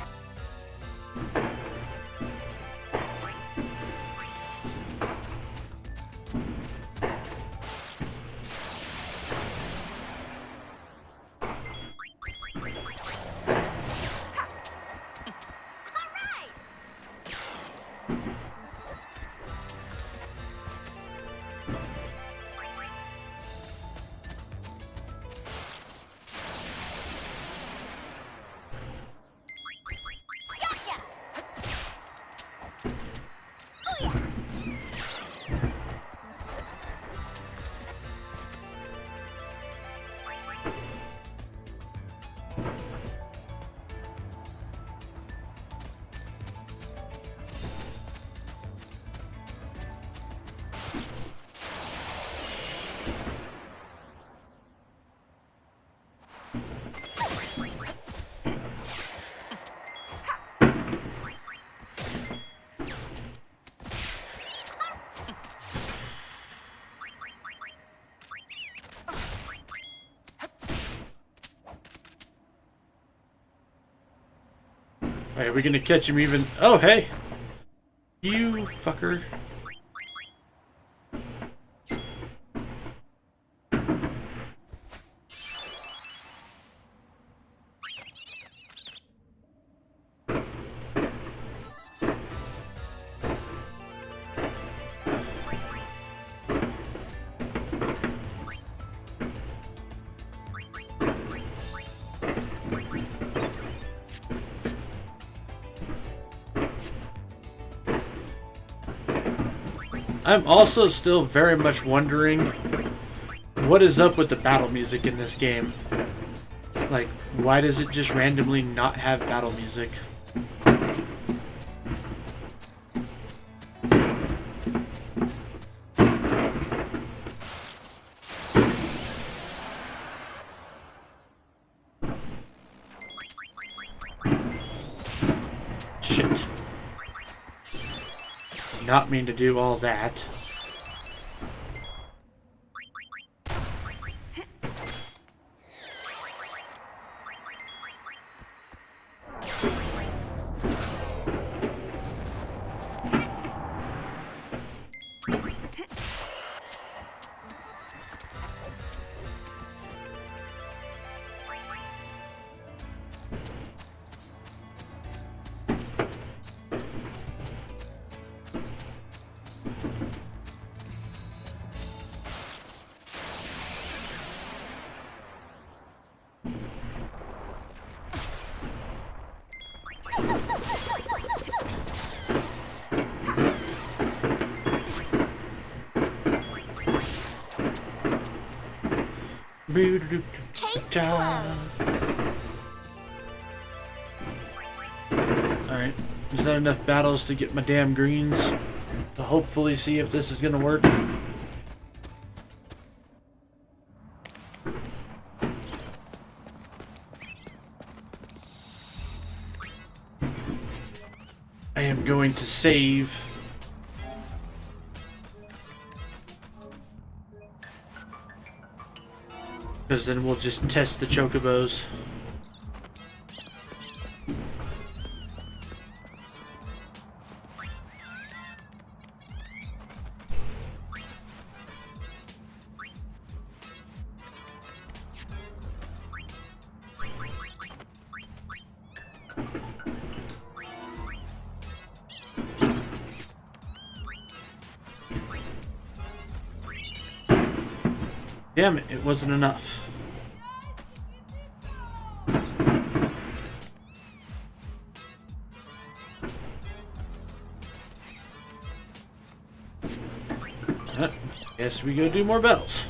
Alright, are we gonna catch him even? Oh, hey! You fucker. I'm also still very much wondering what is up with the battle music in this game. Like, why does it just randomly not have battle music? Shit. Not mean to do all that. Alright, there's not enough battles to get my damn greens to hopefully see if this is gonna work. I am going to save. Because then we'll just test the chocobos. Damn it, it wasn't enough. Guess we go do more battles.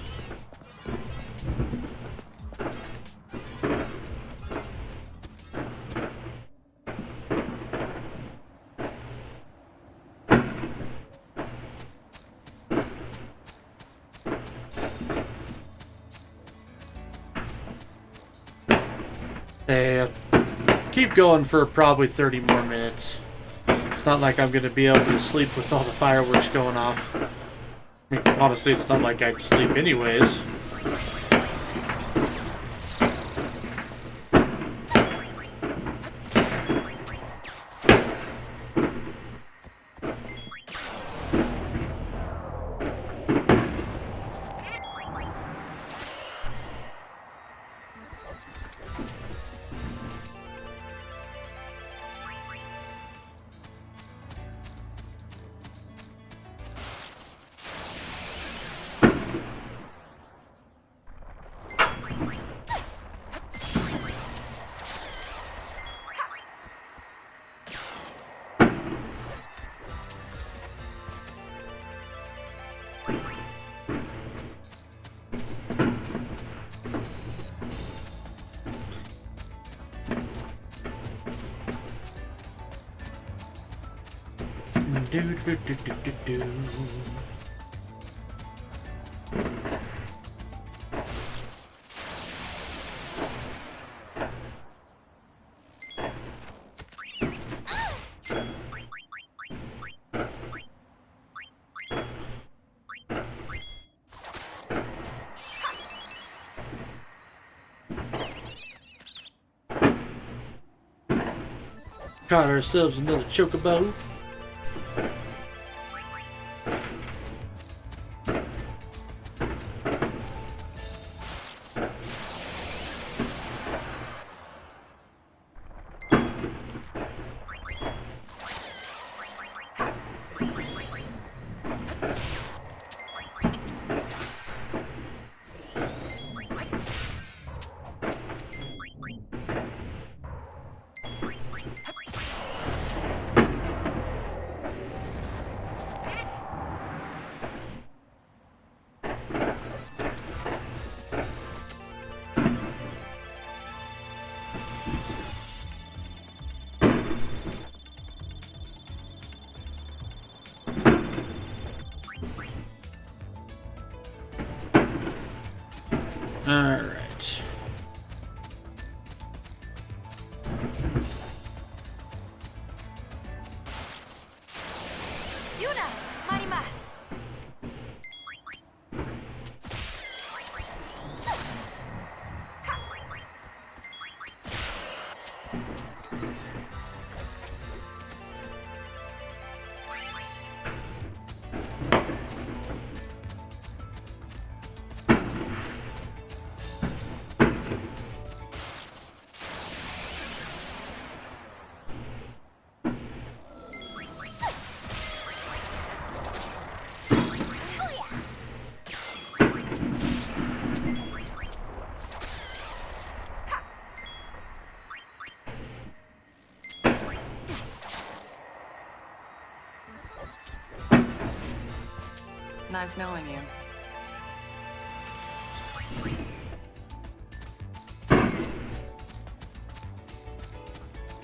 Hey, keep going for probably 30 more minutes. It's not like I'm going to be able to sleep with all the fireworks going off. I mean, honestly, it's not like I'd sleep anyways. Do, do, do, do, do, do. Caught ourselves another chocobo. Alright. Yuna, marimas. Nice knowing you.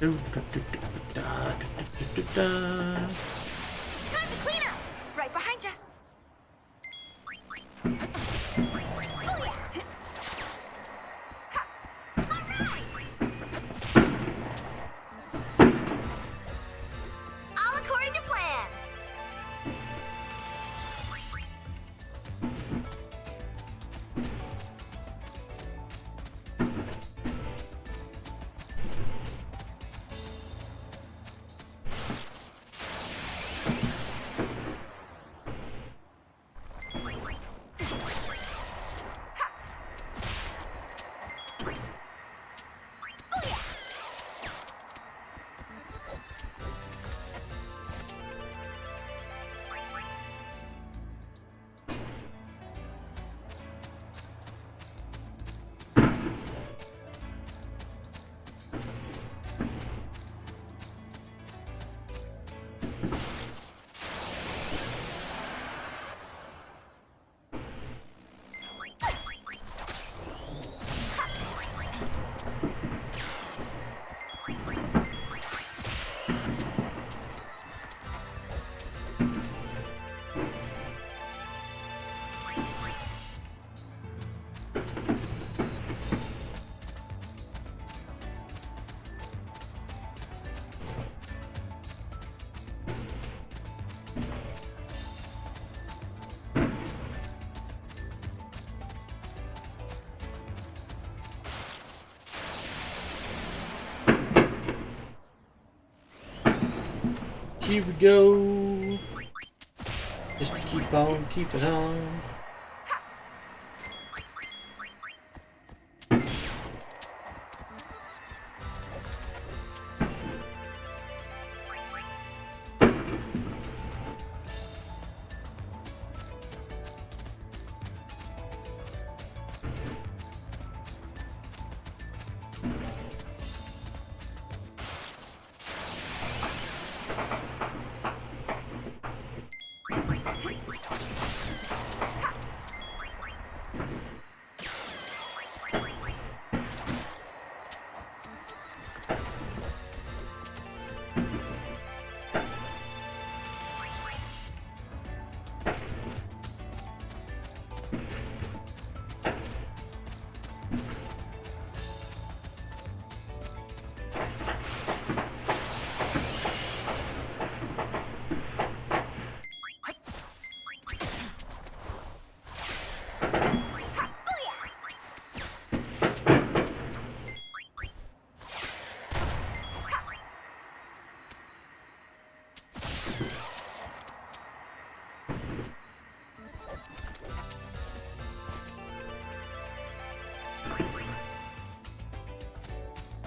Time to clean up. Right behind you. All according to plan. Here we go. Just to keep on keeping on.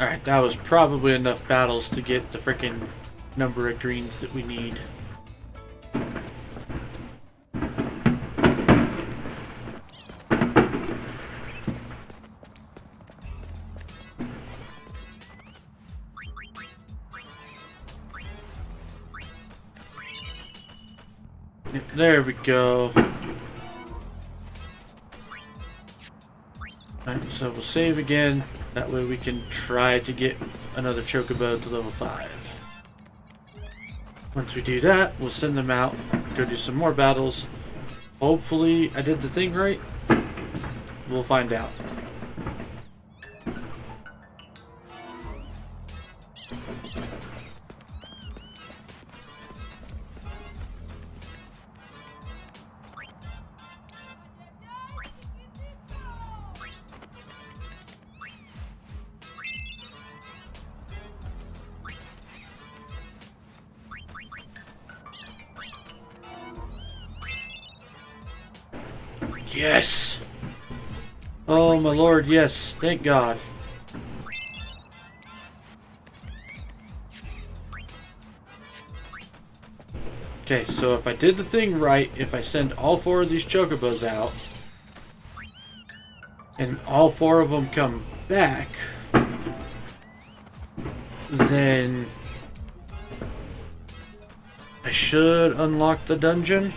Alright, that was probably enough battles to get the frickin' number of greens that we need. There we go. Alright, so we'll save again. That way we can try to get another Chocobo to level 5. Once we do that, we'll send them out, go do some more battles. Hopefully I did the thing right. We'll find out. Yes! Oh my lord, yes. Thank God. Okay, so if I did the thing right, if I send all 4 of these Chocobos out, and all 4 of them come back, then I should unlock the dungeon.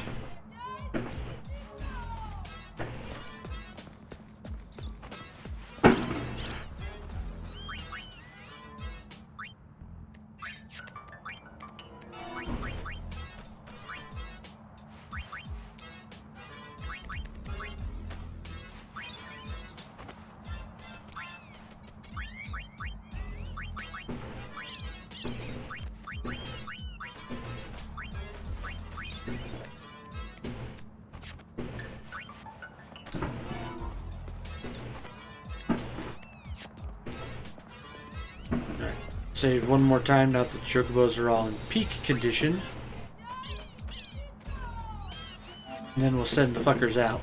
Save one more time now that the Chocobos are all in peak condition. And then we'll send the fuckers out.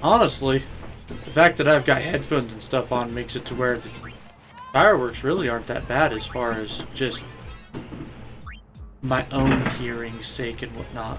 Honestly, the fact that I've got headphones and stuff on makes it to where the fireworks really aren't that bad as far as just my own hearing's sake and whatnot.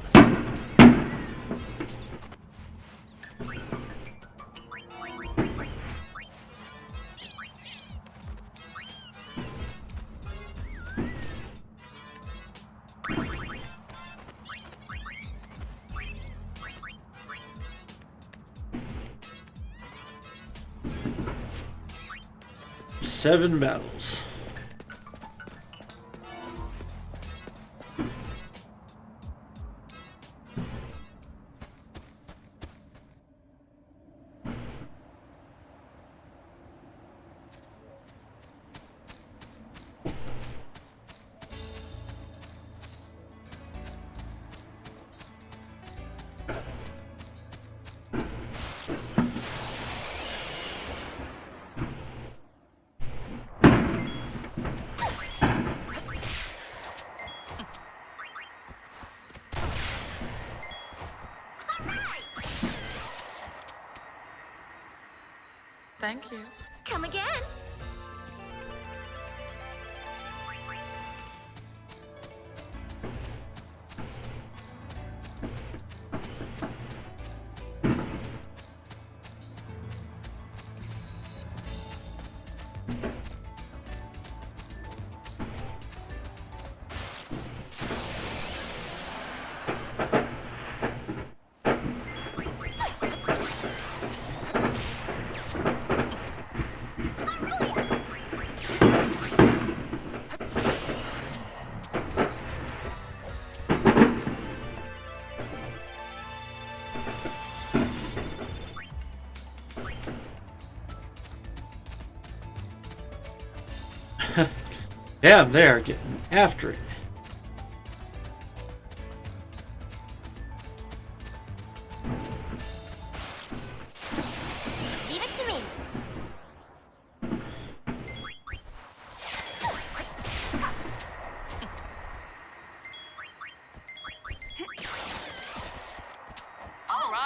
Seven battles. Thank you. Come again. Yeah, I'm there, getting after it. Leave it to me. All right.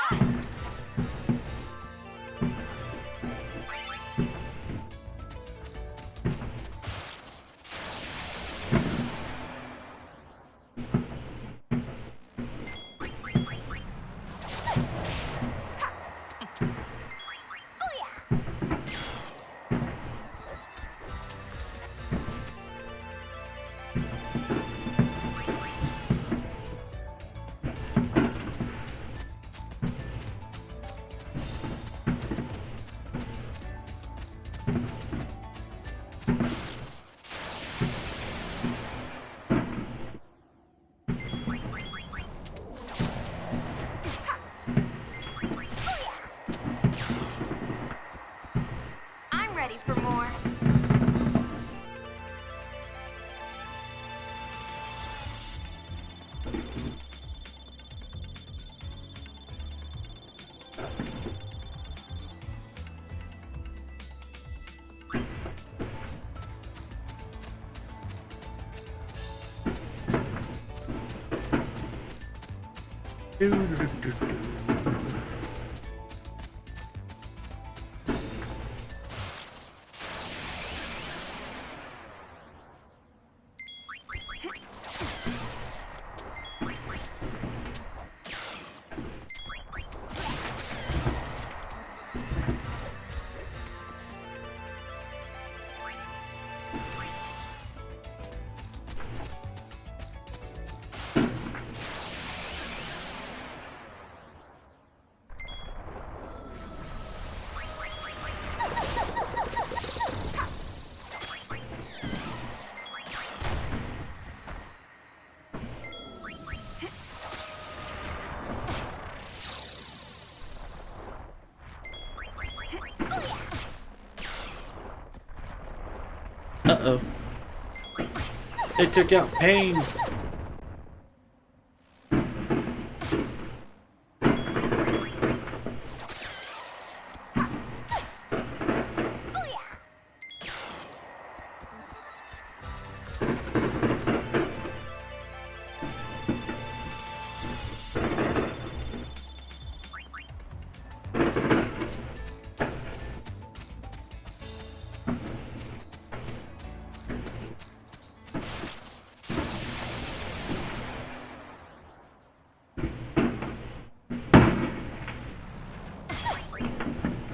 Uh-oh. They took out Pain.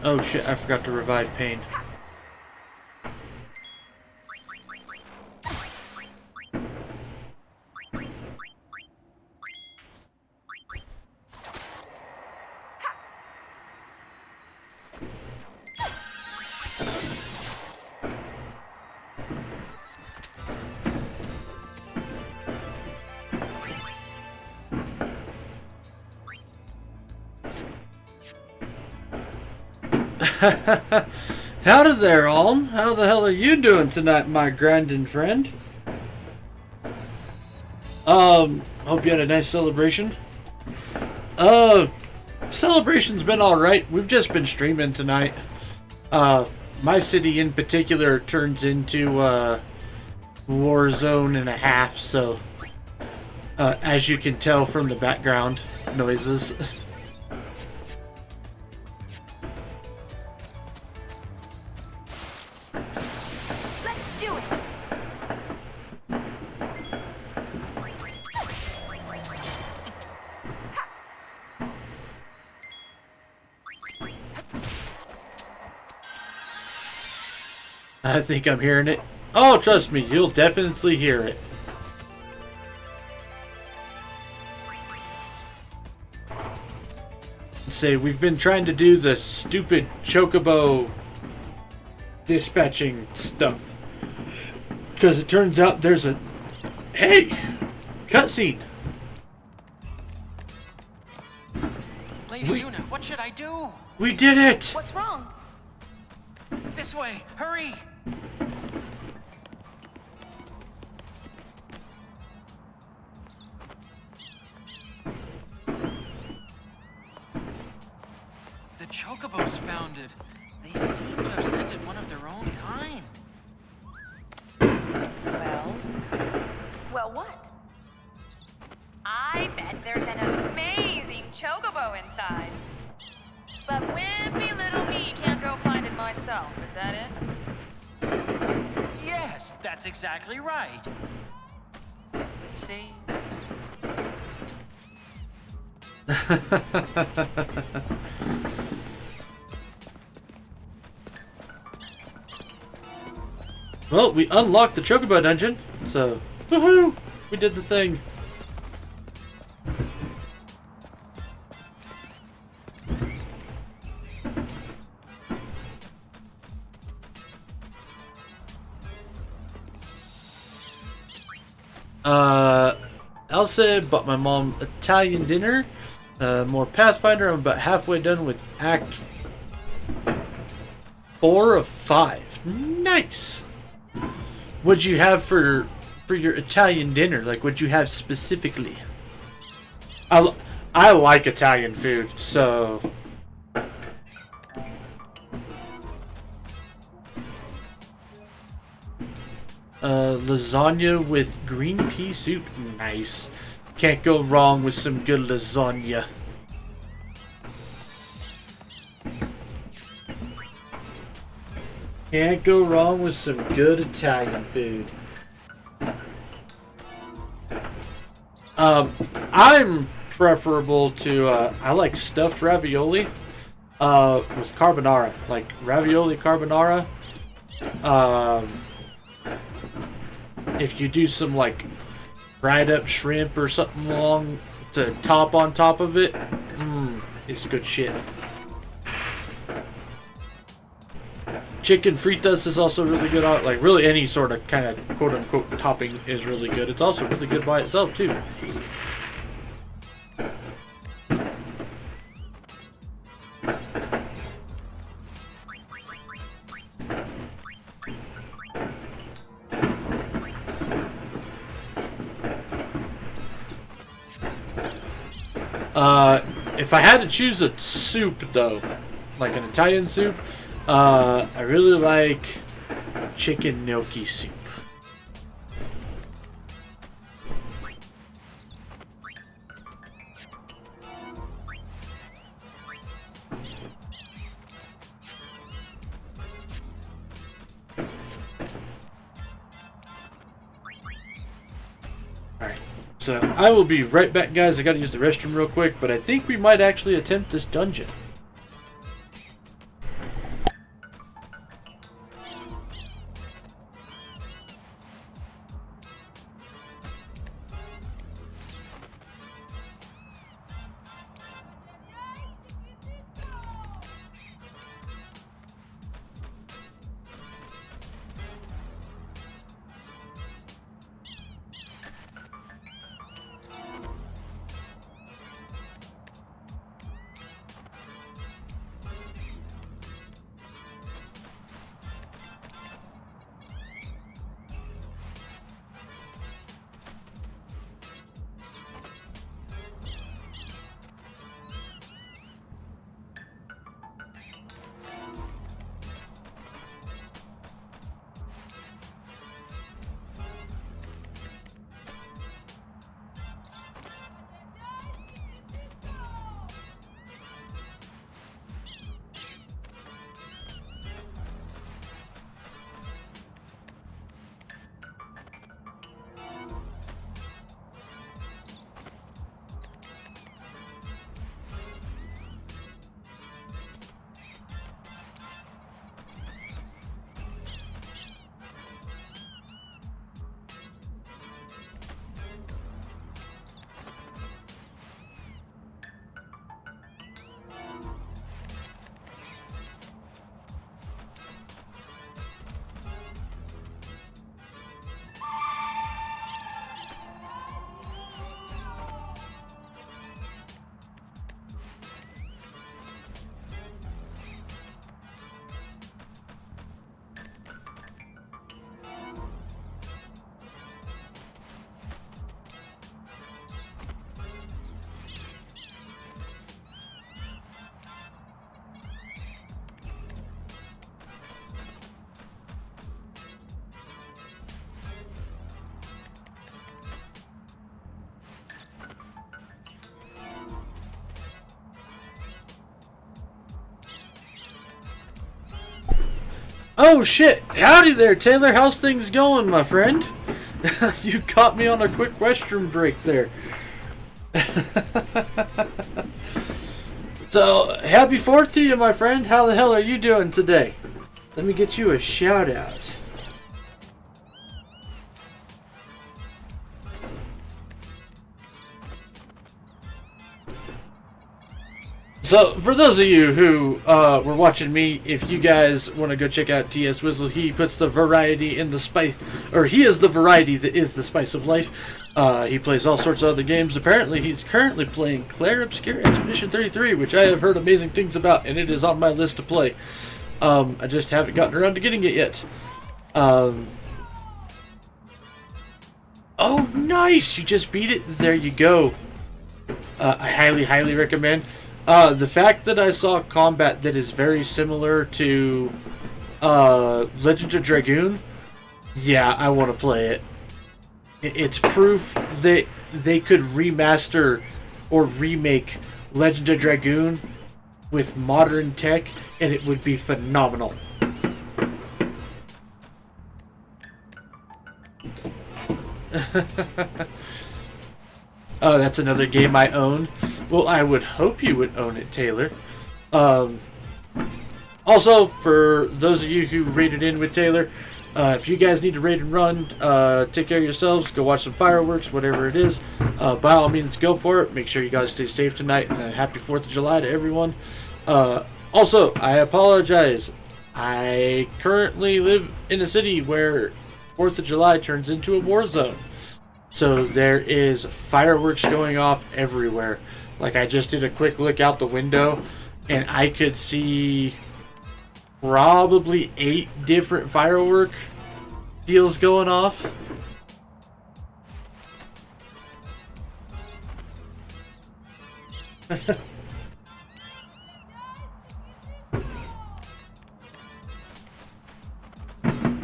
Oh shit, I forgot to revive Pain. Howdy there, all. How the hell are you doing tonight, my grinding friend? Hope you had a nice celebration. Celebration's been alright. We've just been streaming tonight. My city in particular turns into, war zone and a half, so, as you can tell from the background noises. I think I'm hearing it. Oh, trust me, you'll definitely hear it. Say, we've been trying to do the stupid Chocobo dispatching stuff. Because it turns out there's a... Hey! Cutscene! Lady Yuna, what should I do? We did it! What's wrong? This way, hurry! The Chocobos found it. They seem to have sent it one of their own kind. Well, what? I bet there's an amazing Chocobo inside. But wimpy little me can't go find it myself, is that it? Yes, that's exactly right. See? Well, we unlocked the Chocobo dungeon, so woohoo! We did the thing. Elsa bought my mom Italian dinner. More Pathfinder. I'm about halfway done with Act 4 of 5. Nice. What'd you have for your Italian dinner? Like, what'd you have specifically? I like Italian food, so. Lasagna with green pea soup. Nice. Can't go wrong with some good lasagna. Can't go wrong with some good Italian food. I'm preferable to, I like stuffed ravioli with carbonara. Like ravioli carbonara. If you do some like fried up shrimp or something along to top on top of it, it's good shit. Chicken fritas is also really good. Like really any sort of kind of quote unquote topping is really good. It's also really good by itself too. If I had to choose a soup though, like an Italian soup, I really like chicken gnocchi soup. Alright, so I will be right back, guys. I gotta use the restroom real quick, but I think we might actually attempt this dungeon. Oh shit! Howdy there, Taylor. How's things going, my friend? You caught me on a quick restroom break there. So, happy 4th to you, my friend. How the hell are you doing today? Let me get you a shout out. So, for those of you who were watching me, if you guys want to go check out TS Wizzle, he puts the variety in the spice, or he is the variety that is the spice of life. He plays all sorts of other games. Apparently, he's currently playing Claire Obscure Expedition 33, which I have heard amazing things about, and it is on my list to play. I just haven't gotten around to getting it yet. Oh, nice! You just beat it. There you go. I highly, highly recommend. The fact that I saw combat that is very similar to Legend of Dragoon, yeah, I want to play it. It's proof that they could remaster or remake Legend of Dragoon with modern tech, and it would be phenomenal. Oh, that's another game I own. Well, I would hope you would own it, Taylor. Also, for those of you who raided in with Taylor, if you guys need to raid and run, take care of yourselves, go watch some fireworks, whatever it is, by all means, go for it. Make sure you guys stay safe tonight, and a happy 4th of July to everyone. Also, I apologize. I currently live in a city where 4th of July turns into a war zone. So there is fireworks going off everywhere. Like, I just did a quick look out the window, and I could see probably 8 different firework deals going off.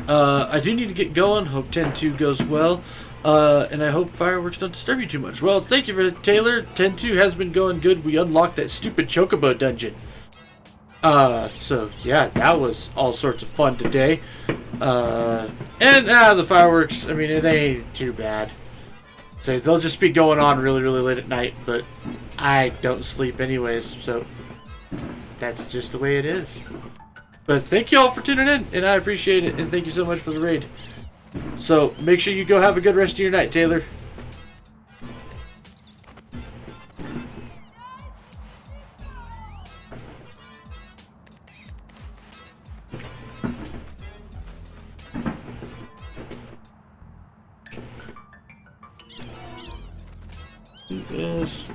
I do need to get going. Hope 10-2 goes well. And I hope fireworks don't disturb you too much. Well, thank you for Taylor. 10-2 has been going good. We unlocked that stupid Chocobo dungeon. So yeah, that was all sorts of fun today. And the fireworks, I mean, it ain't too bad. So they'll just be going on really, really late at night, but I don't sleep anyways, so that's just the way it is. But thank you all for tuning in, and I appreciate it, and thank you so much for the raid. So make sure you go have a good rest of your night, Taylor. Yes,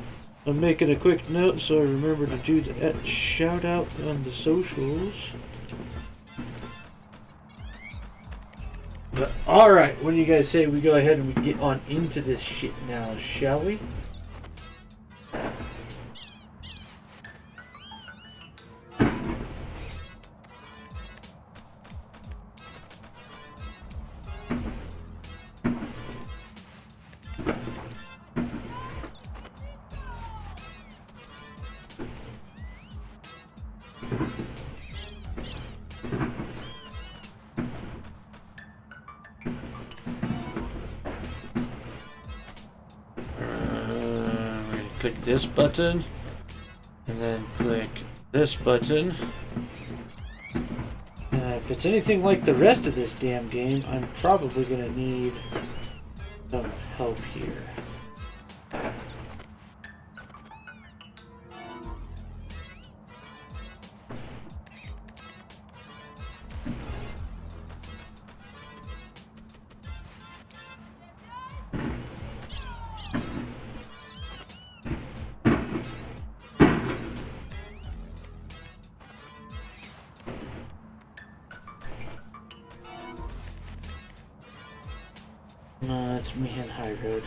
I'm making a quick note so I remember to do that shout out on the socials. But alright, what do you guys say we go ahead and we get on into this shit now, shall we? Click this button, and then click this button. If it's anything like the rest of this damn game, I'm probably going to need some help here. No, it's me and High Road.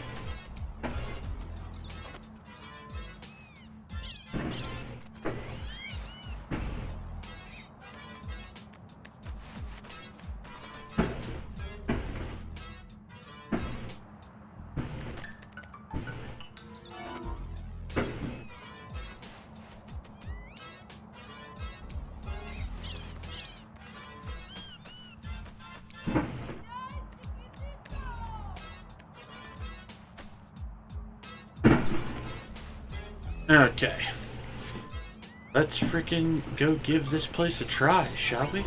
Okay. Let's freaking go give this place a try, shall we?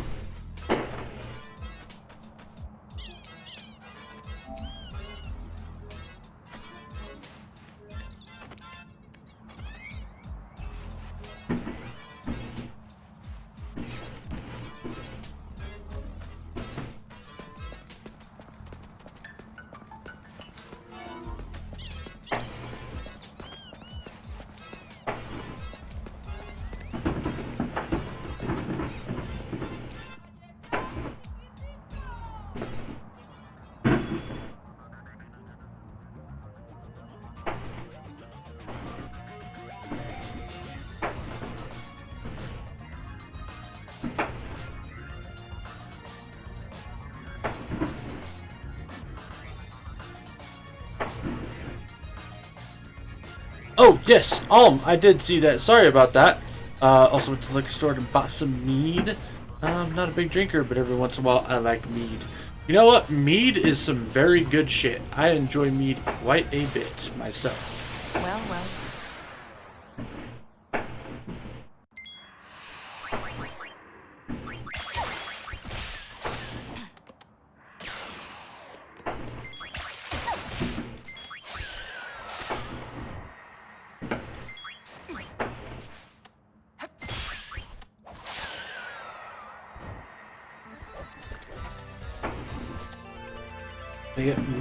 Oh, yes, I did see that. Sorry about that. Also went to the liquor store and bought some mead. I'm not a big drinker, but every once in a while I like mead. You know what? Mead is some very good shit. I enjoy mead quite a bit myself. Well, well.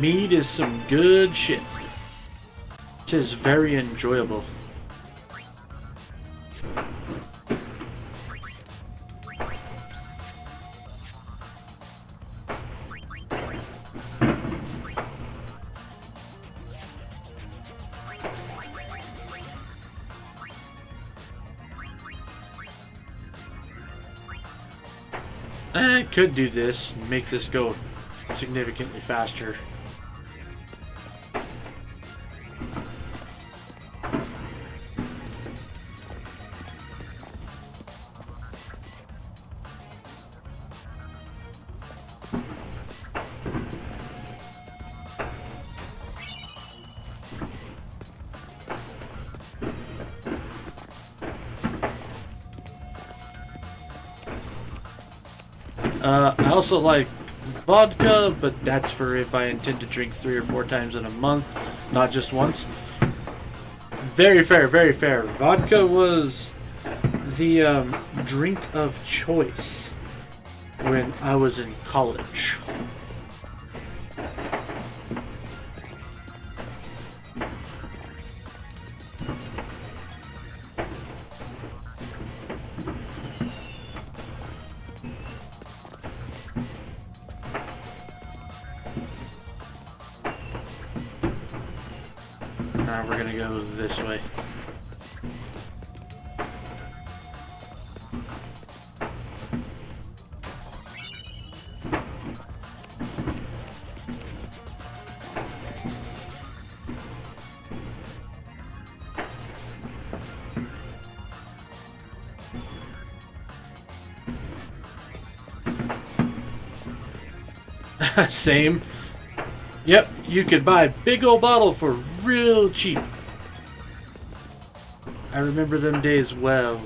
Mead is some good shit. It is very enjoyable. I could do this, make this go significantly faster. I also like vodka, but that's for if I intend to drink 3 or 4 times in a month, not just once. Very fair, very fair. Vodka was the drink of choice when I was in college. We're gonna go this way. Same. Yep, you could buy a big old bottle for real cheap. I remember them days well.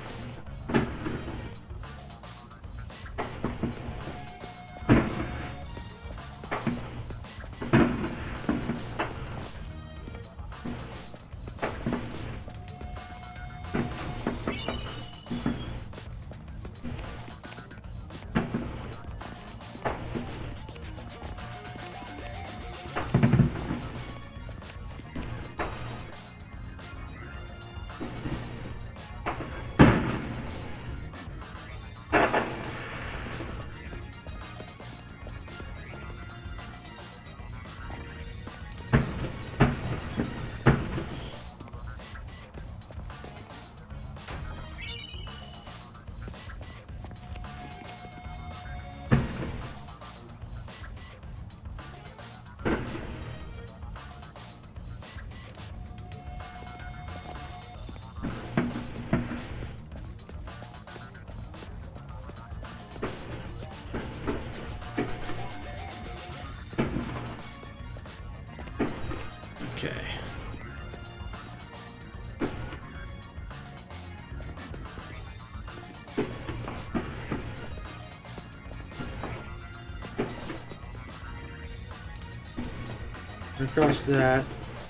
Okay. Across that.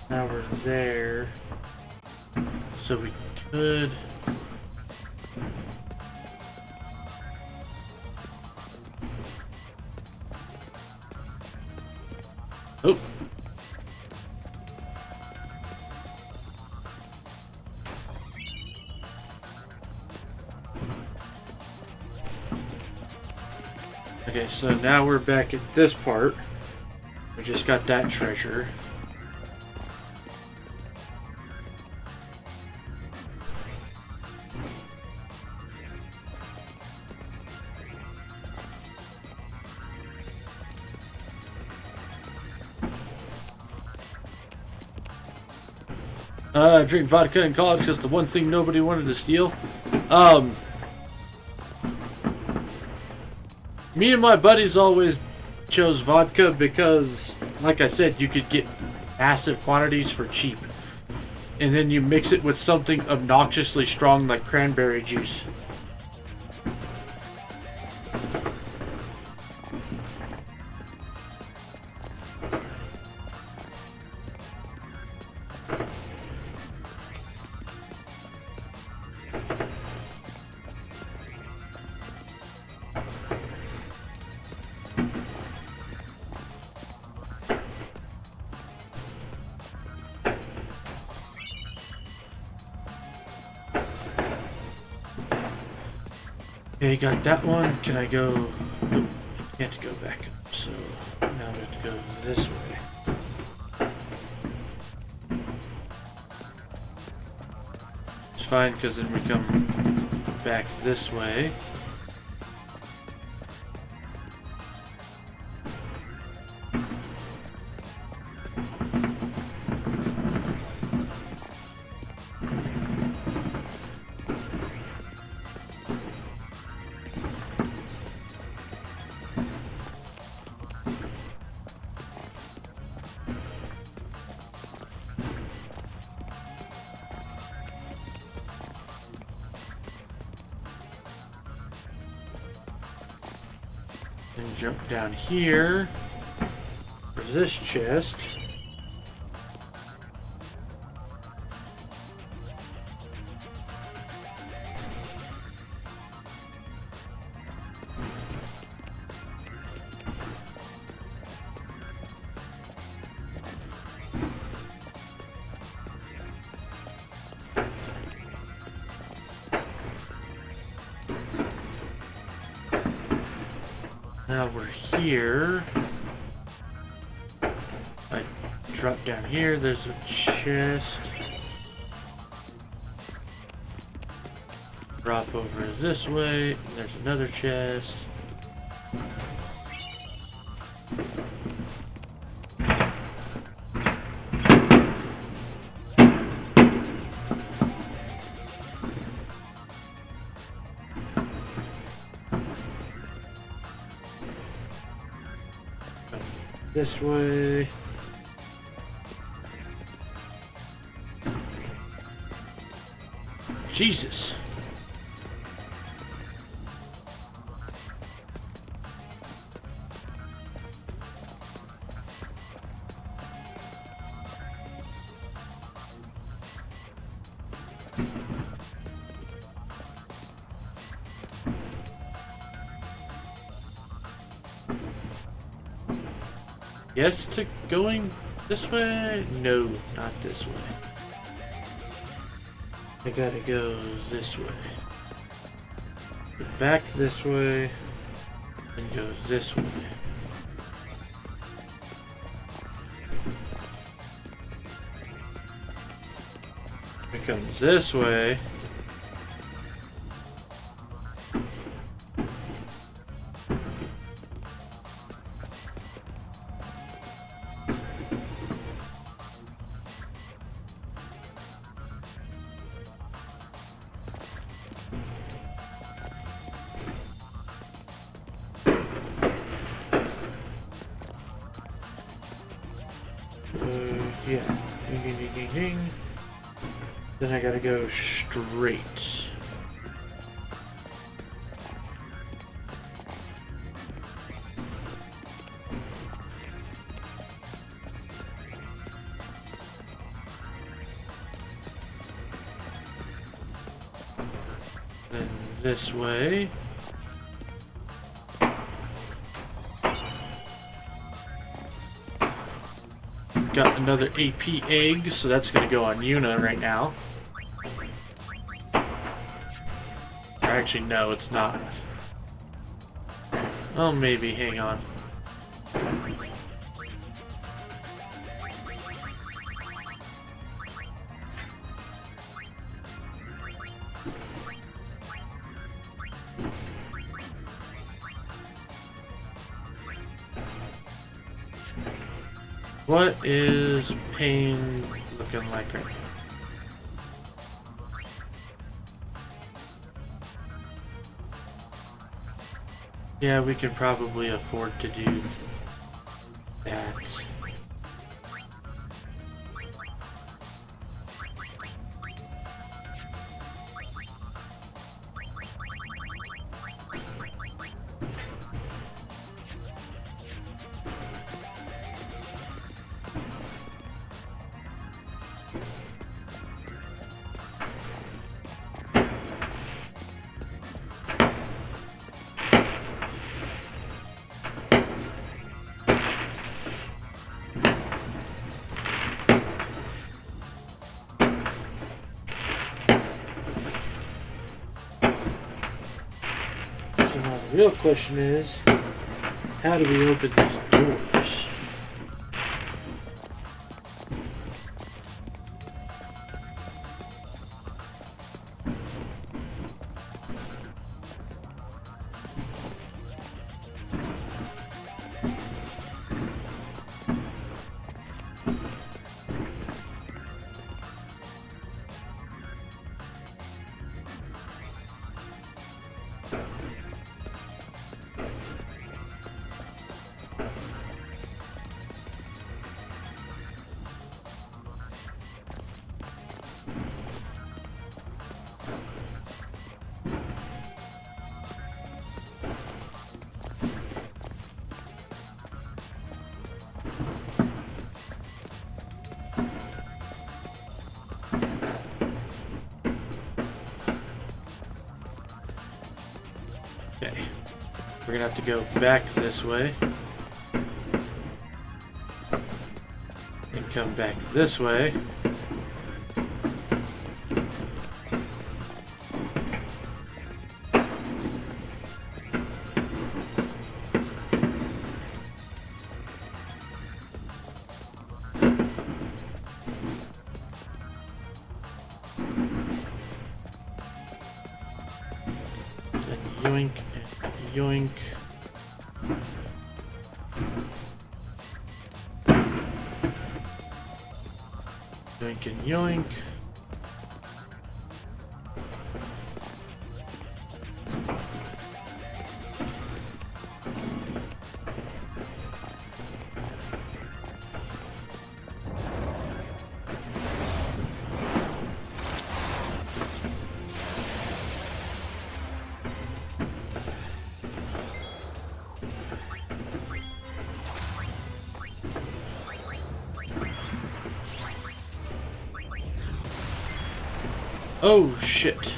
Now we're there. So we could... Oh! Okay, so now we're back at this part. We just got that treasure. Drink vodka in college because the one thing nobody wanted to steal. Me and my buddies always chose vodka because, like I said, you could get massive quantities for cheap. And then you mix it with something obnoxiously strong like cranberry juice. Okay, got that one. Can I go? Nope, I can't go back up. So now we have to go this way. It's fine because then we come back this way. And jump down here for this chest. Now we're here. I drop down here, there's a chest. Drop over this way, and there's another chest. This way. Jesus. Yes to going this way? No, not this way. I gotta go this way. Back this way, and go this way. It comes this way. Yeah. Ding, ding, ding, ding, ding. Then I gotta go straight. Then this way. Got another AP egg, so that's gonna go on Yuna right now. Or actually, no, it's not. Oh, maybe. Hang on. What is pain looking like right now? Yeah, we can probably afford to do that. So now the real question is, how do we open these doors? Okay, we're gonna have to go back this way and come back this way. Yoink and yoink. Yoink and yoink. Oh shit.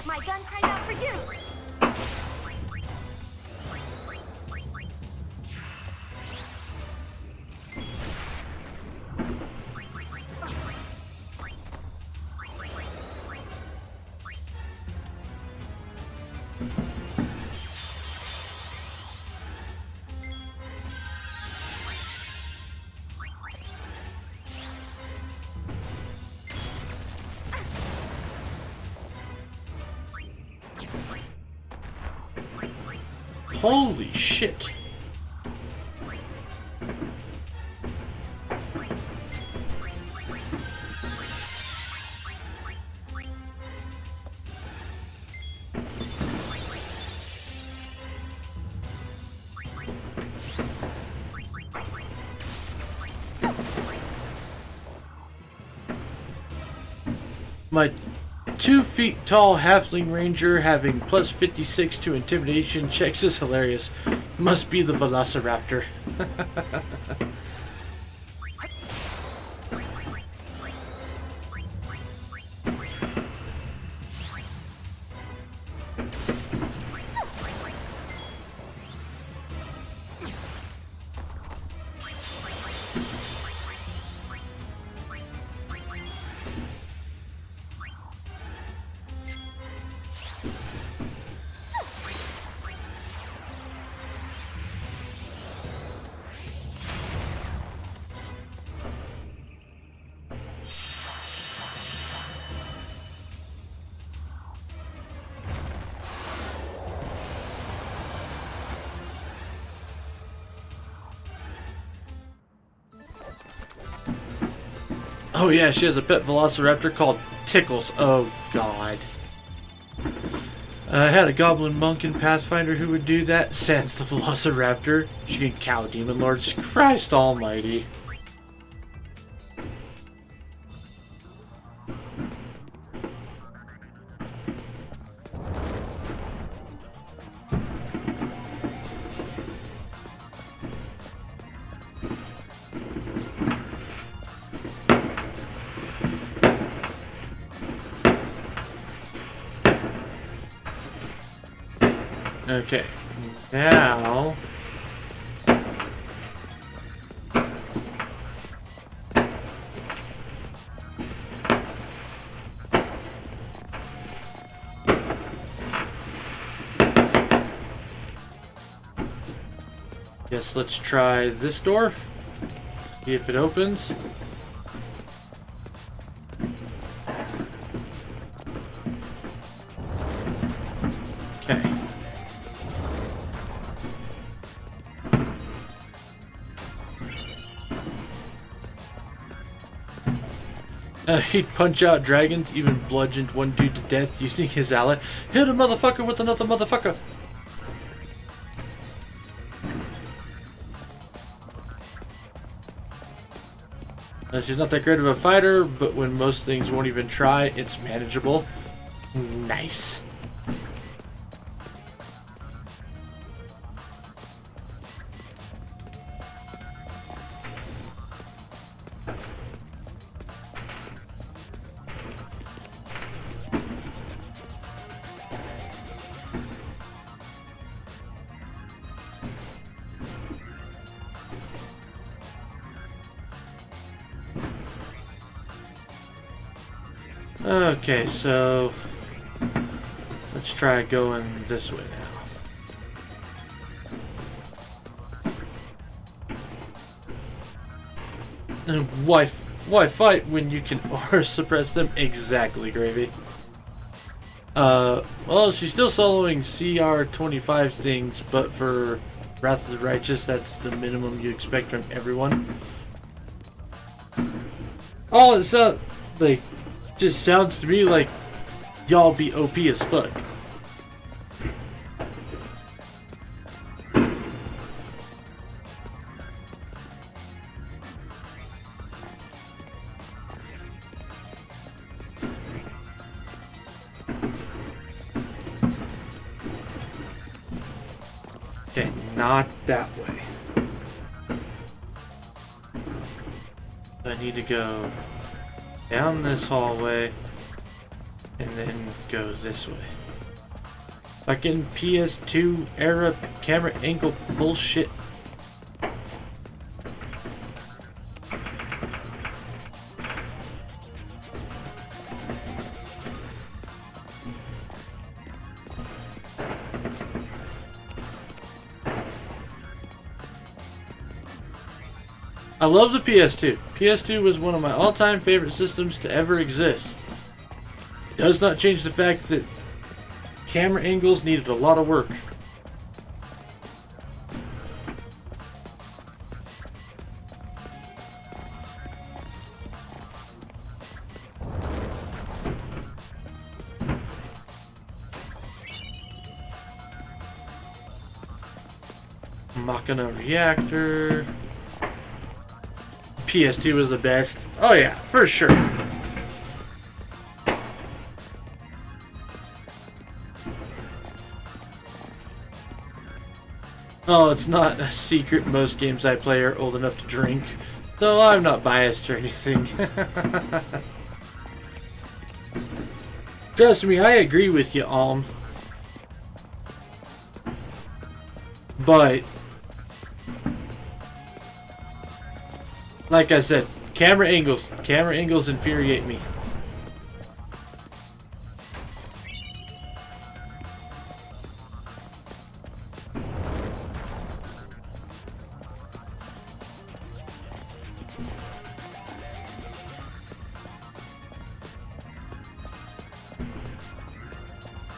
My gun cries out for you! Holy shit. My 2 feet tall halfling ranger having plus 56 to intimidation checks is hilarious. Must be the velociraptor. Oh yeah, she has a pet velociraptor called Tickles. Oh god. I had a goblin monk in Pathfinder who would do that. Sans the velociraptor. She can cow demon lords. Christ almighty. Okay, now guess let's try this door. See if it opens. Okay. He'd punch out dragons, even bludgeoned one dude to death using his ally. Hit a motherfucker with another motherfucker! She's not that great of a fighter, but when most things won't even try, it's manageable. Nice. Okay, so let's try going this way now. And why fight when you can aura suppress them? Exactly, Gravy. Well, she's still soloing CR25 things, but for Wrath of the Righteous, that's the minimum you expect from everyone. All it sounds like just sounds to me like y'all be OP as fuck. Okay, not that way. I need to go down this hallway and then go this way. Fucking PS2 era camera angle bullshit. I love the PS2. PS2 was one of my all-time favorite systems to ever exist. It does not change the fact that camera angles needed a lot of work. Machina reactor. PS2 was the best. Oh yeah, for sure. Oh, it's not a secret. Most games I play are old enough to drink, though I'm not biased or anything. Trust me, I agree with you, But like I said, camera angles infuriate me.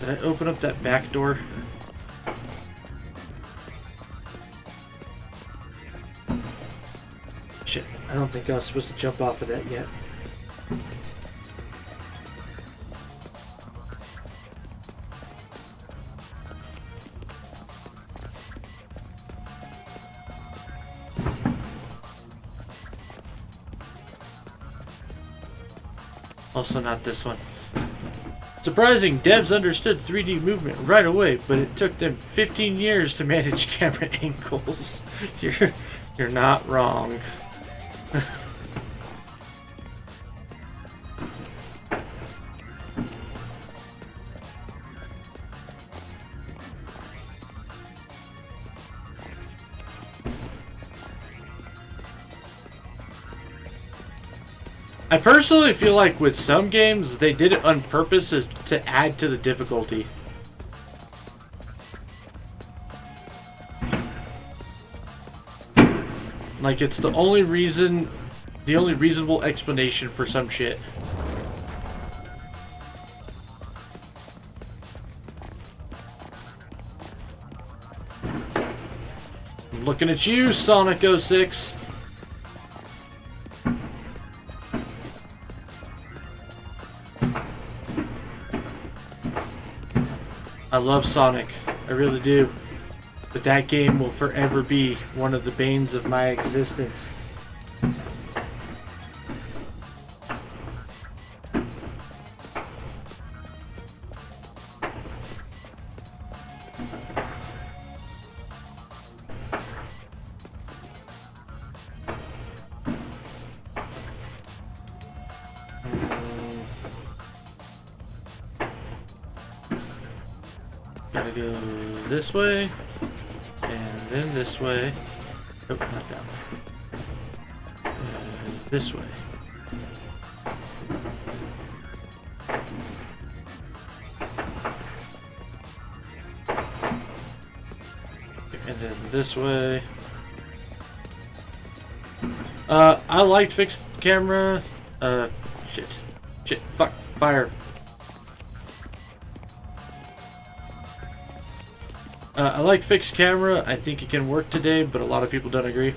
Did I open up that back door? Shit, I don't think I was supposed to jump off of that yet. Also not this one. Surprising, devs understood 3D movement right away, but it took them 15 years to manage camera angles. You're not wrong. I personally feel like with some games, they did it on purpose as to add to the difficulty. Like it's the only reasonable explanation for some shit. I'm looking at you, Sonic 06. I love Sonic, I really do. But that game will forever be one of the banes of my existence. Gotta go this way, and then this way. Nope, not that way. This way. And then this way. I liked fixed camera. Shit, fuck, fire. I like fixed camera. I think it can work today, but a lot of people don't agree.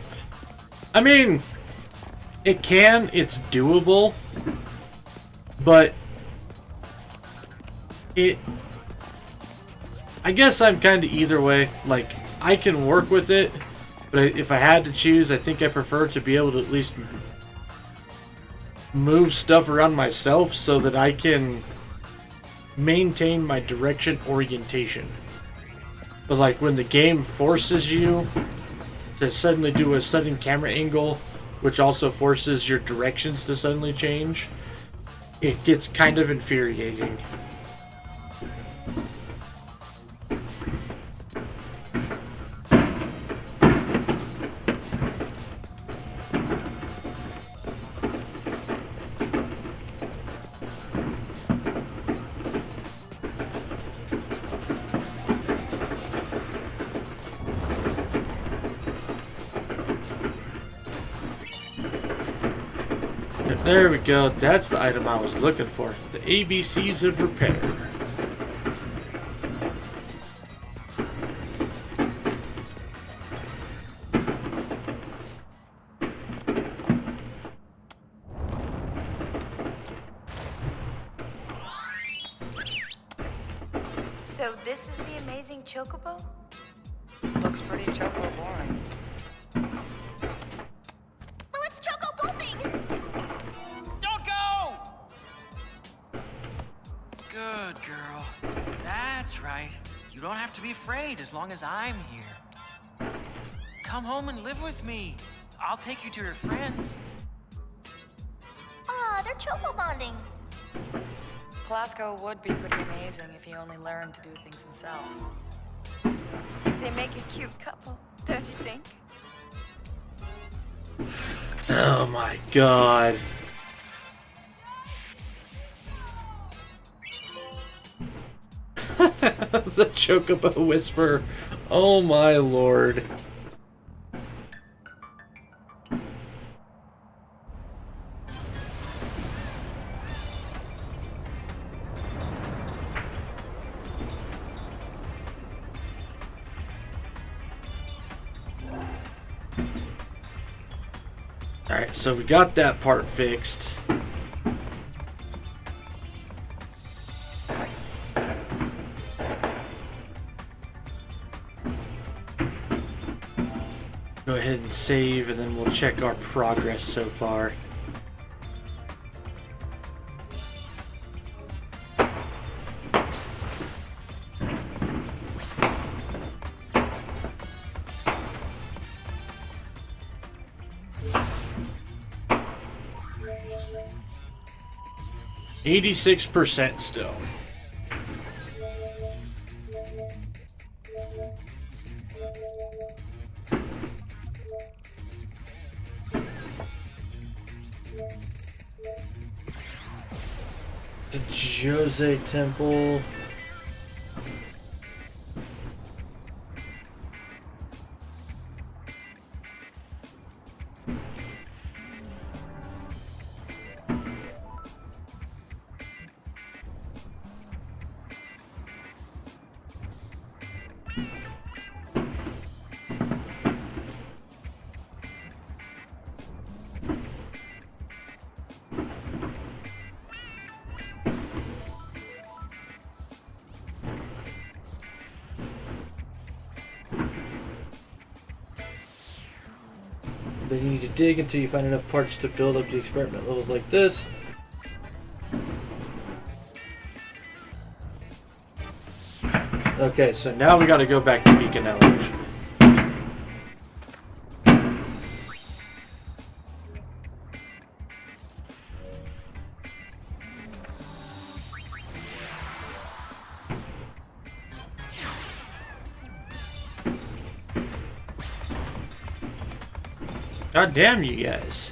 I mean, it can. It's doable. But I guess I'm kind of either way. Like, I can work with it, but if I had to choose, I think I prefer to be able to at least move stuff around myself so that I can maintain my direction orientation. But like when the game forces you to suddenly do a sudden camera angle, which also forces your directions to suddenly change, it gets kind of infuriating. There we go. That's the item I was looking for. The ABCs of repair. So this is the amazing Chocobo? Looks pretty choco boring. Well, it's Choco bolting! Don't go! Good girl. That's right. You don't have to be afraid as long as I'm here. Come home and live with me. I'll take you to your friends. Aw, they're Choco bonding. Clasco would be pretty amazing if he only learned to do things himself. They make a cute couple, don't you think? Oh my god. The Chocobo whisper. Oh my lord. Alright, so we got that part fixed. Go ahead and save, and then we'll check our progress so far. 86% still. The Jose Temple. Then you need to dig until you find enough parts to build up the experiment levels like this. Okay, so now we gotta go back to beacon elevation. God damn you guys.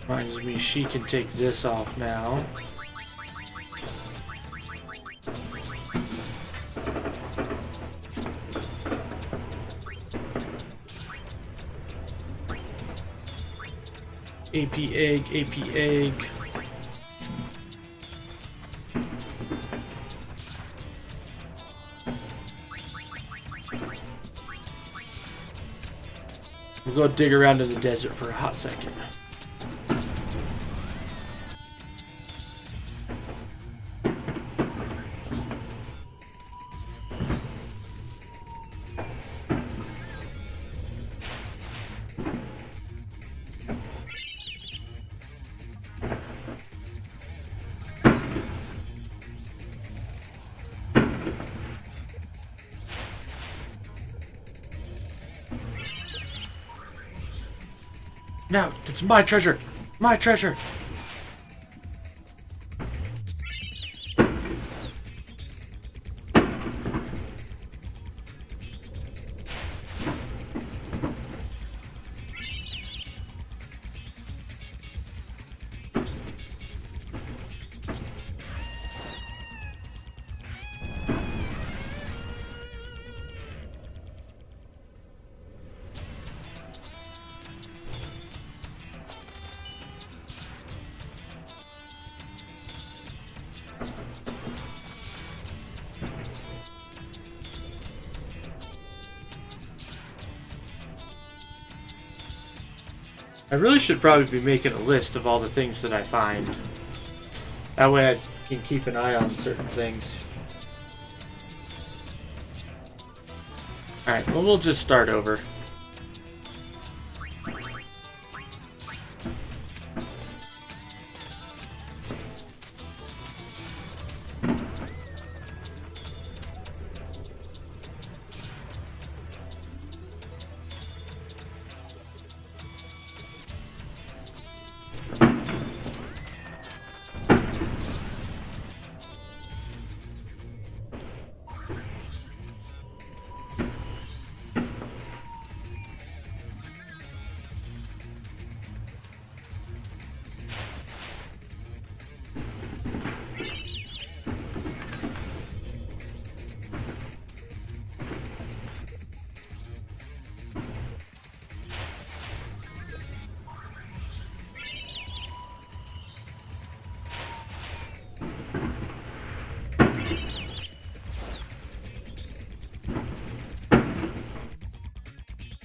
Reminds me she can take this off now. AP egg, AP egg. We'll go dig around in the desert for a hot second. No, it's my treasure! My treasure! I really should probably be making a list of all the things that I find. That way I can keep an eye on certain things. Alright, well we'll just start over.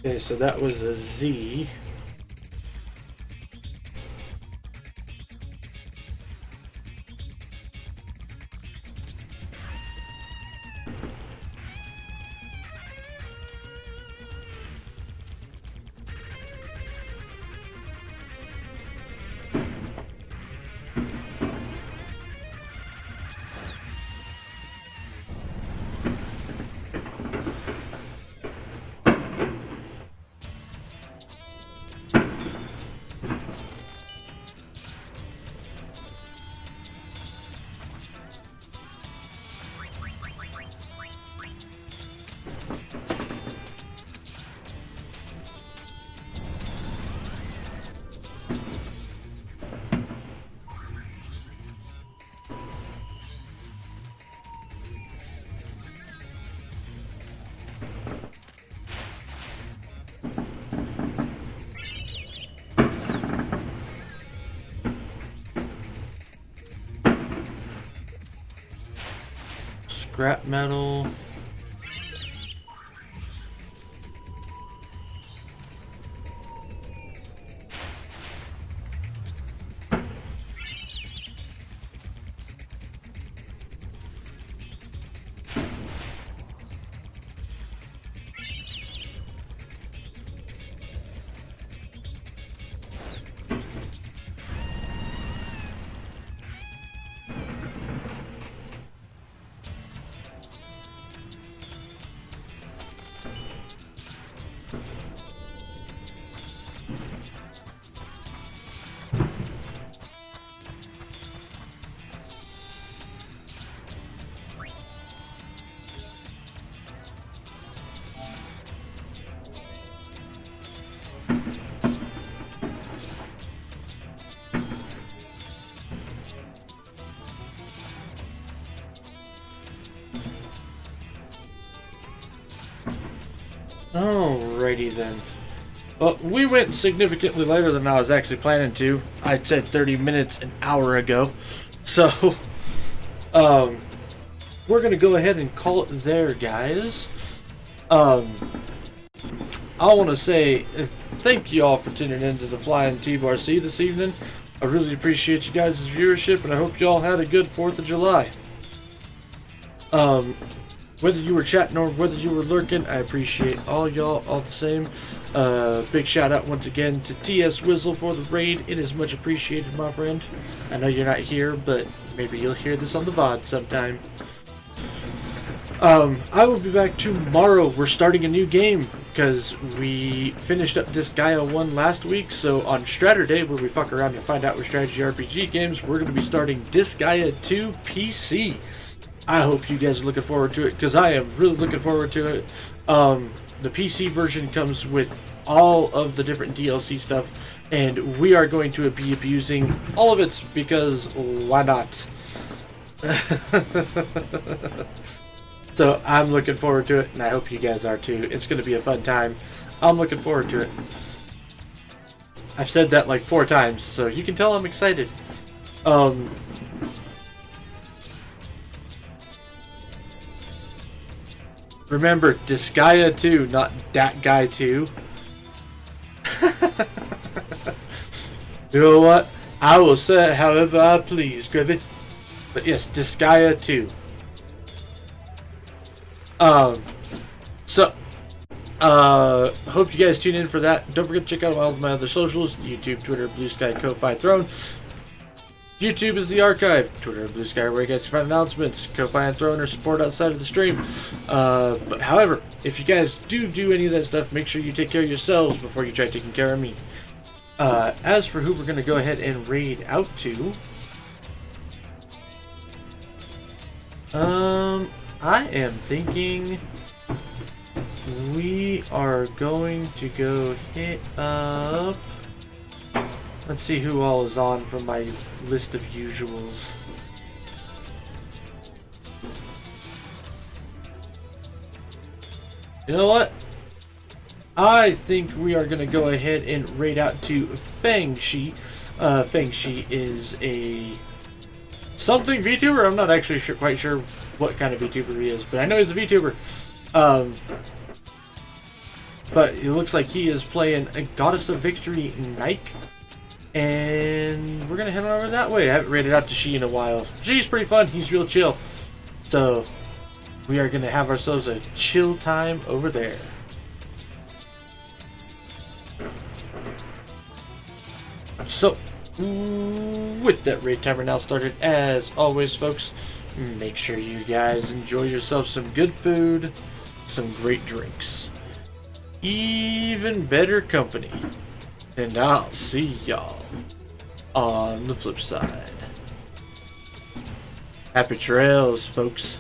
Okay, so that was a Z. Scrap metal. Alrighty then. Well, we went significantly later than I was actually planning to. I said 30 minutes an hour ago. So, we're going to go ahead and call it there, guys. I want to say thank you all for tuning in to the Flying T-Bar-C this evening. I really appreciate you guys' viewership, and I hope you all had a good 4th of July. Whether you were chatting or whether you were lurking, I appreciate all y'all all the same. Big shout out once again to TS Wizzle for the raid. It is much appreciated, my friend. I know you're not here, but maybe you'll hear this on the VOD sometime. I will be back tomorrow. We're starting a new game because we finished up Disgaea 1 last week. So on Straturday, where we fuck around and find out with strategy RPG games, we're going to be starting Disgaea 2 PC. I hope you guys are looking forward to it, because I am really looking forward to it. The PC version comes with all of the different DLC stuff, and we are going to be abusing all of it, because why not? So I'm looking forward to it, and I hope you guys are too. It's going to be a fun time. I'm looking forward to it. I've said that like 4 times, so you can tell I'm excited. Remember, Disgaea 2, not that guy 2. You know what? I will say it however I please, Griffin. But yes, Disgaea 2. Hope you guys tune in for that. Don't forget to check out all of my other socials: YouTube, Twitter, Blue Sky, Ko-Fi, Throne. YouTube is the archive. Twitter, Blue Sky, where you guys can find announcements. Ko-Fi and Throne or support outside of the stream. But however, if you guys do any of that stuff, make sure you take care of yourselves before you try taking care of me. As for who we're going to go ahead and raid out to, I am thinking we are going to go hit up. Let's see who all is on from my list of usuals. You know what? I think we are going to go ahead and raid out to Fangshi. Fangshi is a something VTuber. I'm not actually quite sure what kind of VTuber he is, but I know he's a VTuber. But it looks like he is playing a Goddess of Victory Nike. And we're going to head on over that way. I haven't raided out to She in a while. She's pretty fun. He's real chill. So we are going to have ourselves a chill time over there. So, with that raid timer now started, as always, folks, make sure you guys enjoy yourself some good food, some great drinks, even better company, and I'll see y'all on the flip side. Happy trails, folks.